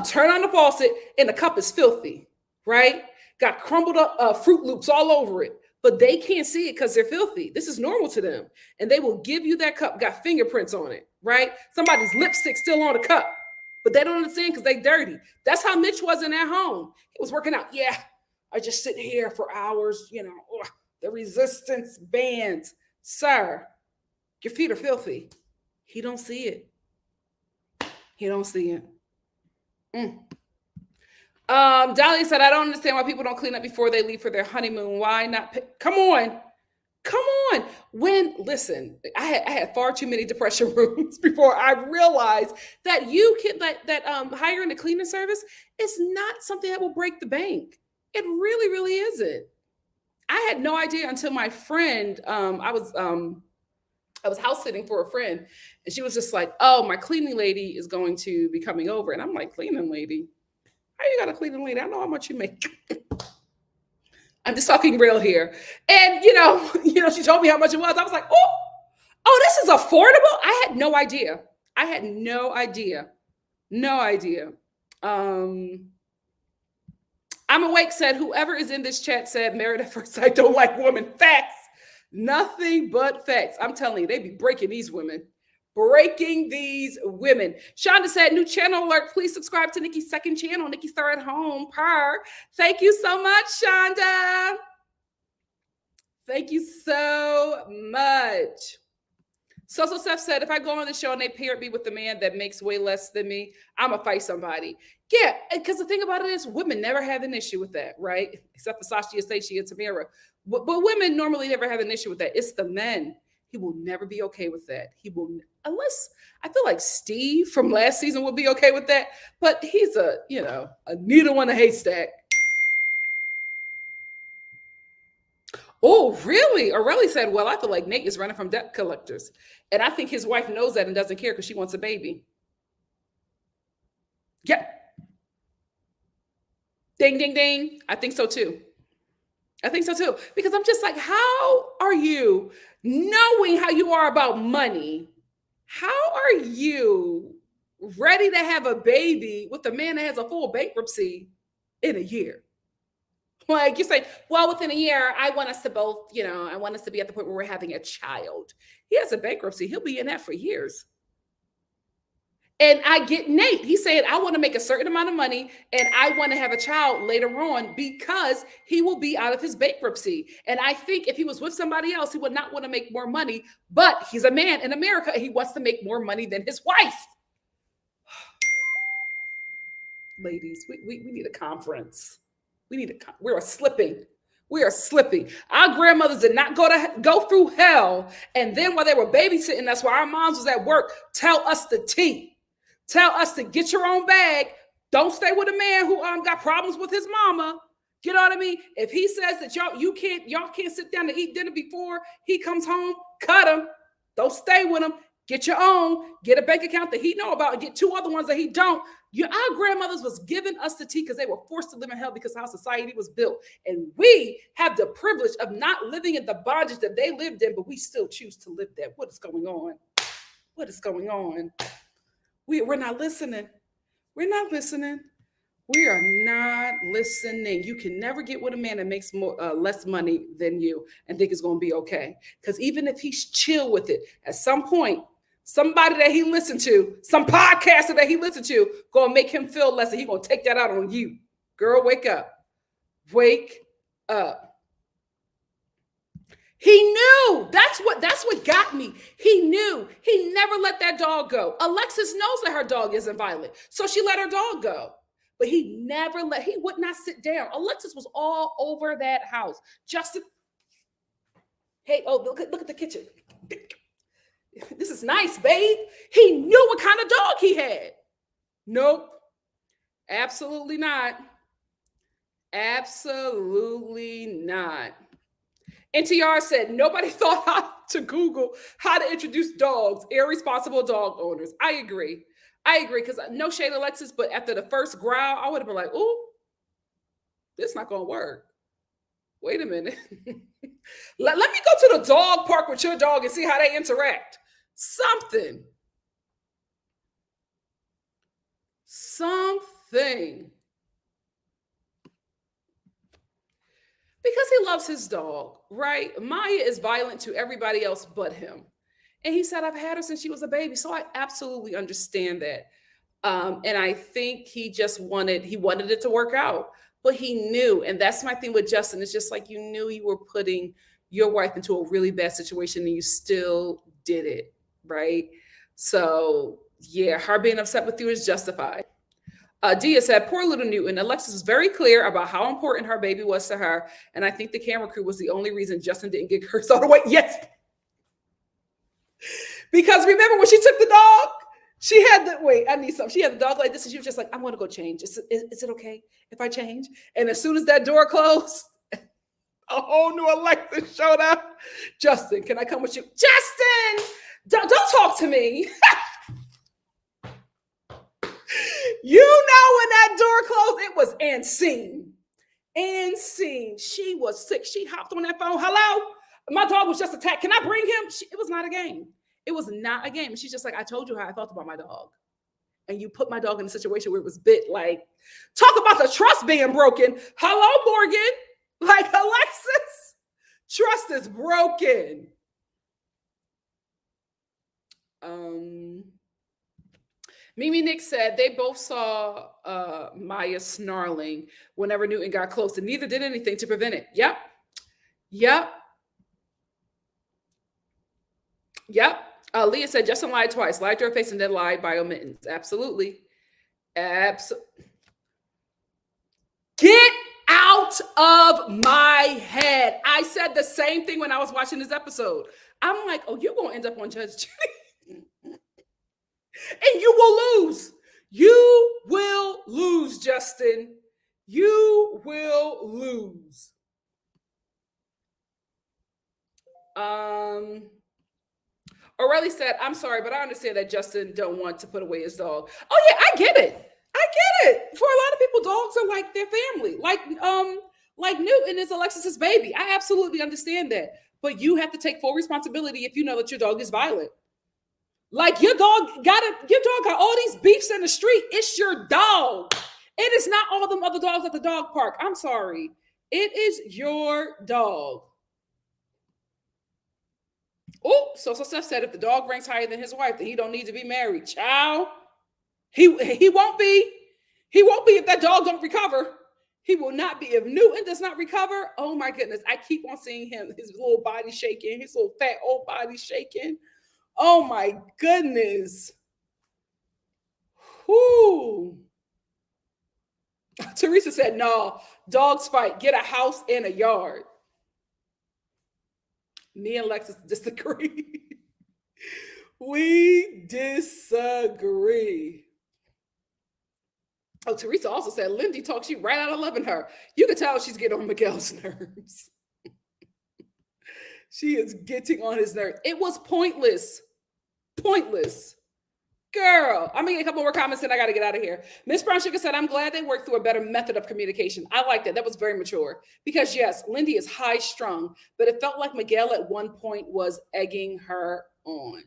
Turn on the faucet and the cup is filthy, right? Got crumbled up Fruit Loops all over it, but they can't see it because they're filthy. This is normal to them. And they will give you that cup, got fingerprints on it, right? Somebody's lipstick still on the cup. But they don't understand because they dirty. That's how Mitch was in at home. He was working out. Yeah, I just sit here for hours, the resistance bands. Sir, your feet are filthy. He don't see it. He don't see it. Dolly said, I don't understand why people don't clean up before they leave for their honeymoon. Why not? Come on. Listen, I had far too many depression rooms before I realized that you can hiring a cleaning service is not something that will break the bank. It really, really isn't. I had no idea until my friend, I was house sitting for a friend, and she was just like, oh, my cleaning lady is going to be coming over. And I'm like, cleaning lady? How you got a cleaning lady? I know how much you make. I'm just talking real here. And, she told me how much it was. I was like, oh, this is affordable. I had no idea. I'm Awake said, whoever is in this chat said married at first sight don't like women. Facts. Nothing but facts. I'm telling you, they be breaking these women. Shonda said, new channel alert. Please subscribe to Nikki's second channel, NikkiStar at Home. Thank you so much, Shonda. Thank you so much. So Steph said, if I go on the show and they paired me with a man that makes way less than me, I'm going to fight somebody. Yeah, because the thing about it is women never have an issue with that, right? Except for Sasha, Stacey, and Tamara. But women normally never have an issue with that. It's the men. He will never be okay with that. He will, unless I feel like Steve from last season would be okay with that. But he's a needle in a haystack. Oh, really? Aurelie said, well, I feel like Nate is running from debt collectors. And I think his wife knows that and doesn't care because she wants a baby. Yeah. Ding, ding, ding. I think so too. Because I'm just like, how are you, knowing how you are about money, how are you ready to have a baby with a man that has a full bankruptcy in a year? Like you say, well, within a year, I want us to both, I want us to be at the point where we're having a child. He has a bankruptcy. He'll be in that for years. And I get Nate. He said, I want to make a certain amount of money and I want to have a child later on because he will be out of his bankruptcy. And I think if he was with somebody else, he would not want to make more money. But he's a man in America and he wants to make more money than his wife. Ladies, we need a conference. We are slipping. Our grandmothers did not go through hell. And then while they were babysitting us, while our moms was at work, tell us the tea. Tell us to get your own bag. Don't stay with a man who got problems with his mama. You know what I mean? If he says that y'all can't sit down to eat dinner before he comes home, cut him. Don't stay with him. Get your own, get a bank account that he know about, and get 2 other ones that he don't. Our grandmothers was giving us the tea because they were forced to live in hell because how society was built. And we have the privilege of not living in the bondage that they lived in, but we still choose to live there. What is going on? What is going on? We're not listening. We're not listening. We are not listening. You can never get with a man that makes less money than you and think it's going to be okay. Because even if he's chill with it, at some point, somebody that he listened to, some podcaster that he listened to, going to make him feel less, and he's going to take that out on you. Girl, wake up. Wake up. He knew. That's what got me. He knew. He never let that dog go. Alexis knows that her dog isn't violent, so she let her dog go. But he would not sit down. Alexis was all over that house. Justin, hey, look at the kitchen. This is nice, babe. He knew what kind of dog he had. Nope. Absolutely not. Absolutely not. NTR said, nobody thought how to Google how to introduce dogs, irresponsible dog owners. I agree, because no shade, Alexis, but after the first growl, I would have been like, ooh, this not going to work. Wait a minute. Let me go to the dog park with your dog and see how they interact. Something. Because he loves his dog, right? Maya is violent to everybody else but him. And he said, I've had her since she was a baby. So I absolutely understand that. And I think he wanted it to work out. But he knew, and that's my thing with Justin. It's just like you knew you were putting your wife into a really bad situation and you still did it, right? So yeah, her being upset with you is justified. Dia said, poor little Newton. Alexis was very clear about how important her baby was to her. And I think the camera crew was the only reason Justin didn't get cursed all the way. Yes. Because remember when she took the dog, she had the dog like this and she was just like, I want to go change. Is it okay if I change? And as soon as that door closed, a whole new Alexis showed up. Justin, can I come with you? Justin, don't talk to me. You know when that door closed, it was unseen. She was sick. She hopped on that phone. Hello? My dog was just attacked. Can I bring him? It was not a game. It was not a game. And she's just like, I told you how I felt about my dog. And you put my dog in a situation where it was bit. Like, talk about the trust being broken. Hello, Morgan. Like, Alexis, trust is broken. Mimi Nick said they both saw Maya snarling whenever Newton got close, and neither did anything to prevent it. Yep. Leah said Justin lied twice, lied to her face and then lied by omittance. Absolutely. Get out of my head. I said the same thing when I was watching this episode. I'm like, oh, you're going to end up on Judge Judy. And you will lose. You will lose, Justin. You will lose. O'Reilly said, I'm sorry, but I understand that Justin don't want to put away his dog. Oh, yeah, I get it. For a lot of people, dogs are like their family. Like Newton is Alexis's baby. I absolutely understand that. But you have to take full responsibility if you know that your dog is violent. Like your dog got all these beefs in the street. It's your dog. It is not all them other dogs at the dog park. I'm sorry. It is your dog. Oh, so Steph said if the dog ranks higher than his wife, then he don't need to be married. Child. He won't be. He won't be if that dog don't recover. He will not be. If Newton does not recover, oh my goodness. I keep on seeing him, his little body shaking, his little fat old body shaking. Oh my goodness. Whoo. Teresa said, no, dogs fight. Get a house and a yard. Me and Lexus disagree. We disagree. Oh, Teresa also said, Lindy talks you right out of loving her. You can tell she's getting on Miguel's nerves. She is getting on his nerves. It was pointless. Pointless. Girl, I'm gonna get a couple more comments and I gotta get out of here. Miss Brown Sugar said, I'm glad they worked through a better method of communication. I like that. That was very mature. Because yes, Lindy is high strung, but it felt like Miguel at one point was egging her on.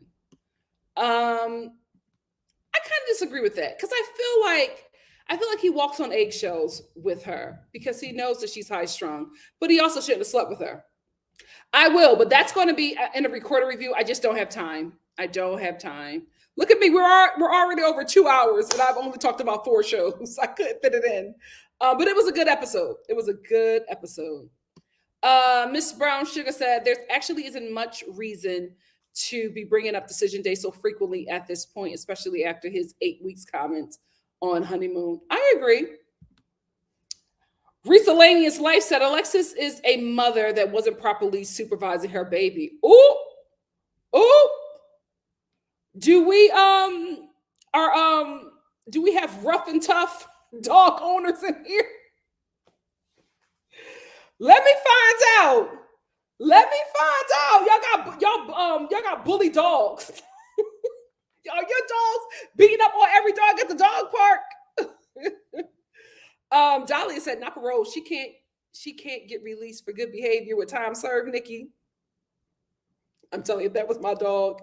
I kind of disagree with that because I feel like he walks on eggshells with her because he knows that she's high strung, but he also shouldn't have slept with her. I will, but that's going to be in a recorded review. I just don't have time. I don't have time. Look at me. We're already over 2 hours, and I've only talked about 4 shows. I couldn't fit it in. But it was a good episode. It was a good episode. Miss Brown Sugar said, there actually isn't much reason to be bringing up Decision Day so frequently at this point, especially after his 8 weeks comments on honeymoon. I agree. Resalanius Life said, Alexis is a mother that wasn't properly supervising her baby. Ooh. Do we have rough and tough dog owners in here? Let me find out. Y'all got bully dogs. Your dogs beating up on every dog at the dog park. Dolly said, not parole. She can't get released for good behavior with time served, Nikki. I'm telling you, if that was my dog.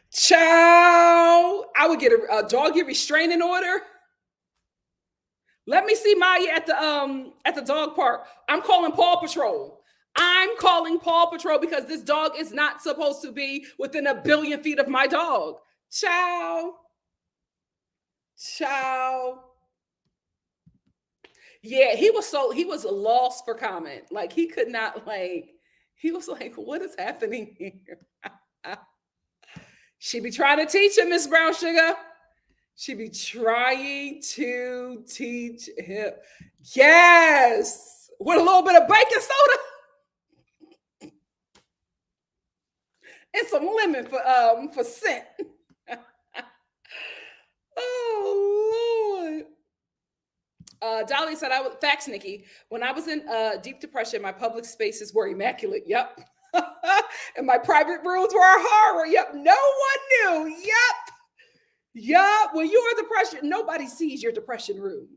Ciao. I would get a doggy restraining order. Let me see Maya at the dog park. I'm calling Paw Patrol. Because this dog is not supposed to be within 1 billion feet of my dog. Ciao. Yeah, he was lost for comment. Like he could not he was like, what is happening here? She be trying to teach him, Miss Brown Sugar. She be trying to teach him. Yes. With a little bit of baking soda. And some lemon for scent. Oh, Lord. Dolly said, facts, Nikki. When I was in deep depression, my public spaces were immaculate. Yep. And my private rooms were a horror. Yep. No one knew. Yep. When you are depression, nobody sees your depression room.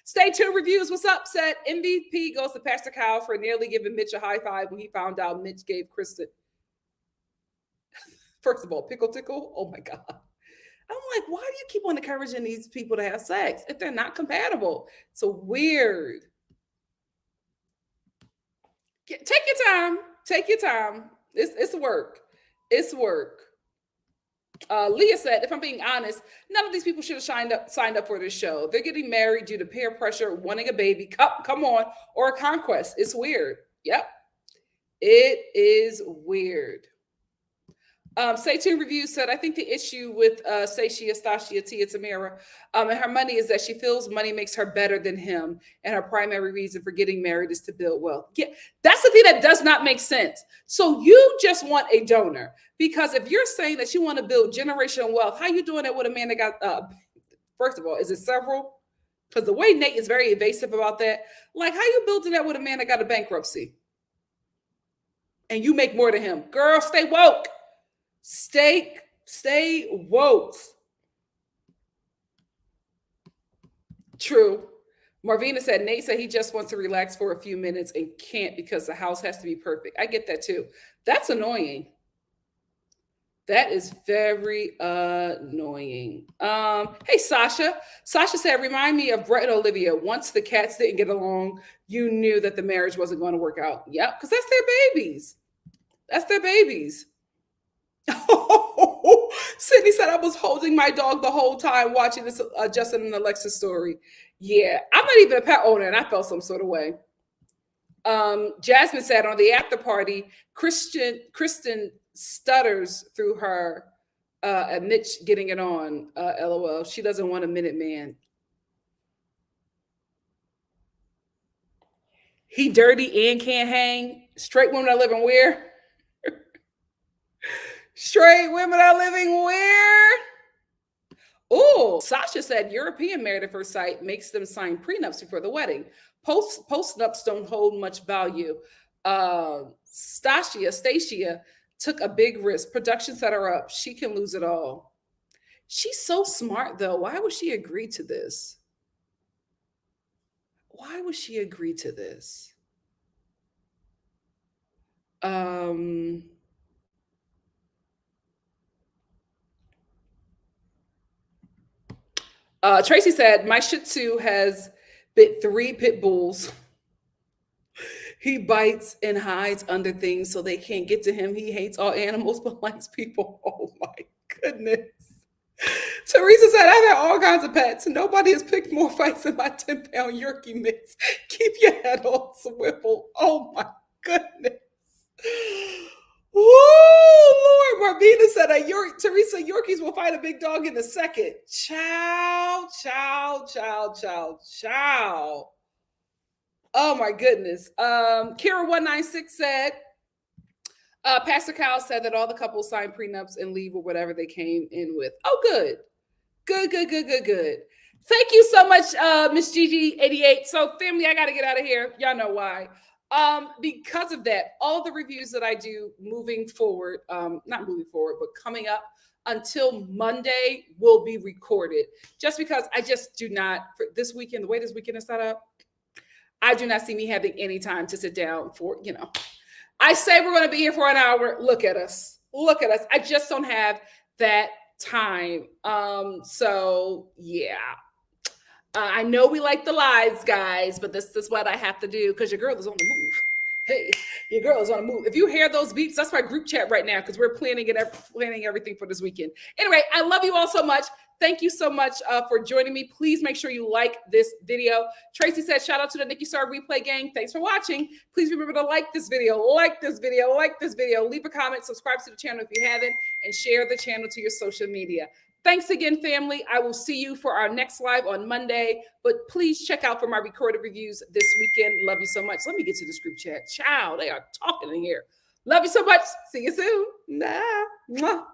Stay tuned reviews. What's up? Said MVP goes to Pastor Kyle for nearly giving Mitch a high five when he found out Mitch gave Kristen. First of all, pickle tickle. Oh my God. I'm like, why do you keep on encouraging these people to have sex if they're not compatible? So weird. Take your time. It's work. Leah said, if I'm being honest, none of these people should have signed up for this show. They're getting married due to peer pressure, wanting a baby, come on, or a conquest. It's weird. Yep. It is weird. Stay Tuned Review said, I think the issue with Stacia, Tia, Tamara, and her money is that she feels money makes her better than him. And her primary reason for getting married is to build wealth. Yeah, that's the thing that does not make sense. So you just want a donor. Because if you're saying that you want to build generational wealth, how you doing it with a man that got, first of all, is it several? Because the way Nate is very evasive about that, like how you building that with a man that got a bankruptcy? And you make more than him. Girl, stay woke. Stay woke. True. Marvina said, Nate said he just wants to relax for a few minutes and can't because the house has to be perfect. I get that too. That's annoying. That is very annoying. Hey, Sasha. Sasha said, remind me of Brett and Olivia. Once the cats didn't get along, you knew that the marriage wasn't going to work out. Yep, because that's their babies. Sydney said, I was holding my dog the whole time watching this Justin and Alexa story. Yeah, I'm not even a pet owner, and I felt some sort of way. Jasmine said, on the after party, Kristen stutters through her at Mitch getting it on. LOL. She doesn't want a minute man. He dirty and can't hang. Straight women are living where? Straight women are living where? Oh, Sasha said European married at first sight makes them sign prenups before the wedding. Post-nups don't hold much value. Stacia, took a big risk. Production set her up. She can lose it all. She's so smart, though. Why would she agree to this? Why would she agree to this? Tracy said, my Shih Tzu has bit 3 pit bulls. He bites and hides under things so they can't get to him. He hates all animals but likes people. Oh my goodness. Teresa said, I've had all kinds of pets. Nobody has picked more fights than my 10-pound Yorkie mix. Keep your head on swivel. Oh my goodness. Oh Lord, Marvina said, Teresa, Yorkies will fight a big dog in a second. Chow. Oh my goodness. Kira196 said, Pastor Kyle said that all the couples signed prenups and leave with whatever they came in with. Oh, good. Thank you so much, Miss Gigi88. So, family, I got to get out of here. Y'all know why. Because of that, all the reviews that I do moving forward, not moving forward, but coming up until Monday will be recorded. Just because I just do not, for this weekend, the way this weekend is set up, I do not see me having any time to sit down for, I say we're going to be here for an hour. Look at us. I just don't have that time. So yeah. I know we like the lives, guys, but this is what I have to do because your girl is on the move. Hey, your girl is on the move. If you hear those beeps, that's my group chat right now because we're planning everything for this weekend. Anyway, I love you all so much. Thank you so much for joining me. Please make sure you like this video. Tracy said, shout out to the NikkiStar replay gang. Thanks for watching. Please remember to like this video, leave a comment, subscribe to the channel if you haven't, and share the channel to your social media. Thanks again, family. I will see you for our next live on Monday, but please check out for my recorded reviews this weekend. Love you so much. Let me get to this group chat. Ciao. They are talking in here. Love you so much. See you soon. Nah. Mwah.